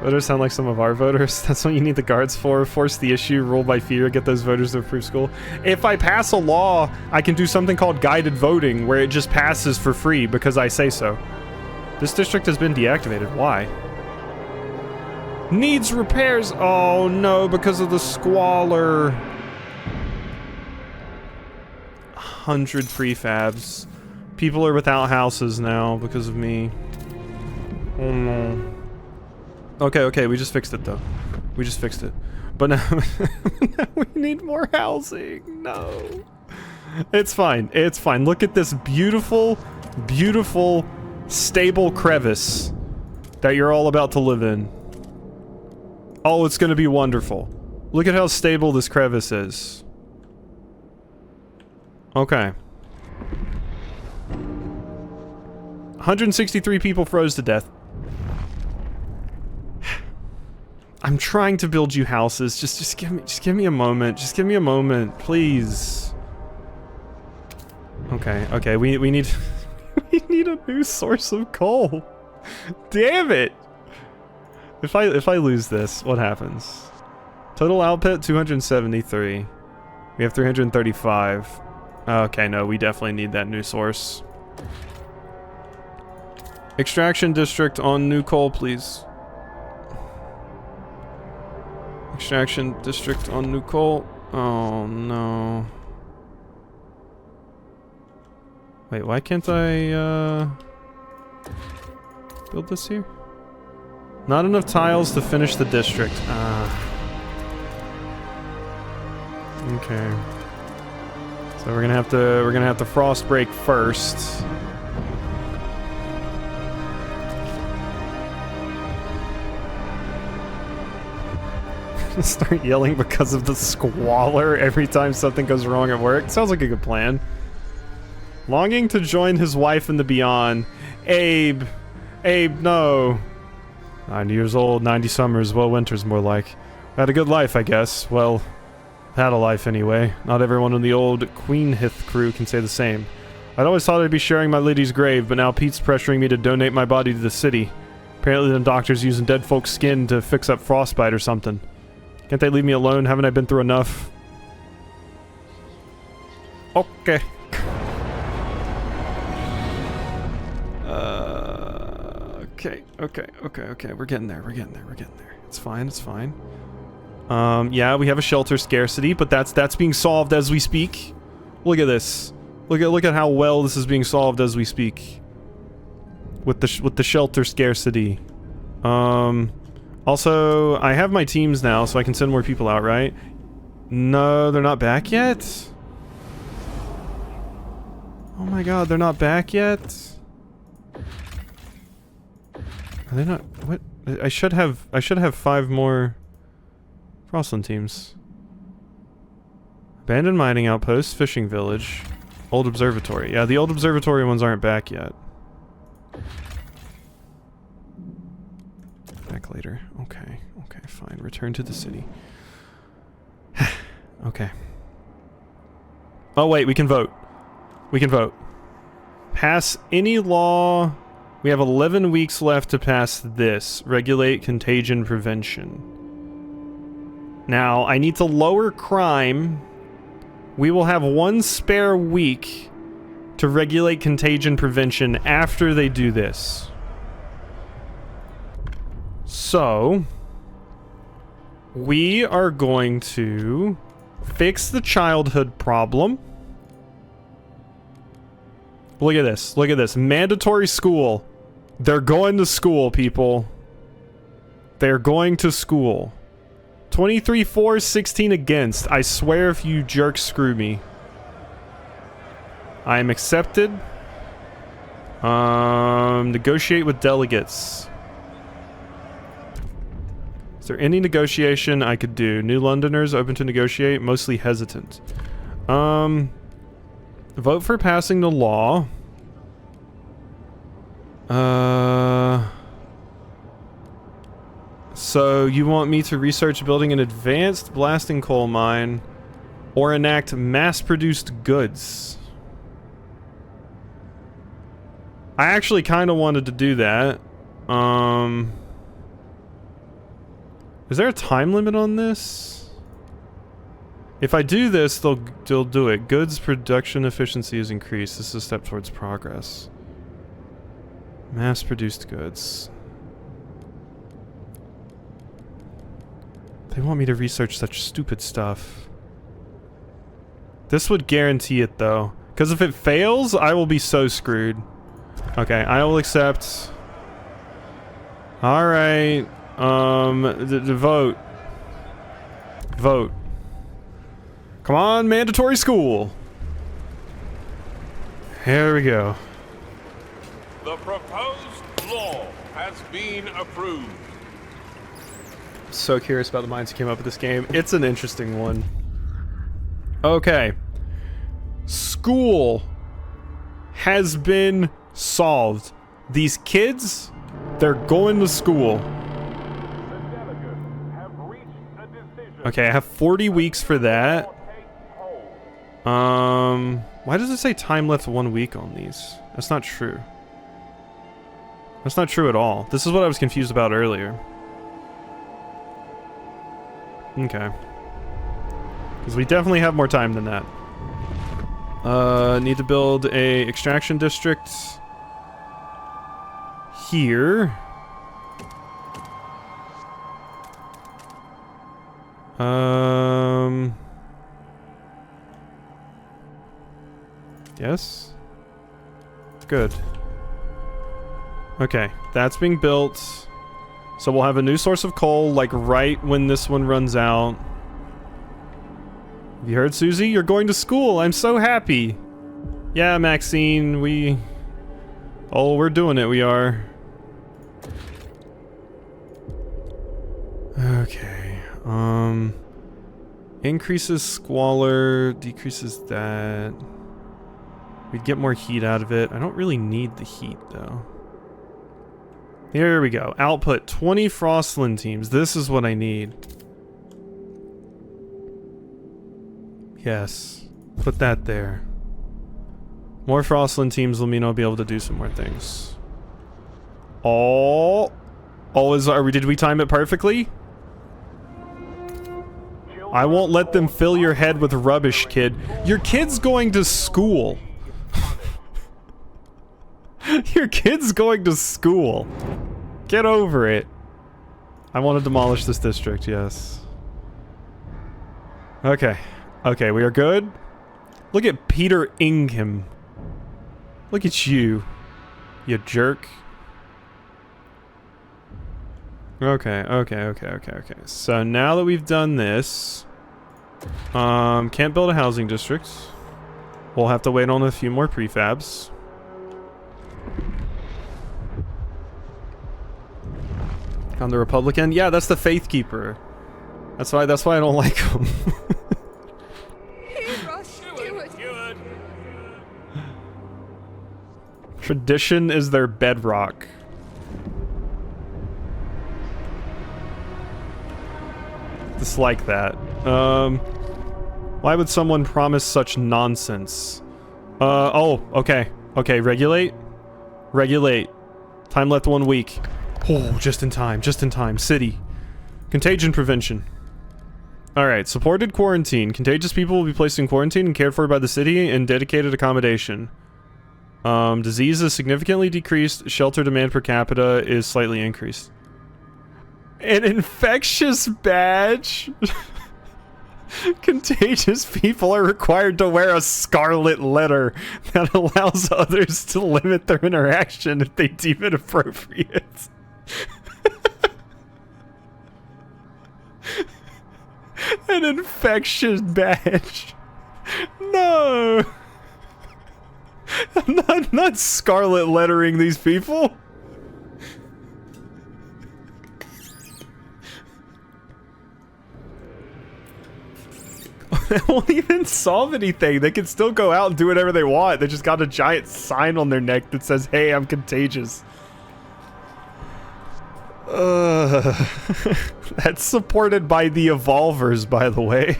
Voters sound like some of our voters. That's what you need the guards for. Force the issue, rule by fear, get those voters to approve school. If I pass a law, I can do something called guided voting, where it just passes for free because I say so. This district has been deactivated. Why? Needs repairs. Oh no, because of the squalor. 100 prefabs. People are without houses now because of me. Oh no. Okay, we just fixed it though. We just fixed it. But now, now we need more housing. No. It's fine. It's fine. Look at this beautiful, beautiful, stable crevice that you're all about to live in. Oh, it's gonna be wonderful. Look at how stable this crevice is. Okay. 163 people froze to death. I'm trying to build you houses. Just give me a moment. Just give me a moment, please. Okay. We need we need a new source of coal. Damn it. If I lose this, what happens? Total output 273. We have 335. Okay, no, we definitely need that new source. Extraction district on new coal, please. Extraction district on new coal. Oh no. Wait, why can't I build this here? Not enough tiles to finish the district. Okay. So we're gonna have to frost break first. Start yelling because of the squalor every time something goes wrong at work. Sounds like a good plan. Longing to join his wife in the beyond. Abe, no. 90 years old, 90 summers, well, winter's more like. Had a good life, I guess. Well, had a life anyway. Not everyone in the old Queenhith crew can say the same. I'd always thought I'd be sharing my lady's grave, but now Pete's pressuring me to donate my body to the city. Apparently the doctor's using dead folks' skin to fix up frostbite or something. Can't they leave me alone? Haven't I been through enough? Okay. Okay. We're getting there. It's fine. Yeah, we have a shelter scarcity, but that's being solved as we speak. Look at this. Look at how well this is being solved as we speak. With the shelter scarcity. Also, I have my teams now, so I can send more people out, right? No, they're not back yet? Oh my god, they're not back yet? Are they not? What? I should have 5 more Frostland teams. Abandoned mining outpost, fishing village, old observatory. Yeah, the old observatory ones aren't back yet. Back later. Okay, fine. Return to the city. Okay. Oh wait, we can vote. Pass any law. We have 11 weeks left to pass this. Regulate contagion prevention. Now, I need to lower crime. We will have 1 spare week to regulate contagion prevention after they do this. So, we are going to fix the childhood problem. Look at this. Mandatory school. They're going to school, people. They're going to school. 23 for, 16 against. I swear if you jerks screw me. I am accepted. Negotiate with delegates. Is there any negotiation I could do? New Londoners open to negotiate, mostly hesitant. Vote for passing the law. So you want me to research building an advanced blasting coal mine or enact mass-produced goods? I actually kind of wanted to do that. Is there a time limit on this? If I do this, they'll do it. Goods production efficiency is increased. This is a step towards progress. Mass-produced goods. They want me to research such stupid stuff. This would guarantee it, though. Because if it fails, I will be so screwed. Okay, I will accept. Alright. The vote. Vote. Come on, mandatory school. Here we go. The proposed law has been approved. So curious about the minds who came up with this game. It's an interesting one. Okay. School has been solved. These kids, they're going to school. The delegates have reached a decision. Okay, I have 40 weeks for that. Why does it say time left 1 week on these? That's not true. That's not true at all. This is what I was confused about earlier. Okay. Because we definitely have more time than that. Need to build a extraction district. here. Yes. Good. Okay, that's being built. So we'll have a new source of coal, like, right when this one runs out. Have you heard, Susie? You're going to school. I'm so happy. Yeah, Maxine, oh, we're doing it, we are. Okay, increases squalor, decreases that. We'd get more heat out of it. I don't really need the heat, though. Here we go. Output, 20 Frostland teams. This is what I need. Yes. Put that there. More Frostland teams will mean I'll be able to do some more things. Oh, did we time it perfectly? I won't let them fill your head with rubbish, kid. Your kid's going to school. Your kid's going to school. Get over it. I want to demolish this district, yes. Okay. Okay, we are good. Look at Peter Ingham. Look at you. You jerk. Okay. So now that we've done this, can't build a housing district. We'll have to wait on a few more prefabs. On the Republican? Yeah, that's the Faith Keeper. That's why I don't like him. Tradition is their bedrock. Dislike that. Why would someone promise such nonsense? Oh, okay. Okay, regulate. Regulate. Time left 1 week. Oh, just in time, just in time. City. Contagion prevention. Alright, supported quarantine. Contagious people will be placed in quarantine and cared for by the city in dedicated accommodation. Disease is significantly decreased. Shelter demand per capita is slightly increased. An infectious badge? Contagious people are required to wear a scarlet letter that allows others to limit their interaction if they deem it appropriate. An infectious badge. No. I'm not scarlet lettering these people. They won't even solve anything. They can still go out and do whatever they want. They just got a giant sign on their neck that says, "Hey, I'm contagious." That's supported by the Evolvers, by the way.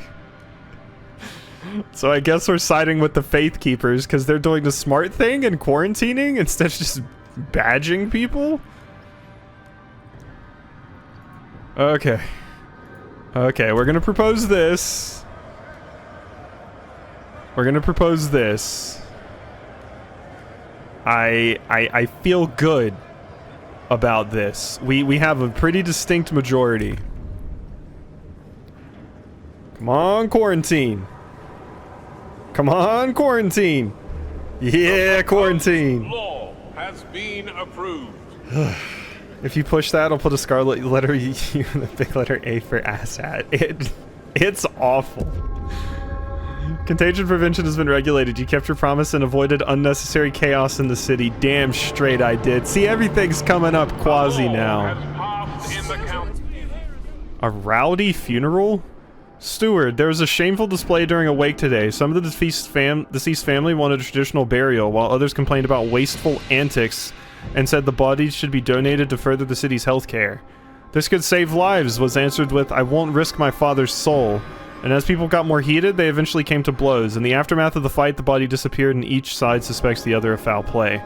So I guess we're siding with the Faith Keepers because they're doing the smart thing and quarantining instead of just badging people. Okay. Okay, we're gonna propose this. We're gonna propose this. I feel good about this. We have a pretty distinct majority. Come on, quarantine. Come on, quarantine. Yeah, quarantine. Law has been approved. If you push that, I'll put a scarlet letter U and a big letter A for asshat. It's awful. Contagion prevention has been regulated. You kept your promise and avoided unnecessary chaos in the city. Damn straight I did. See, everything's coming up quasi now. A rowdy funeral? Steward, there was a shameful display during a wake today. Some of the deceased family wanted a traditional burial, while others complained about wasteful antics and said the bodies should be donated to further the city's health care. This could save lives, was answered with, "I won't risk my father's soul." And as people got more heated, they eventually came to blows. In the aftermath of the fight, the body disappeared and each side suspects the other of foul play.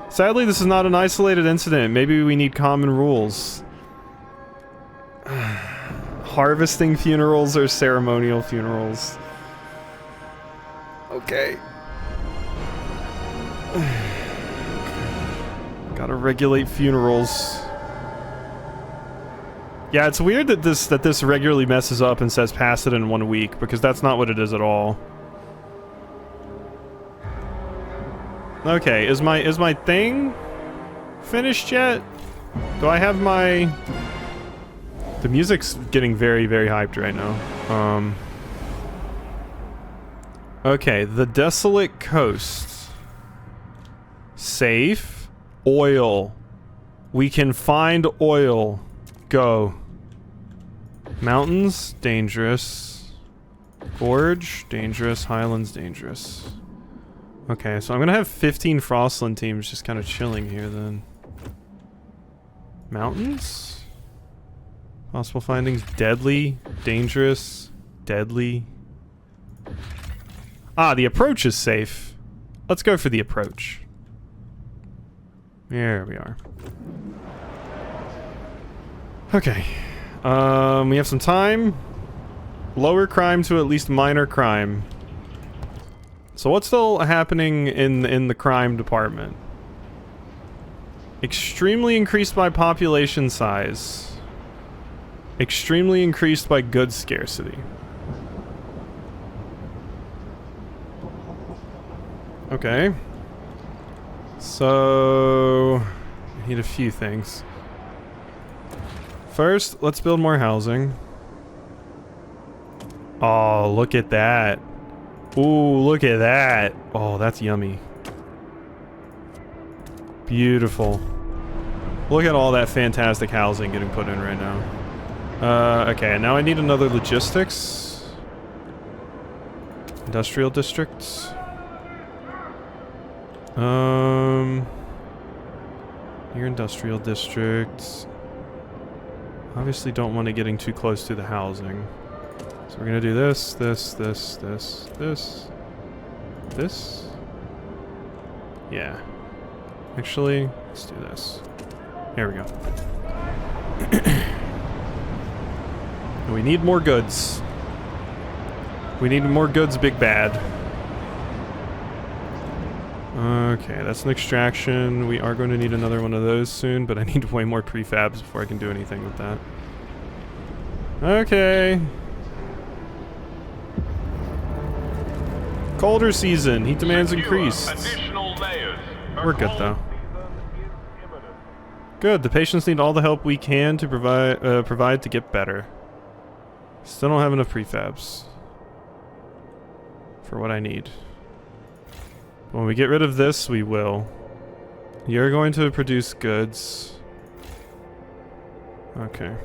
Sadly, this is not an isolated incident. Maybe we need common rules. Harvesting funerals or ceremonial funerals? Okay. Gotta regulate funerals. Yeah, it's weird that this regularly messes up and says pass it in 1 week, because that's not what it is at all. Okay, is my thing finished yet? Do I have my... The music's getting very, very hyped right now. Okay, the desolate coast. Safe. Oil. We can find oil. Go. Mountains, dangerous. Gorge, dangerous. Highlands, dangerous. Okay, so I'm gonna have 15 Frostland teams just kind of chilling here then. Mountains? Possible findings, deadly, dangerous, deadly. Ah, the approach is safe. Let's go for the approach. There we are. Okay. We have some time. Lower crime to at least minor crime. So what's still happening in the crime department? Extremely increased by population size. Extremely increased by goods scarcity. Okay. So I need a few things. First, let's build more housing. Oh, look at that. Ooh, look at that. Oh, that's yummy. Beautiful. Look at all that fantastic housing getting put in right now. Okay, now I need another logistics. Industrial districts. Your industrial districts. Obviously don't want it getting too close to the housing. So we're gonna do this, this, this, this, this, this. Yeah. Actually, let's do this. There we go. We need more goods. We need more goods, big bad. Okay, that's an extraction. We are going to need another one of those soon, but I need way more prefabs before I can do anything with that. Okay. Colder season. Heat demands increased. We're good, though. Good. The patients need all the help we can to provide to get better. Still don't have enough prefabs for what I need. When we get rid of this, we will. You're going to produce goods. Okay.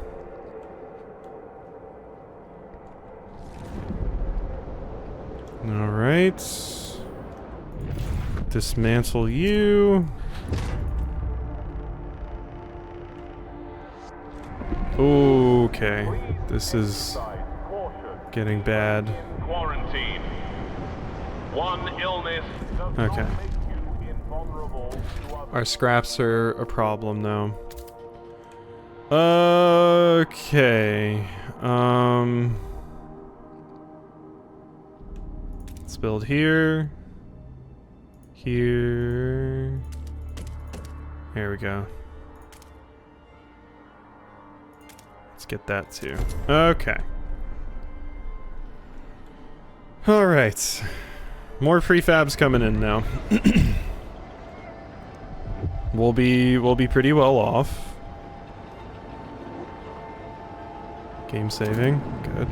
Alright. Dismantle you. Okay. This is getting bad. Quarantine. One illness. Okay. Our scraps are a problem now. Okay. Let's build here. Here. There we go. Let's get that too. Okay. Alright. More prefabs coming in now. We'll be pretty well off. Game saving. Good.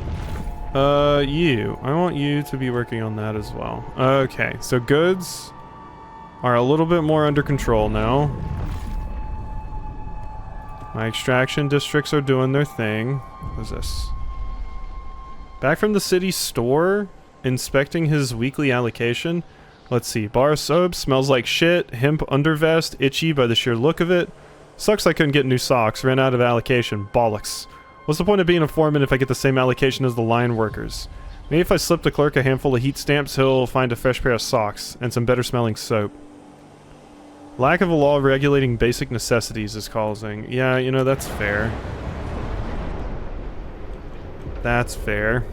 I want you to be working on that as well. Okay, so goods are a little bit more under control now. My extraction districts are doing their thing. What's this? Back from the city store, inspecting his weekly allocation. Let's see. Bar soap smells like shit. Hemp undervest, itchy by the sheer look of it. Sucks I couldn't get new socks. Ran out of allocation. Bollocks. What's the point of being a foreman if I get the same allocation as the line workers? Maybe if I slip the clerk a handful of heat stamps, he'll find a fresh pair of socks and some better smelling soap. Lack of a law regulating basic necessities is causing. Yeah, you know, that's fair. That's fair.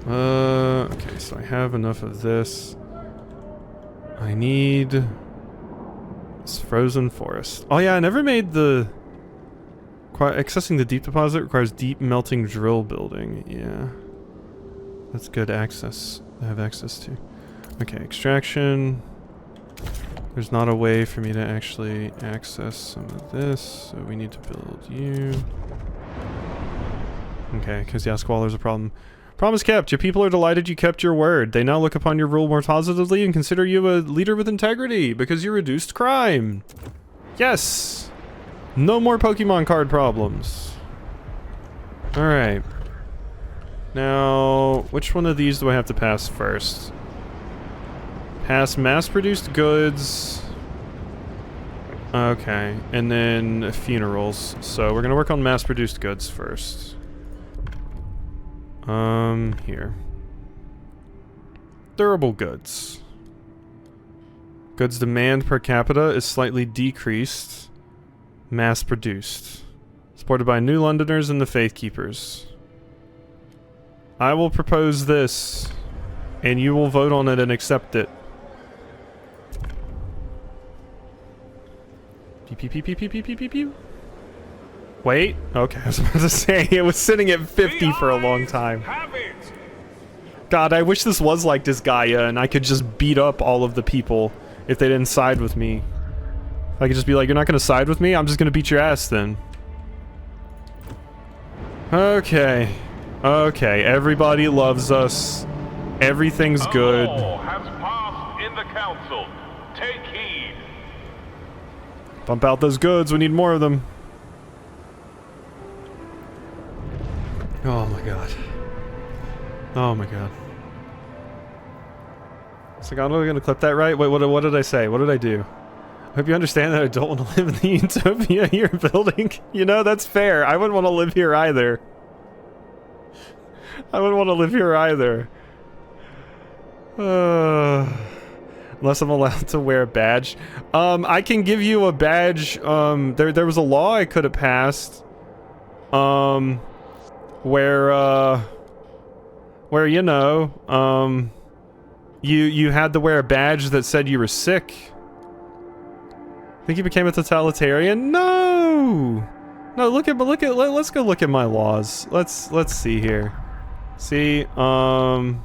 Okay, so I have enough of this. I need It's frozen forest. Oh yeah, I never made the... Accessing the deep deposit requires deep melting drill building. Yeah. That's good access. I have access to. Okay, extraction. There's not a way for me to actually access some of this, so we need to build you. Okay, because yeah, Squalor's a problem. Promise kept. Your people are delighted you kept your word. They now look upon your rule more positively and consider you a leader with integrity because you reduced crime. Yes! No more Pokemon card problems. Alright. Now, which one of these do I have to pass first? Pass mass-produced goods. Okay, and then funerals. So we're gonna work on mass-produced goods first. Here. Durable goods. Goods demand per capita is slightly decreased. Mass-produced. Supported by New Londoners and the Faith Keepers. I will propose this, and you will vote on it and accept it. Pew, pew, pew, pew, pew, pew, pew, pew, pew. Wait. Okay, I was about to say, it was sitting at 50 for a long time. God, I wish this was like Disgaea, and I could just beat up all of the people if they didn't side with me. I could just be like, you're not gonna side with me? I'm just gonna beat your ass then. Okay. Okay, everybody loves us. Everything's good. Has passed in the council. Take heed. Bump out those goods, we need more of them. Oh my god. Oh my god. It's like, I'm not gonna clip that right? Wait, what did I say? What did I do? I hope you understand that I don't want to live in the utopia you're building. You know, that's fair. I wouldn't want to live here either. I wouldn't want to live here either. Unless I'm allowed to wear a badge. I can give you a badge. There was a law I could have passed. Where you know, you had to wear a badge that said you were sick. Think you became a totalitarian? No! No, let's go look at my laws. Let's see here. See, what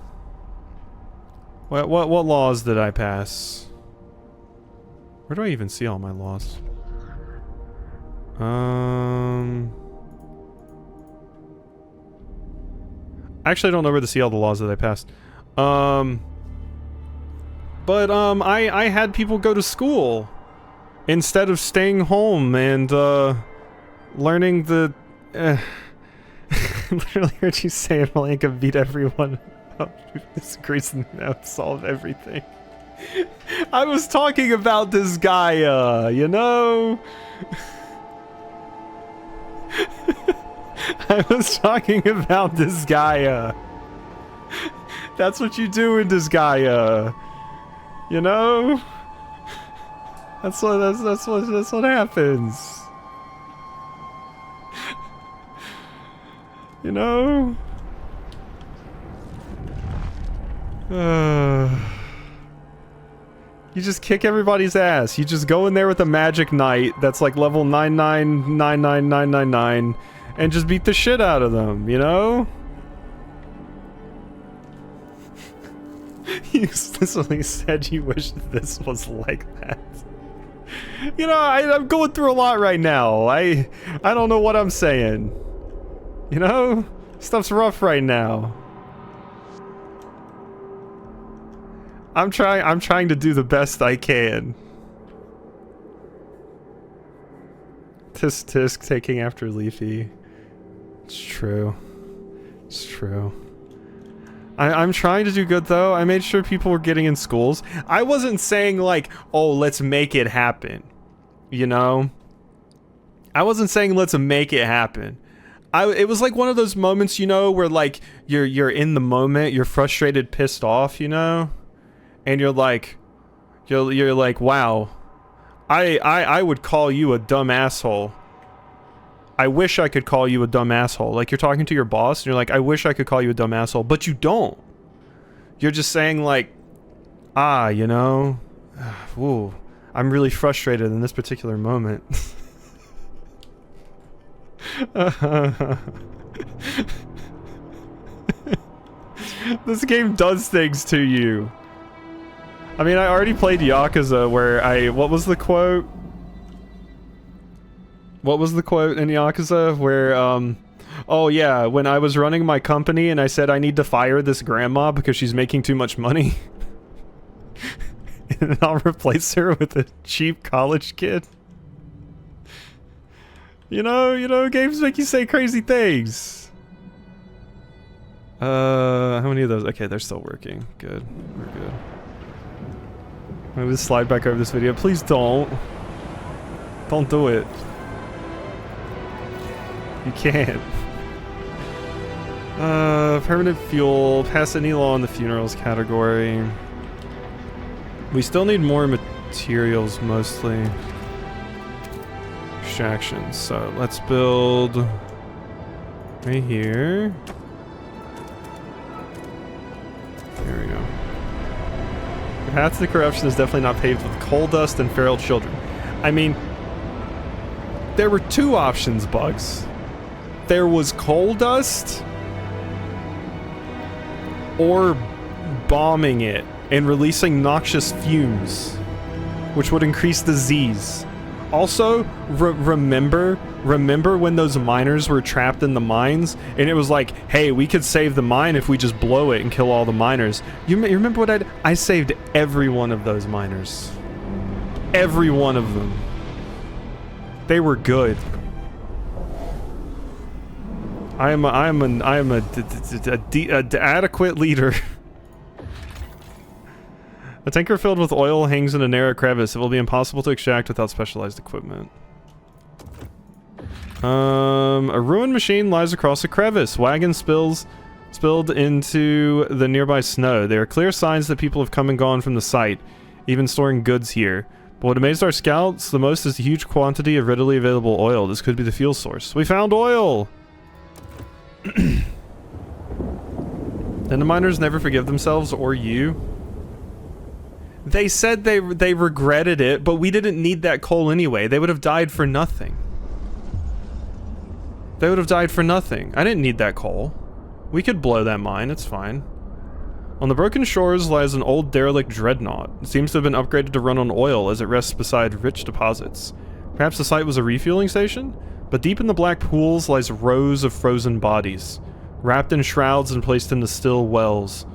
laws did I pass? Where do I even see all my laws? Actually, I don't know where to see all the laws that I passed. I had people go to school instead of staying home and learning the literally heard you say it, Malenka beat everyone up who disagrees and now solve everything. I was talking about this guy, you know? I was talking about this guy, That's what you do in this guy, you know? That's what happens. You know? You just kick everybody's ass. You just go in there with a magic knight that's like level 9999999 and just beat the shit out of them, you know? You explicitly said you wish this was like that. You know, I'm going through a lot right now. I don't know what I'm saying. You know? Stuff's rough right now. I'm trying to do the best I can. Tisk tisk taking after Leafy. It's true. It's true. I'm trying to do good though. I made sure people were getting in schools. I wasn't saying like, oh, let's make it happen. You know? I wasn't saying let's make it happen. It was like one of those moments, you know, where like you're in the moment, you're frustrated, pissed off, you know? And you're like, wow, I would call you a dumb asshole. I wish I could call you a dumb asshole. Like, you're talking to your boss, and you're like, I wish I could call you a dumb asshole, but you don't. You're just saying, like, you know, ooh, I'm really frustrated in this particular moment. This game does things to you. I mean, I already played Yakuza where what was the quote? What was the quote in Yakuza where, oh yeah, when I was running my company and I said I need to fire this grandma because she's making too much money. And I'll replace her with a cheap college kid. You know, games make you say crazy things. How many of those? Okay, they're still working. Good. We're good. I'm gonna just slide back over this video. Please don't. Don't do it. You can't. Permanent fuel. Pass any law in the funerals category. We still need more materials, mostly. Extractions. So let's build right here. There we go. The path to corruption is definitely not paved with coal dust and feral children. I mean, there were two options, Bugs. There was coal dust or bombing it and releasing noxious fumes, which would increase disease. Also, remember when those miners were trapped in the mines and it was like, hey, we could save the mine if we just blow it and kill all the miners. You remember what I did? I saved every one of those miners. Every one of them. They were good. I am an adequate leader. A tanker filled with oil hangs in a narrow crevice. It will be impossible to extract without specialized equipment. A ruined machine lies across a crevice. Wagon spilled into the nearby snow. There are clear signs that people have come and gone from the site, even storing goods here. But what amazed our scouts the most is the huge quantity of readily available oil. This could be the fuel source. We found oil! And the miners never forgive themselves or you. They said they regretted it, but we didn't need that coal anyway. They would have died for nothing. They would have died for nothing. I didn't need that coal. We could blow that mine, it's fine. On the broken shores lies an old derelict dreadnought. It seems to have been upgraded to run on oil as it rests beside rich deposits. Perhaps the site was a refueling station? But deep in the black pools lies rows of frozen bodies, wrapped in shrouds and placed into still wells.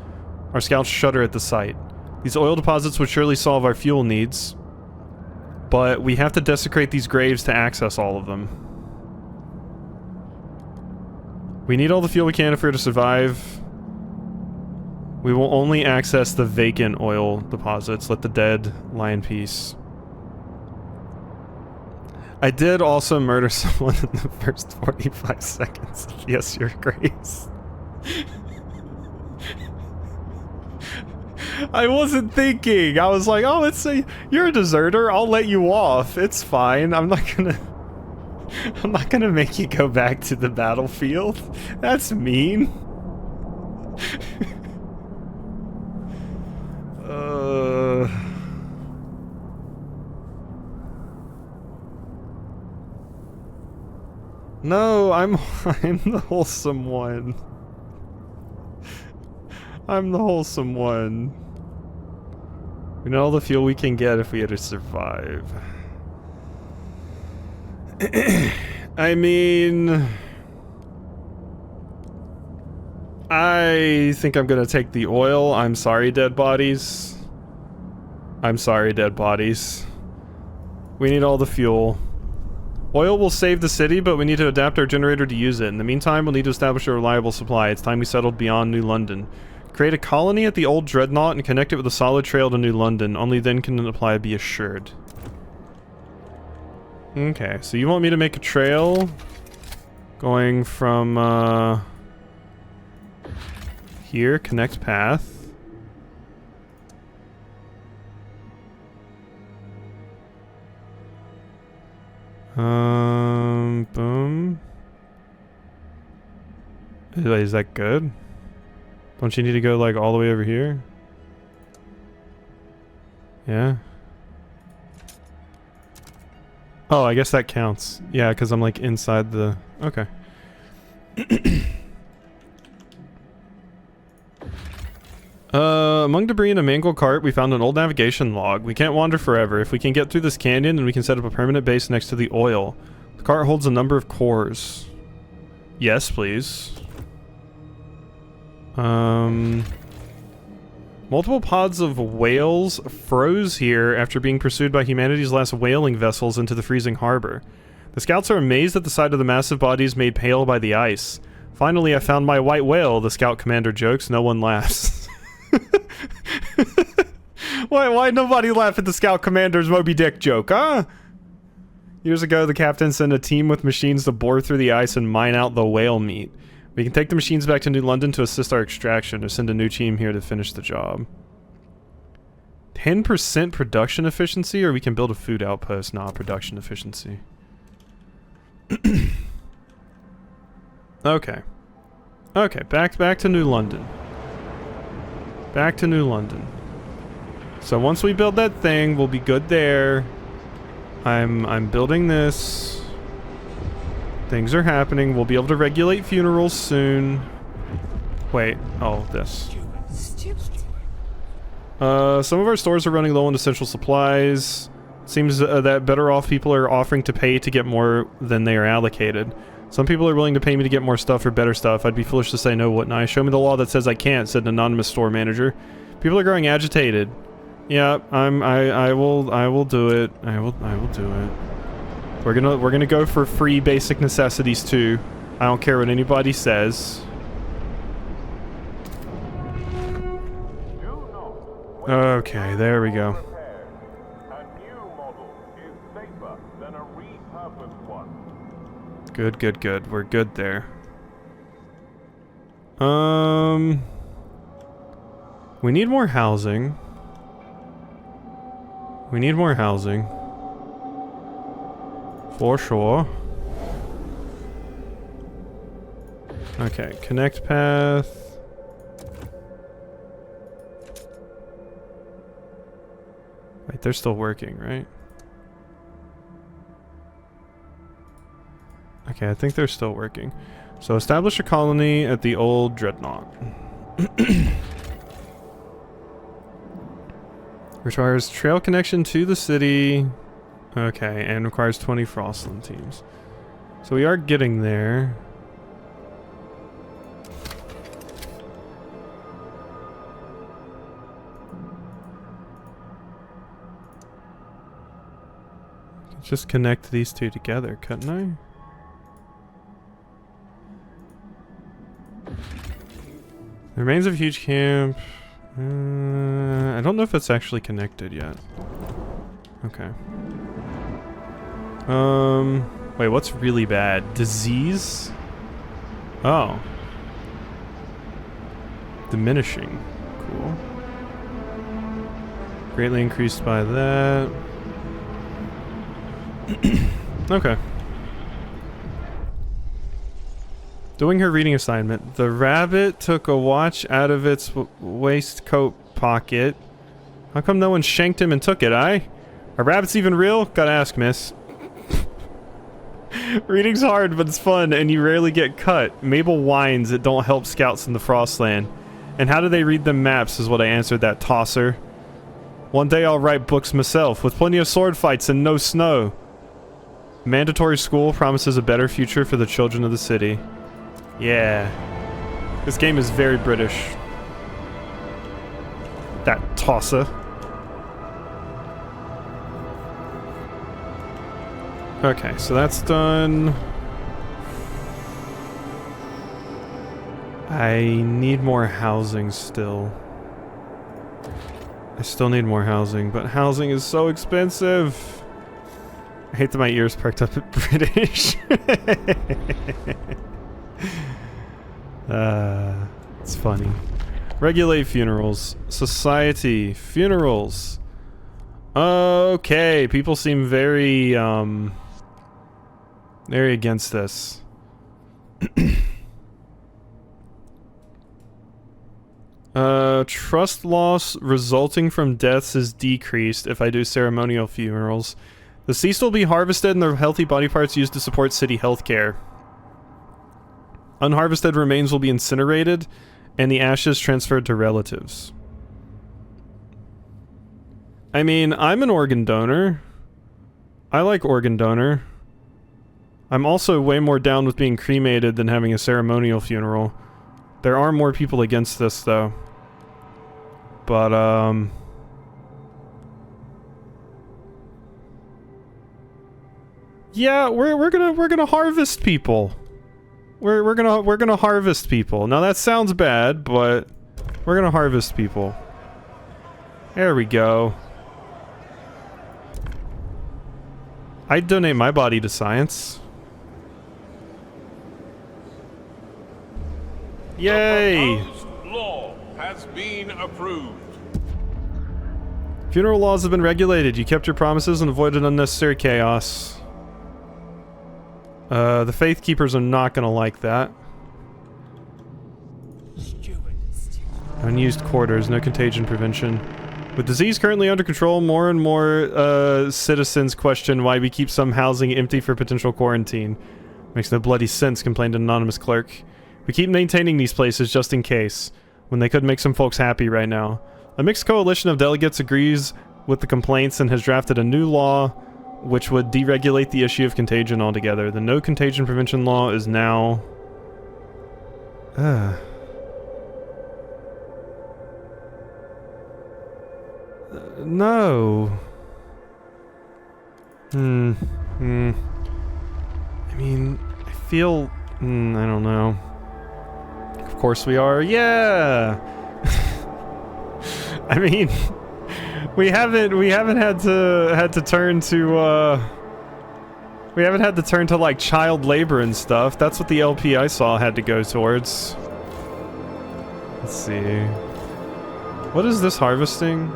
Our scouts shudder at the sight. These oil deposits would surely solve our fuel needs, but we have to desecrate these graves to access all of them. We need all the fuel we can if we're to survive. We will only access the vacant oil deposits. Let the dead lie in peace. I did also murder someone in the first 45 seconds. Yes, Your Grace. I wasn't thinking. I was like, oh, you're a deserter. I'll let you off. It's fine. I'm not gonna make you go back to the battlefield. That's mean. No, I'm the wholesome one. I'm the wholesome one. We know all the fuel we can get if we had to survive. I mean, I think I'm gonna take the oil. I'm sorry, dead bodies. I'm sorry, dead bodies. We need all the fuel. Oil will save the city, but we need to adapt our generator to use it. In the meantime, we'll need to establish a reliable supply. It's time we settled beyond New London. Create a colony at the old Dreadnought and connect it with a solid trail to New London. Only then can an apply be assured. Okay, so you want me to make a trail going from here, connect path. Boom. Is that good? Don't you need to go like all the way over here? Yeah. Oh, I guess that counts. Yeah, because I'm like inside the... Okay. Among debris in a mangled cart, we found an old navigation log. We can't wander forever. If we can get through this canyon, then we can set up a permanent base next to the oil. The cart holds a number of cores. Yes, please. Multiple pods of whales froze here after being pursued by humanity's last whaling vessels into the freezing harbor. The scouts are amazed at the sight of the massive bodies made pale by the ice. Finally, I found my white whale, the scout commander jokes. No one laughs. Why nobody laugh at the scout commander's Moby Dick joke, huh? Years ago, the captain sent a team with machines to bore through the ice and mine out the whale meat. We can take the machines back to New London to assist our extraction, or send a new team here to finish the job. 10% production efficiency, or we can build a food outpost, not production efficiency. Okay. Okay, back to New London. Back to New London. So once we build that thing, we'll be good there. I'm building this. Things are happening. We'll be able to regulate funerals soon. Wait. Oh, this. Some of our stores are running low on essential supplies. Seems that better off people are offering to pay to get more than they are allocated. Some people are willing to pay me to get more stuff or better stuff. I'd be foolish to say no, wouldn't I? Show me the law that says I can't, said an anonymous store manager. People are growing agitated. Yeah, I will do it. I will do it. We're gonna go for free basic necessities too. I don't care what anybody says. Okay, there we go. Good, good, good. We're good there. We need more housing. We need more housing. For sure. Okay, connect path. Wait, they're still working, right? Okay, I think they're still working. So establish a colony at the old dreadnought. Requires trail connection to the city. Okay, and requires 20 Frostland teams. So we are getting there. Just connect these two together, couldn't I? The remains of a huge camp. I don't know if it's actually connected yet. Okay. Wait, what's really bad? Disease? Oh. Diminishing. Cool. Greatly increased by that. Okay. Doing her reading assignment. The rabbit took a watch out of its waistcoat pocket. How come no one shanked him and took it, Are rabbits even real? Gotta ask, miss. Reading's hard, but it's fun, and you rarely get cut. Mabel whines it don't help scouts in the Frostland. And how do they read them maps is what I answered that tosser. One day I'll write books myself, with plenty of sword fights and no snow. Mandatory school promises a better future for the children of the city. Yeah. This game is very British. That tosser. Okay, so that's done. I need more housing still. I still need more housing, but housing is so expensive. I hate that my ears perked up at British. It's funny. Regulate funerals. Society. Funerals. Okay, people seem very, very against this. Trust loss resulting from deaths is decreased if I do ceremonial funerals. The deceased will be harvested and their healthy body parts used to support city healthcare. Unharvested remains will be incinerated and the ashes transferred to relatives. I mean, I'm an organ donor. I like organ donor. I'm also way more down with being cremated than having a ceremonial funeral. There are more people against this, though. But, yeah, we're gonna harvest people. We're gonna harvest people. Now that sounds bad, but we're gonna harvest people. There we go. I'd donate my body to science. Yay! The proposed law has been approved. Funeral laws have been regulated. You kept your promises and avoided unnecessary chaos. The Faith Keepers are not gonna like that. Unused quarters, no contagion prevention. With disease currently under control, more and more citizens question why we keep some housing empty for potential quarantine. Makes no bloody sense, complained an anonymous clerk. We keep maintaining these places just in case, when they could make some folks happy right now. A mixed coalition of delegates agrees with the complaints and has drafted a new law which would deregulate the issue of contagion altogether. The no contagion prevention law is now... no. I mean, I feel... I don't know. Of course we are. Yeah! I mean... We haven't had to turn to we haven't had to turn to like child labor and stuff. That's what the LP I saw had to go towards. Let's see. What is this harvesting?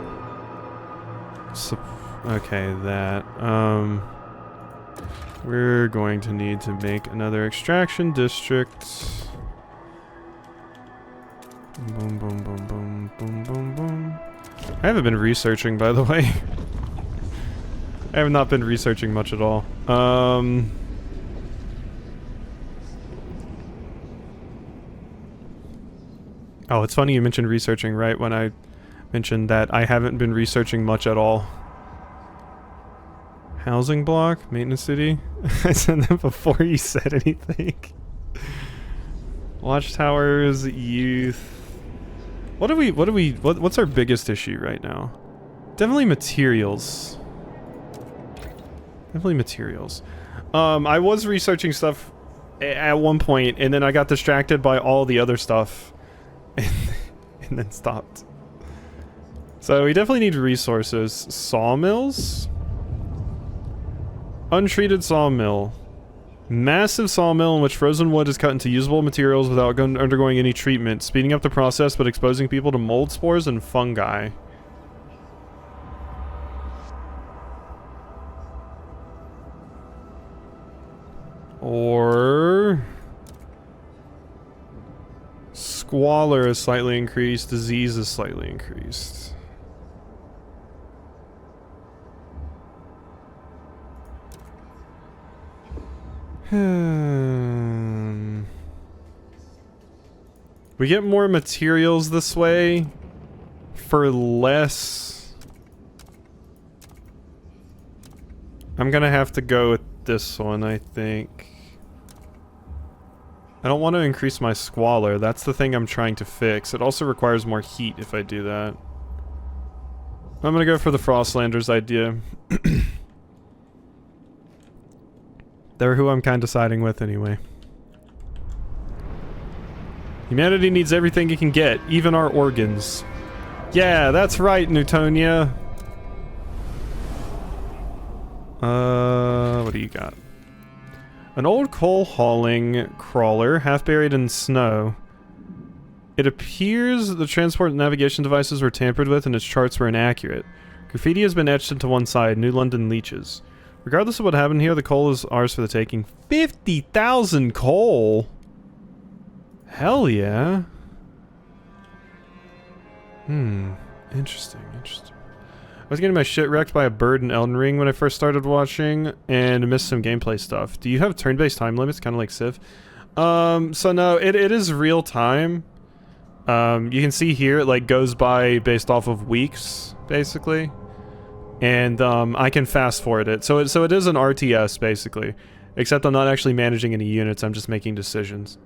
Okay, that. We're going to need to make another extraction district. Boom, boom, boom, boom, boom, boom, boom. I haven't been researching, by the way. I have not been researching much at all. Oh, it's funny you mentioned researching right when I mentioned that I haven't been researching much at all. Housing block? Maintenance city? I said that before you said anything. Watchtowers, youth... What's our biggest issue right now? Definitely materials. Definitely materials. I was researching stuff at one point, and then I got distracted by all the other stuff. And then stopped. So we definitely need resources. Sawmills? Untreated sawmill. Massive sawmill in which frozen wood is cut into usable materials without undergoing any treatment, speeding up the process but exposing people to mold spores and fungi. Or... squalor is slightly increased, disease is slightly increased. We get more materials this way for less. I'm gonna have to go with this one, I think. I don't want to increase my squalor. That's the thing I'm trying to fix. It also requires more heat if I do that. I'm gonna go for the Frostlanders idea. They're who I'm kind of siding with anyway. Humanity needs everything it can get, even our organs. Yeah, that's right, Newtonia. What do you got? An old coal hauling crawler, half buried in snow. It appears the transport and navigation devices were tampered with and its charts were inaccurate. Graffiti has been etched into one side, New London leeches. Regardless of what happened here, the coal is ours for the taking. 50,000 coal! Hell yeah. Interesting, interesting. was getting my shit wrecked by a bird in Elden Ring when I first started watching, and missed some gameplay stuff. Do you have turn-based time limits, kind of like Civ? So no, it is real time. You can see here it like goes by based off of weeks, basically. And I can fast forward it. So it is an RTS, basically. Except I'm not actually managing any units, I'm just making decisions.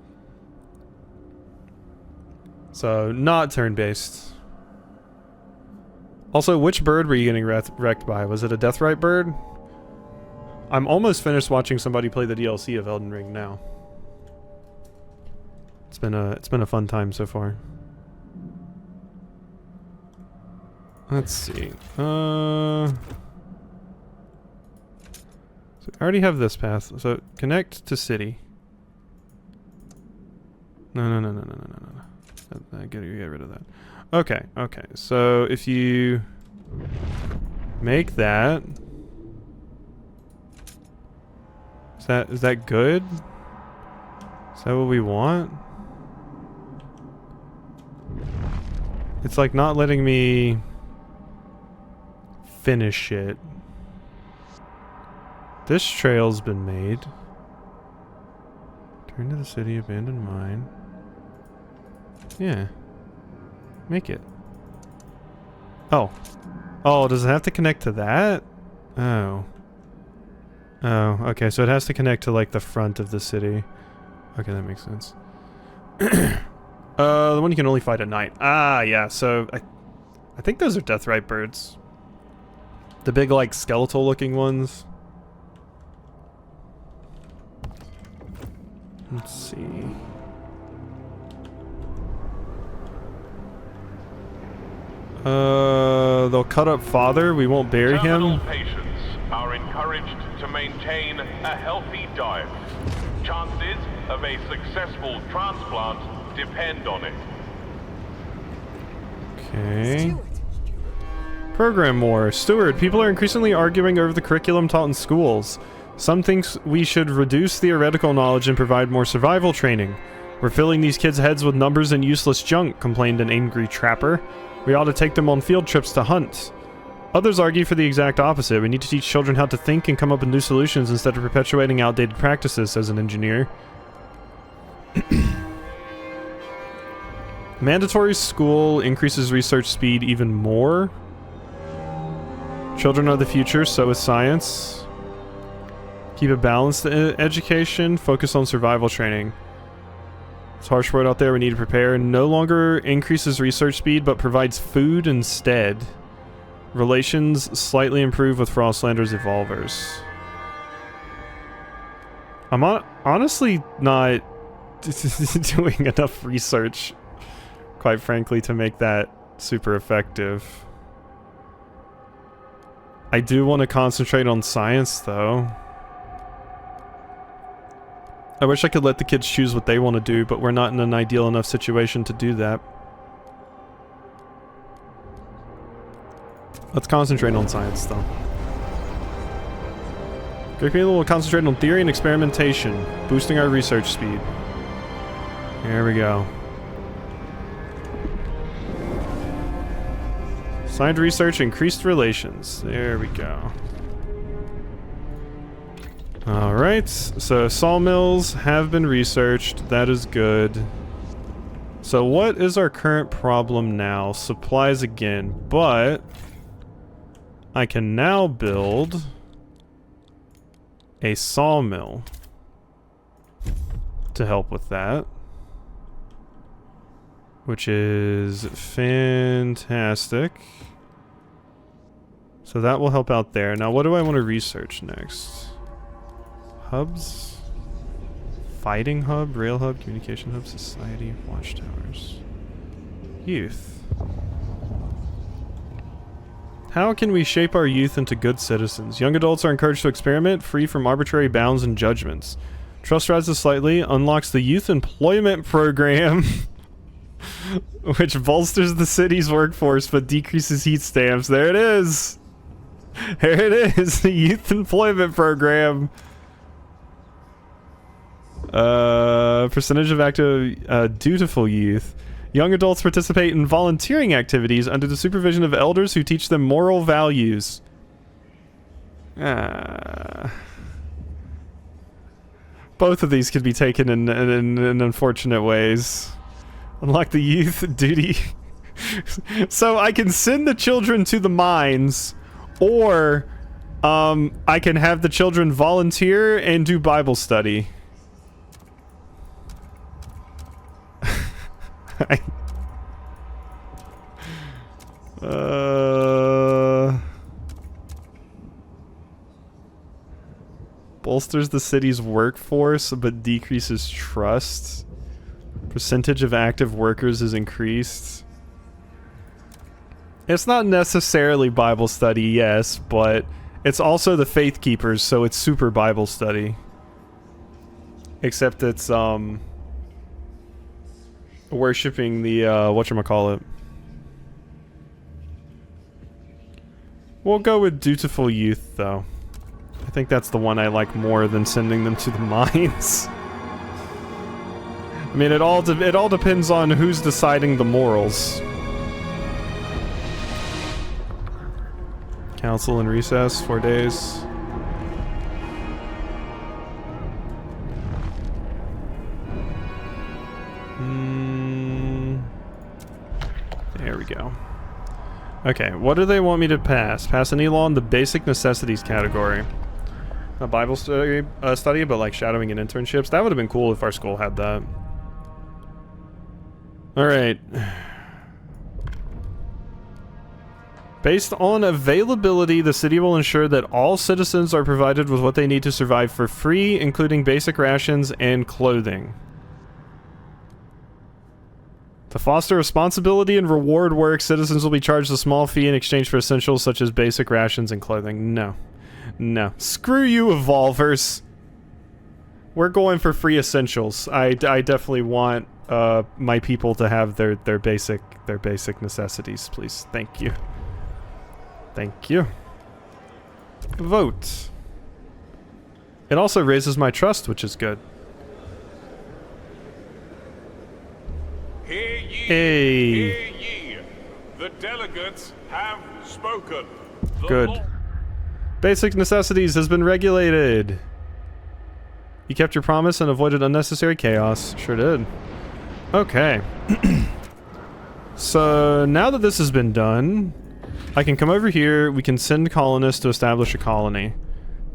So, not turn-based. Also, which bird were you getting wrecked by? Was it a Deathrite bird? I'm almost finished watching somebody play the DLC of Elden Ring now. It's been a fun time so far. Let's see. So I already have this path. So connect to city. No. Get rid of that. Okay. So if you make that, is that good? Is that what we want? It's like not letting me finish it. This trail's been made. Turn to the city, abandoned mine. Yeah. Make it. Oh. Oh, does it have to connect to that? Oh. Oh, okay, so it has to connect to like the front of the city. Okay, that makes sense. The one you can only fight at night. Ah, yeah, so I think those are Deathrite birds. The big, like, skeletal looking ones. Let's see. They'll cut up father. We won't bury Terminal him. patients are encouraged to maintain a healthy diet. Chances of a successful transplant depend on it. Okay. Program war. Steward, people are increasingly arguing over the curriculum taught in schools. Some think we should reduce theoretical knowledge and provide more survival training. We're filling these kids' heads with numbers and useless junk, complained an angry trapper. We ought to take them on field trips to hunt. Others argue for the exact opposite. We need to teach children how to think and come up with new solutions instead of perpetuating outdated practices, says an engineer. Mandatory school increases research speed even more. Children are the future, so is science. Keep a balanced education, focus on survival training. It's a harsh word out there, we need to prepare. No longer increases research speed, but provides food instead. Relations slightly improve with Frostlanders evolvers. I'm honestly not doing enough research, quite frankly, to make that super effective. I do want to concentrate on science, though. I wish I could let the kids choose what they want to do, but we're not in an ideal enough situation to do that. Let's concentrate on science, though. Curriculum will concentrate on theory and experimentation, boosting our research speed. Here we go. Science research, increased relations. There we go. Alright, so sawmills have been researched. That is good. So what is our current problem now? Supplies again, but I can now build a sawmill to help with that, which is fantastic. So that will help out there. Now what do I want to research next? Hubs? Fighting hub, rail hub, communication hub, society, watchtowers. Youth. How can we shape our youth into good citizens? Young adults are encouraged to experiment, free from arbitrary bounds and judgments. Trust rises slightly, unlocks the youth employment program, which bolsters the city's workforce but decreases heat stamps. There it is! There it is, the youth employment program. Percentage of active, dutiful youth. Young adults participate in volunteering activities under the supervision of elders who teach them moral values. Both of these could be taken in unfortunate ways. Unlock the youth duty. So I can send the children to the mines, or I can have the children volunteer and do Bible study. Bolsters the city's workforce but decreases trust. Percentage of active workers is increased. It's not necessarily Bible study, yes, but it's also the Faith Keepers, so it's super Bible study. Except it's worshipping the whatchamacallit. We'll go with Dutiful Youth, though. I think that's the one I like more than sending them to the mines. I mean, it all depends on who's deciding the morals. Council in recess, 4 days. There we go. Okay, what do they want me to pass? Pass any law in the basic necessities category. A Bible study, but like shadowing and internships. That would have been cool if our school had that. Alright. Based on availability, the city will ensure that all citizens are provided with what they need to survive for free, including basic rations and clothing. To foster responsibility and reward work, citizens will be charged a small fee in exchange for essentials such as basic rations and clothing. No. No. Screw you, Evolvers. We're going for free essentials. I definitely want my people to have their basic necessities, please. Thank you. Thank you. Vote. It also raises my trust, which is good. Hear ye, Hey. hear ye. The delegates have spoken. Good. Basic necessities has been regulated. You kept your promise and avoided unnecessary chaos. Sure did. Okay. So now that this has been done, I can come over here. We can send colonists to establish a colony.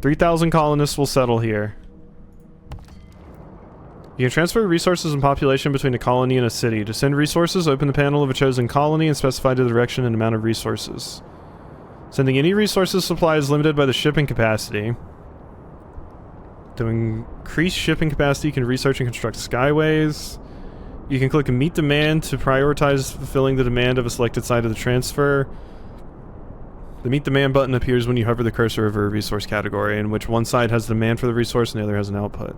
3,000 colonists will settle here. You can transfer resources and population between a colony and a city. To send resources, open the panel of a chosen colony and specify the direction and amount of resources. Sending any resources supply is limited by the shipping capacity. To increase shipping capacity, you can research and construct skyways. You can click Meet Demand to prioritize fulfilling the demand of a selected side of the transfer. The Meet Demand button appears when you hover the cursor over a resource category, in which one side has demand for the resource and the other has an output.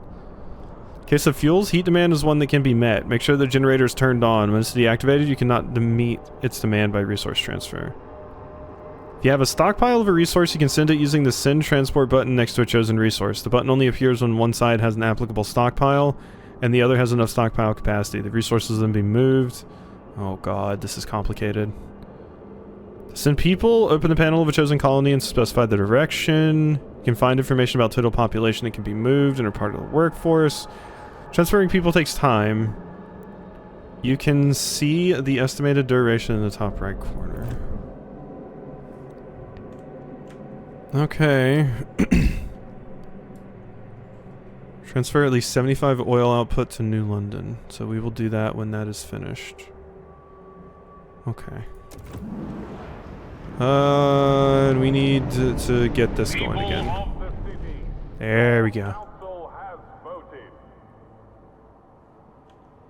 In case of fuels, heat demand is one that can be met. Make sure the generator is turned on. When it's deactivated, you cannot meet its demand by resource transfer. If you have a stockpile of a resource, you can send it using the Send Transport button next to a chosen resource. The button only appears when one side has an applicable stockpile, and the other has enough stockpile capacity. The resources then be moved. Oh god, this is complicated. To send people, open the panel of a chosen colony and specify the direction. You can find information about total population that can be moved and are part of the workforce. Transferring people takes time. You can see the estimated duration in the top right corner. Okay. Transfer at least 75 oil output to New London. So we will do that when that is finished. Okay. We need to get this going again. There we go.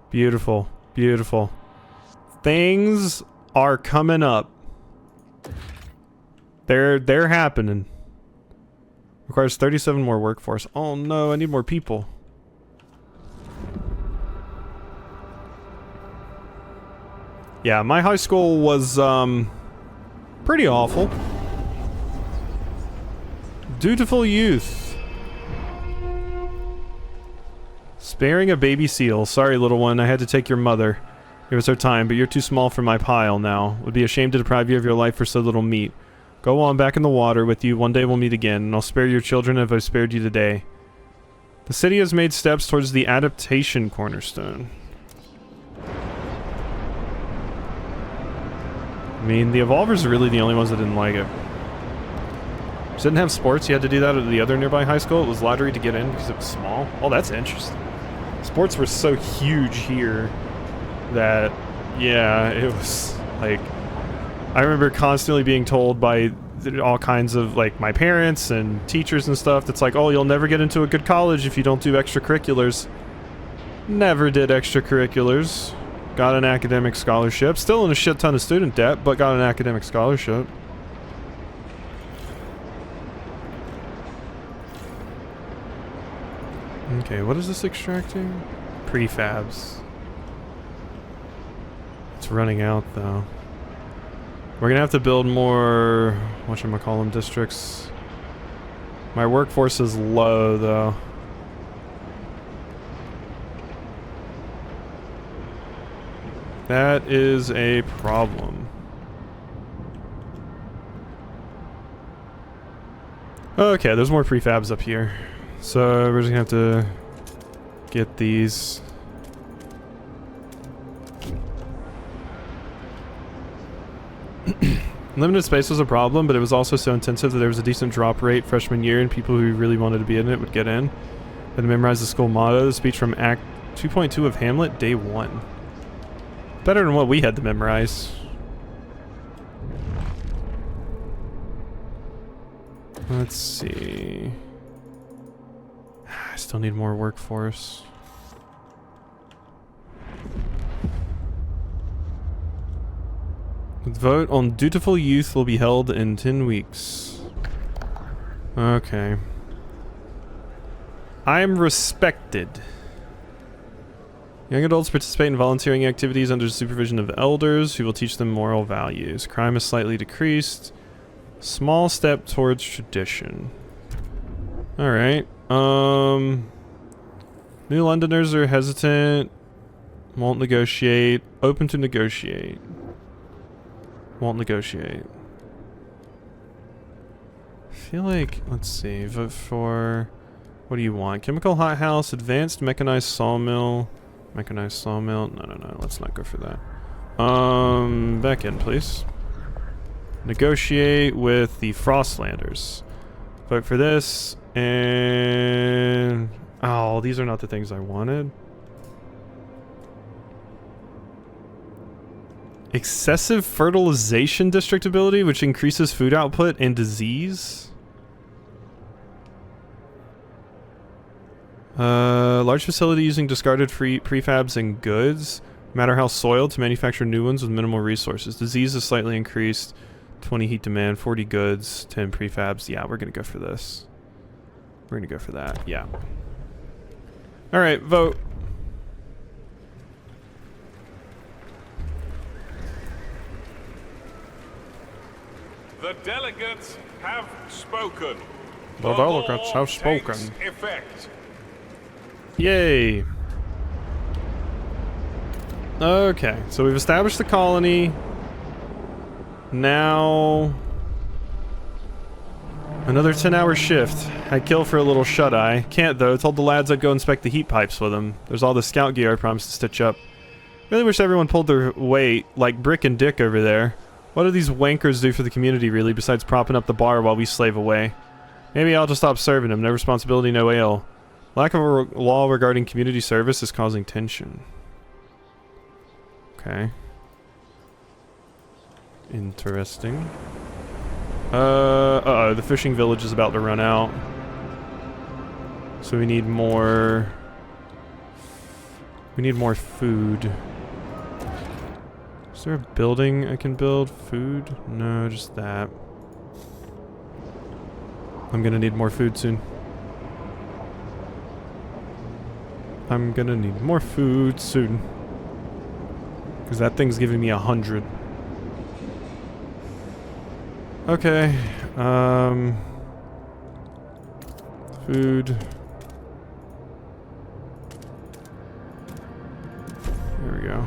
Beautiful. Beautiful. Things are coming up. They're happening. Requires 37 more workforce. Oh no, I need more people. Yeah, my high school was pretty awful. Dutiful youth. Sparing a baby seal. Sorry, little one, I had to take your mother. Give us our time, but you're too small for my pile now. Would be ashamed to deprive you of your life for so little meat. Go on back in the water with you. One day we'll meet again, and I'll spare your children if I've spared you today. The city has made steps towards the adaptation cornerstone. I mean, the Evolvers are really the only ones that didn't like it. Just didn't have sports. You had to do that at the other nearby high school. It was lottery to get in because it was small. Oh, that's interesting. Sports were so huge here that, yeah, it was like... I remember constantly being told by all kinds of, like, my parents and teachers and stuff that's like, oh, you'll never get into a good college if you don't do extracurriculars. Never did extracurriculars. Got an academic scholarship. Still in a shit ton of student debt, but got an academic scholarship. Okay, what is this extracting? Prefabs. It's running out, though. We're gonna have to build more... whatchamacallem districts. My workforce is low, though. That is a problem. Okay, there's more prefabs up here. So we're just gonna have to get these. Limited space was a problem, but it was also so intensive that there was a decent drop rate freshman year, and people who really wanted to be in it would get in. Had to memorize the school motto, the speech from Act 2.2 of Hamlet, Day 1. Better than what we had to memorize. Let's see. I still need more workforce. The vote on dutiful youth will be held in 10 weeks. Okay. I'm respected. Young adults participate in volunteering activities under the supervision of elders who will teach them moral values. Crime is slightly decreased. Small step towards tradition. Alright. New Londoners are hesitant. Won't negotiate. Open to negotiate. Won't negotiate. I feel like, let's see, vote for... what do you want? Chemical hothouse, advanced mechanized sawmill. Mechanized sawmill. No, let's not go for that. Back in, please. Negotiate with the Frostlanders. Vote for this, and... oh, these are not the things I wanted. Excessive fertilization district ability, which increases food output and disease. Large facility using discarded prefabs and goods. No matter how soiled, to manufacture new ones with minimal resources. Disease is slightly increased. 20 heat demand, 40 goods, 10 prefabs. Yeah, we're gonna go for this. We're gonna go for that. Yeah. Alright, vote. The delegates have spoken. The delegates have spoken. Takes effect. Yay. Okay, so we've established the colony. Now... another 10-hour shift. I'd kill for a little shut-eye. Can't, though. Told the lads I'd go inspect the heat pipes with them. There's all the scout gear I promised to stitch up. Really wish everyone pulled their weight, like Brick and Dick over there. What do these wankers do for the community, really, besides propping up the bar while we slave away? Maybe I'll just stop serving them. No responsibility, no ale. Lack of a law regarding community service is causing tension. Okay. Interesting. Uh-oh, the fishing village is about to run out. So we need more... we need more food. Is there a building I can build? Food? No, just that. I'm gonna need more food soon. I'm gonna need more food soon. Because that thing's giving me 100. Okay. Food. There we go.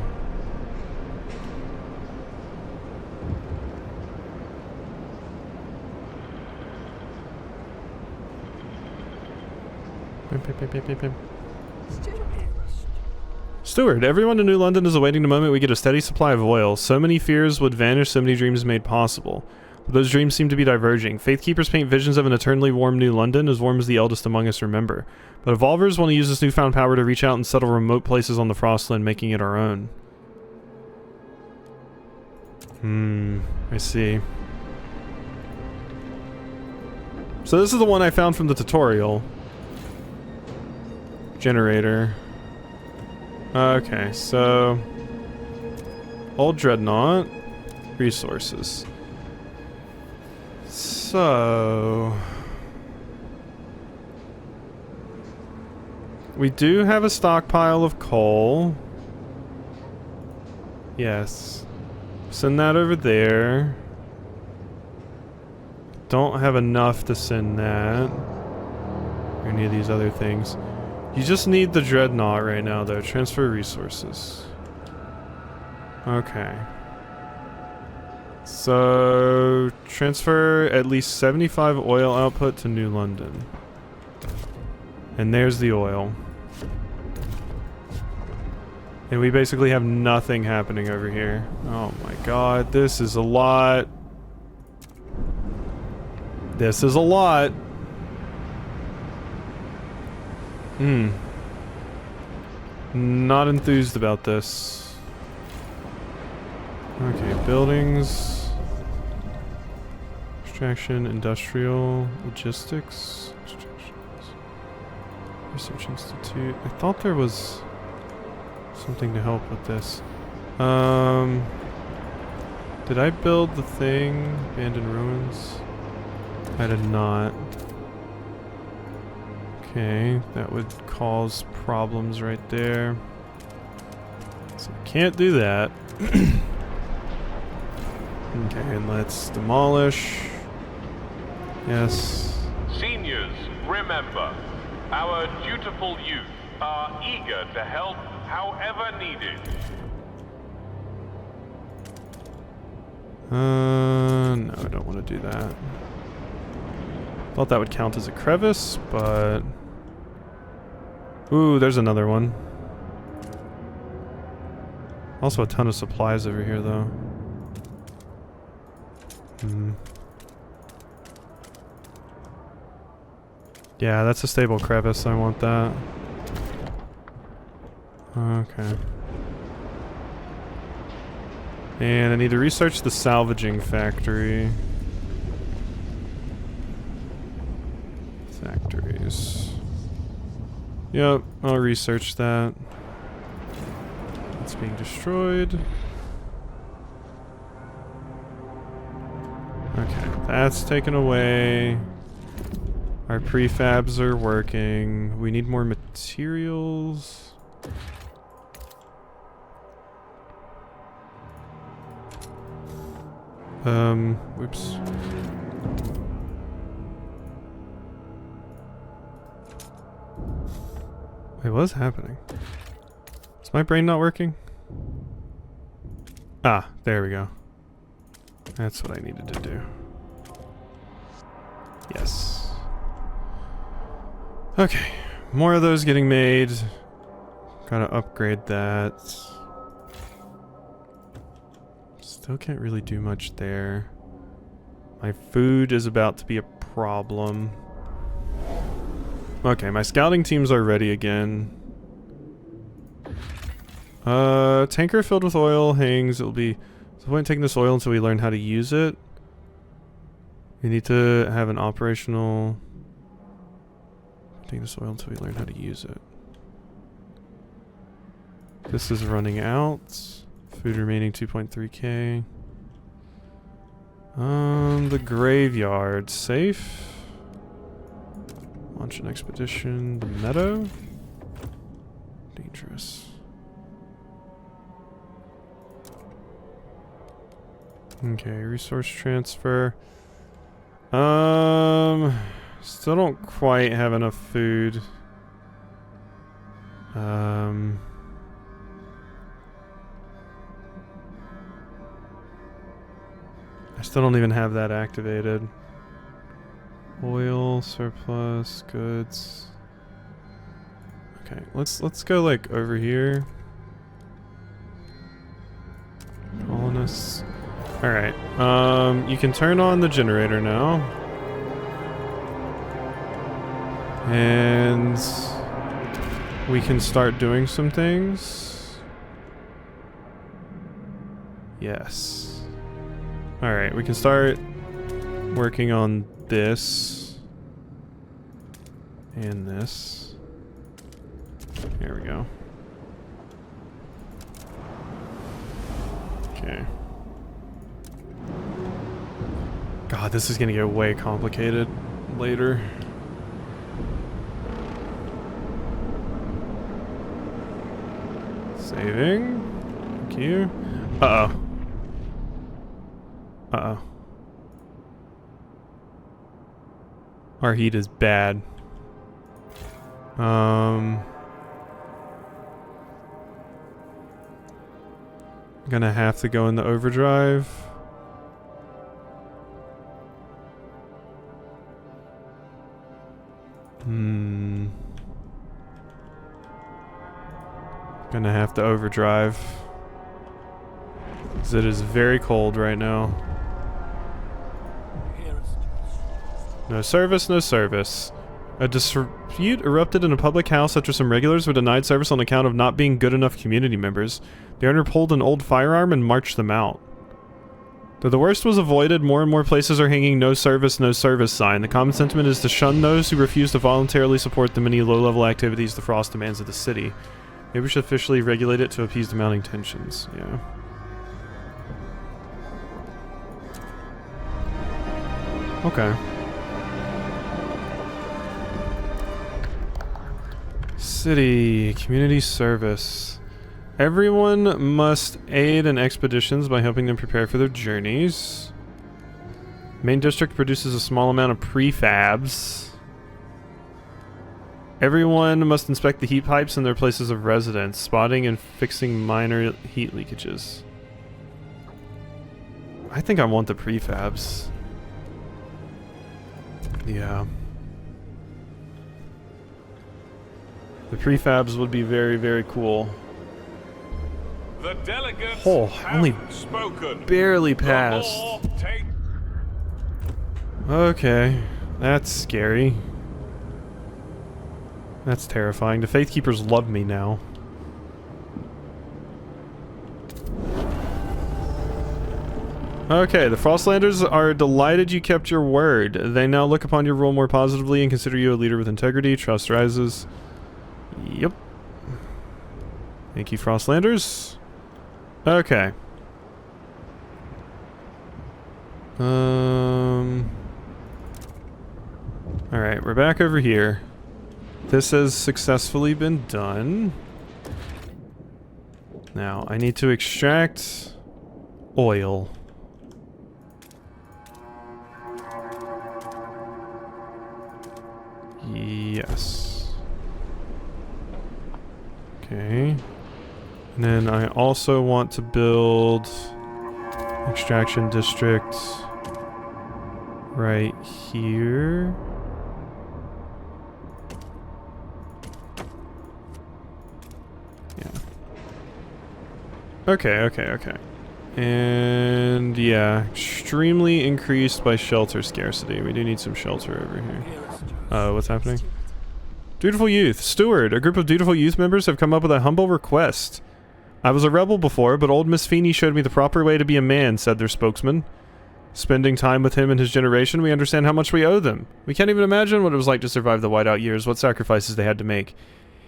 Steward, everyone in New London is awaiting the moment we get a steady supply of oil. So many fears would vanish, so many dreams made possible. But those dreams seem to be diverging. Faithkeepers paint visions of an eternally warm New London, as warm as the eldest among us remember. But Evolvers want to use this newfound power to reach out and settle remote places on the Frostland, making it our own. I see. So this is the one I found from the tutorial. Generator. Okay, so... Old Dreadnought. Resources. So... We do have a stockpile of coal. Yes. Send that over there. Don't have enough to send that. Or any of these other things. You just need the Dreadnought right now, though. Transfer resources. Okay. So, transfer at least 75 oil output to New London. And there's the oil. And we basically have nothing happening over here. Oh my god, this is a lot. This is a lot. Not enthused about this. Okay, buildings. Extraction, industrial, logistics. Research Institute. I thought there was something to help with this. Did I build the thing? Abandoned ruins? I did not. Okay, that would cause problems right there. So I can't do that. Okay, and let's demolish. Yes. Seniors, remember, our dutiful youth are eager to help however needed. No, I don't want to do that. Thought that would count as a crevice, but... Ooh, there's another one. Also a ton of supplies over here, though. Yeah, that's a stable crevice. I want that. Okay. And I need to research the salvaging factory. Factories. Yep, I'll research that. It's being destroyed. Okay, that's taken away. Our prefabs are working. We need more materials. Whoops. Wait, what's happening? Is my brain not working? Ah, there we go. That's what I needed to do. Yes. Okay, more of those getting made. Gotta upgrade that. Still can't really do much there. My food is about to be a problem. Okay, my scouting teams are ready again. Tanker filled with oil hangs. It'll be... There's no point in taking this oil until we learn how to use it. We need to have an operational... Take this oil until we learn how to use it. This is running out. Food remaining 2.3k. The graveyard. Safe. Launch an expedition. The meadow. Dangerous. Okay, resource transfer. Still don't quite have enough food. I still don't even have that activated. Oil, surplus, goods. Okay, let's go like over here. Colonists. Alright. You can turn on the generator now. And we can start doing some things. Yes. Alright, we can start working on this. And this. Here we go. Okay. God, this is gonna get way complicated later. Saving. Thank you. Uh-oh. Uh-oh. Our heat is bad. Gonna have to go into overdrive. Gonna have to overdrive. 'Cause it is very cold right now. No service, no service. A dispute erupted in a public house after some regulars were denied service on account of not being good enough community members. The owner pulled an old firearm and marched them out. Though the worst was avoided, more and more places are hanging no service sign. The common sentiment is to shun those who refuse to voluntarily support the many low-level activities the Frost demands of the city. Maybe we should officially regulate it to appease the mounting tensions. Yeah. Okay. City community service. Everyone must aid in expeditions by helping them prepare for their journeys. Main district produces a small amount of prefabs. Everyone must inspect the heat pipes in their places of residence, spotting and fixing minor heat leakages. I think I want the prefabs. Yeah. The prefabs would be very, very cool. The delegates Oh, have only spoken. barely The passed. law take- Okay, that's scary. That's terrifying. The Faithkeepers love me now. Okay, the Frostlanders are delighted you kept your word. They now look upon your role more positively and consider you a leader with integrity. Trust rises. Yep. Thank you, Frostlanders. Okay. Alright, we're back over here. This has successfully been done. Now, I need to extract oil. Yes. Okay. And then I also want to build extraction district right here. Yeah. Okay. And yeah, extremely increased by shelter scarcity. We do need some shelter over here. What's happening? Dutiful Youth. Steward, a group of dutiful youth members have come up with a humble request. I was a rebel before, but old Miss Feeney showed me the proper way to be a man, said their spokesman. Spending time with him and his generation, we understand how much we owe them. We can't even imagine what it was like to survive the whiteout years, what sacrifices they had to make.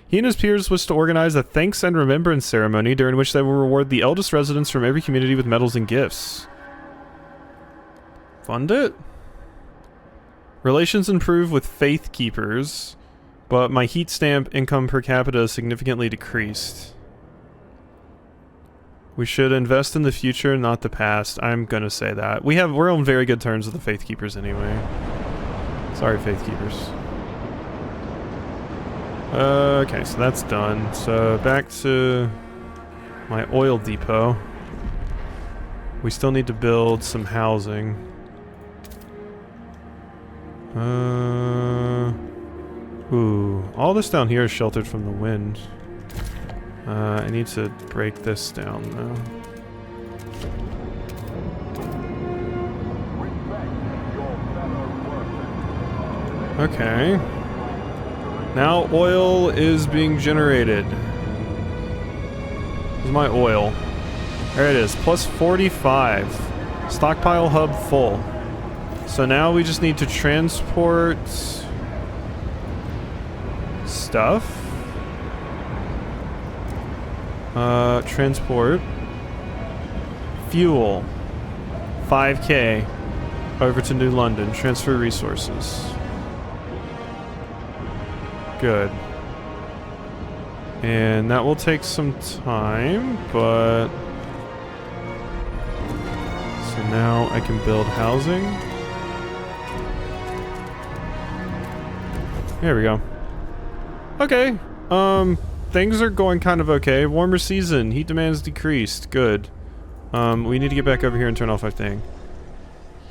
He and his peers wish to organize a thanks and remembrance ceremony during which they will reward the eldest residents from every community with medals and gifts. Fund it? Relations improve with Faith Keepers, but my heat stamp income per capita is significantly decreased. We should invest in the future, not the past. I'm gonna say that. We're on very good terms with the Faith Keepers anyway. Sorry, Faith Keepers. Okay, so that's done. So back to my oil depot. We still need to build some housing. Ooh, all this down here is sheltered from the wind. I need to break this down though. Okay. Now oil is being generated. Where's my oil? There it is, plus 45. Stockpile hub full. So now we just need to transport stuff. Transport. Fuel. 5K. Over to New London. Transfer resources. Good. And that will take some time, but... So now I can build housing. There we go. Okay. Things are going kind of okay. Warmer season. Heat demands decreased. Good. We need to get back over here and turn off our thing.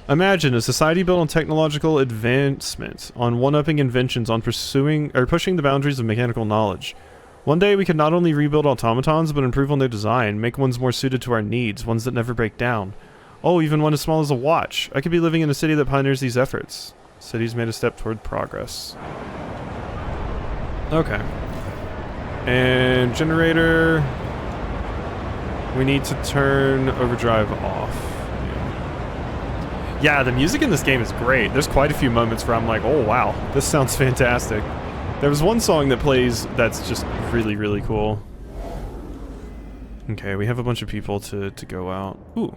Imagine a society built on technological advancement, on one-upping inventions, on pushing the boundaries of mechanical knowledge. One day we could not only rebuild automatons, but improve on their design, make ones more suited to our needs, ones that never break down. Oh, even one as small as a watch. I could be living in a city that pioneers these efforts. City's made a step toward progress. Okay. And generator. We need to turn overdrive off. Yeah, the music in this game is great. There's quite a few moments where I'm like, oh wow, this sounds fantastic. There was one song that plays that's just really, really cool. Okay, we have a bunch of people to go out. Ooh.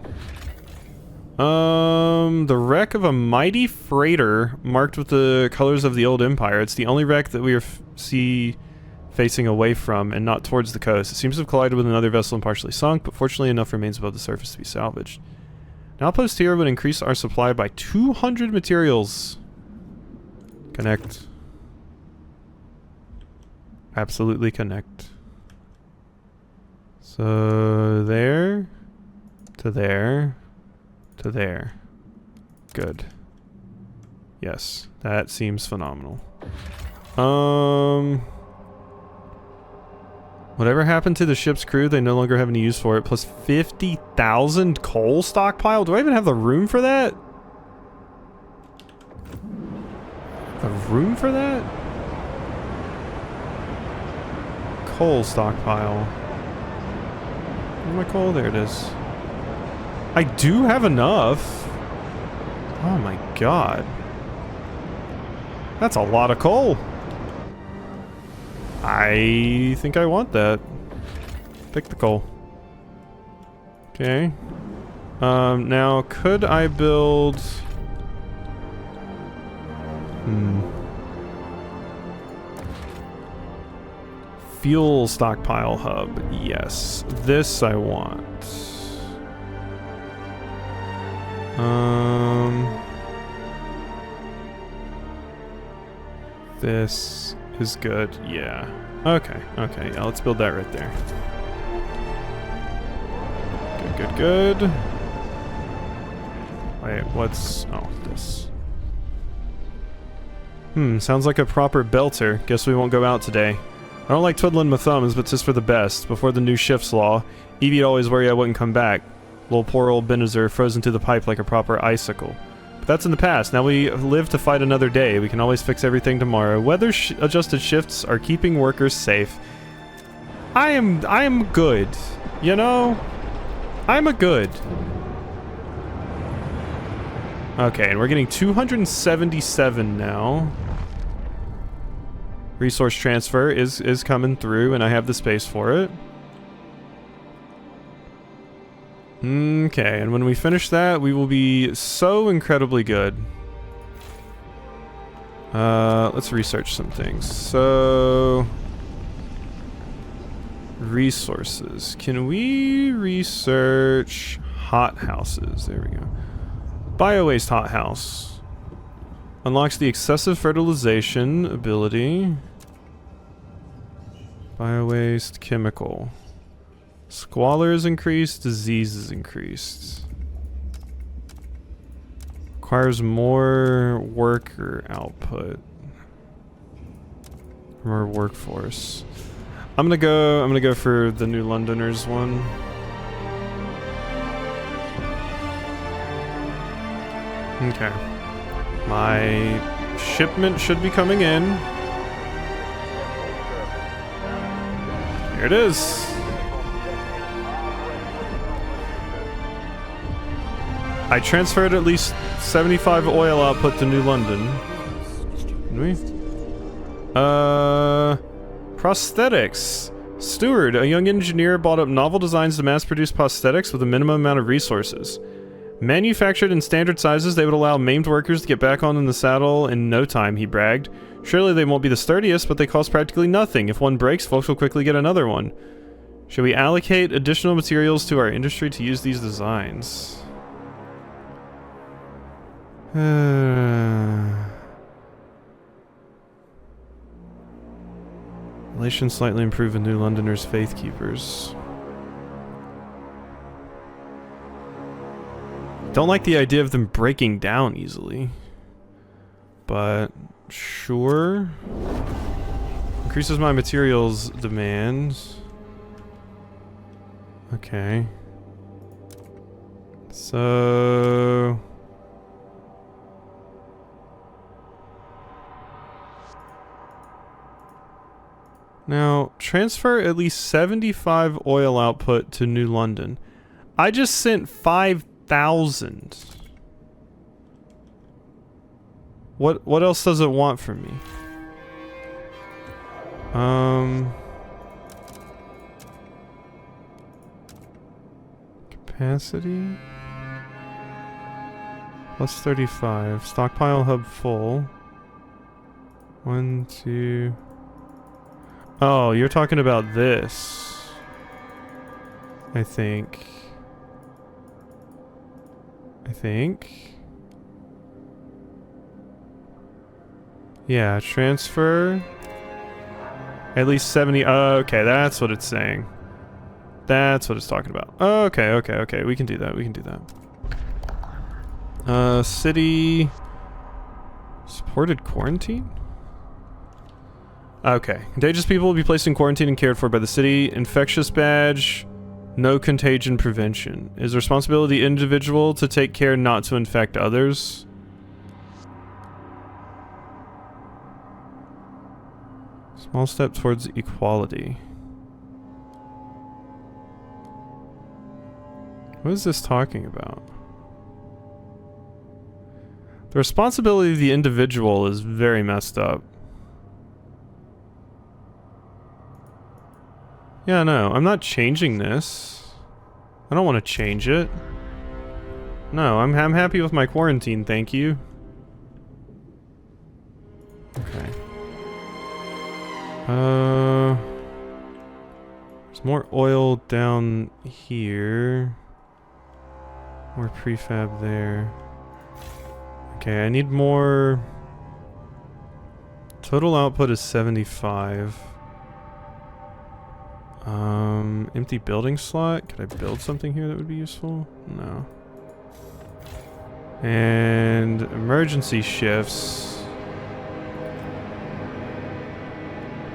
The wreck of a mighty freighter marked with the colors of the old empire. It's the only wreck that we see facing away from and not towards the coast. It seems to have collided with another vessel and partially sunk, but fortunately enough remains above the surface to be salvaged. An outpost here would increase our supply by 200 materials. Connect. Absolutely connect. So there, to there, to there. Good. Yes, that seems phenomenal. Whatever happened to the ship's crew, they no longer have any use for it. Plus 50,000 coal stockpile? Do I even have the room for that? The room for that? Coal stockpile. Where's my coal? There it is. I do have enough. Oh my god. That's a lot of coal. I think I want that. Pick the coal. Okay. Now could I build... Fuel stockpile hub. Yes. This I want. This is good. Yeah. Okay. Okay. Yeah, let's build that right there. Good, good, good. Wait, what's... Oh, this. Sounds like a proper belter. Guess we won't go out today. I don't like twiddling my thumbs, but 'tis for the best. Before the new shift's law, Evie'd always worry I wouldn't come back. Little poor old Benezer frozen to the pipe like a proper icicle. But that's in the past. Now we live to fight another day. We can always fix everything tomorrow. Weather-adjusted shifts are keeping workers safe. I am good. You know? I'm a good. Okay, and we're getting 277 now. Resource transfer is coming through, and I have the space for it. Okay, and when we finish that, we will be so incredibly good. Let's research some things. So... resources. Can we research hothouses? There we go. Bio-waste hothouse. Unlocks the excessive fertilization ability. Bio-waste chemical. Squalor is increased, disease is increased. Requires more worker output. More workforce. I'm gonna go for the New Londoners one. Okay. My shipment should be coming in. Here it is. I transferred at least 75 oil output to New London. Did we? Prosthetics. Steward, a young engineer, bought up novel designs to mass-produce prosthetics with a minimum amount of resources. Manufactured in standard sizes, they would allow maimed workers to get back on in the saddle in no time, he bragged. Surely they won't be the sturdiest, but they cost practically nothing. If one breaks, folks will quickly get another one. Should we allocate additional materials to our industry to use these designs? Relations slightly improve with New Londoners' faith keepers. Don't like the idea of them breaking down easily. But sure. Increases my materials demand. Okay. So now, transfer at least 75 oil output to New London. I just sent 5,000. What else does it want from me? Capacity? Plus 35. Stockpile hub full. 1, 2... Oh, you're talking about this. I think. Yeah, transfer. At least 70. Okay, that's what it's saying. That's what it's talking about. Okay. We can do that. City. Supported quarantine? Okay. Contagious people will be placed in quarantine and cared for by the city. Infectious badge. No contagion prevention. Is responsibility individual to take care not to infect others? Small step towards equality. What is this talking about? The responsibility of the individual is very messed up. Yeah, no, I'm not changing this. I don't want to change it. No, I'm happy with my quarantine, thank you. Okay. There's more oil down here. More prefab there. Okay, I need more. Total output is 75. Empty building slot. Could I build something here that would be useful? No. And emergency shifts.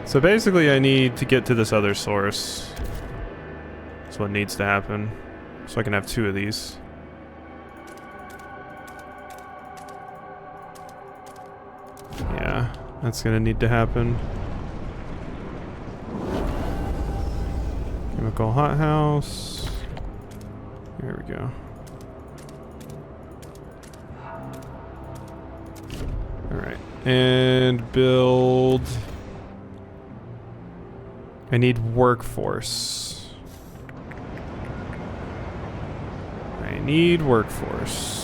So basically I need to get to this other source. That's what needs to happen. So I can have 2 of these. Yeah, that's gonna need to happen. Chemical hothouse. There we go. Alright. And build. I need workforce. I need workforce.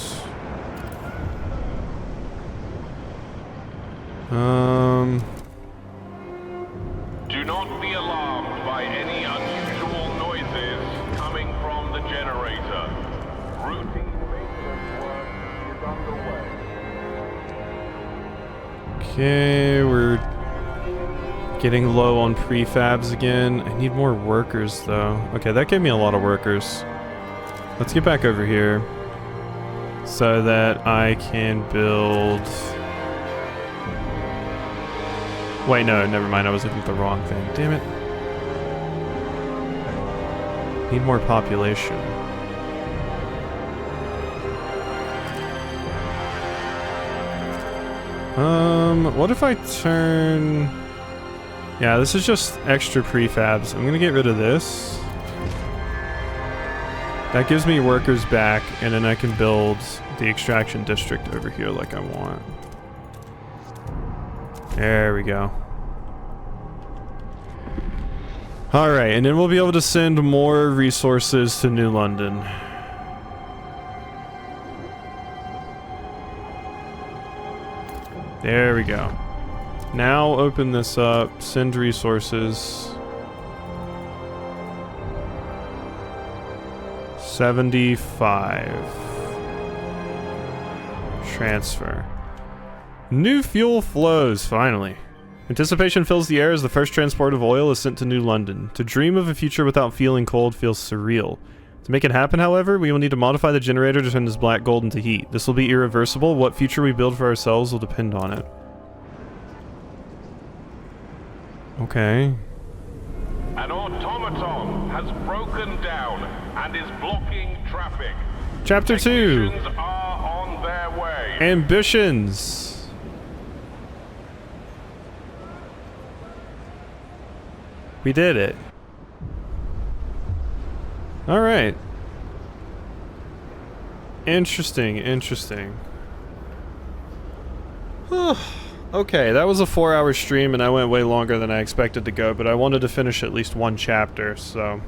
Do not be alarmed by any unusual noises coming from the generator. Routine maintenance work is underway. Okay, we're getting low on prefabs again. I need more workers though. Okay, that gave me a lot of workers. Let's get back over here so that I can build Wait, no, never mind. I was looking at the wrong thing. Damn it. Need more population. What if I turn... Yeah, this is just extra prefabs. I'm gonna get rid of this. That gives me workers back, and then I can build the extraction district over here like I want. There we go. Alright, and then we'll be able to send more resources to New London. There we go. Now open this up, send resources. 75. Transfer. New fuel flows, finally. Anticipation fills the air as the first transport of oil is sent to New London. To dream of a future without feeling cold feels surreal. To make it happen, however, we will need to modify the generator to turn this black gold into heat. This will be irreversible. What future we build for ourselves will depend on it. Okay. An automaton has broken down and is blocking traffic. Chapter 2. Technicians are on their way. Ambitions. We did it. Alright. Interesting, interesting. Okay, that was a 4-hour stream and I went way longer than I expected to go, but I wanted to finish at least one chapter, so...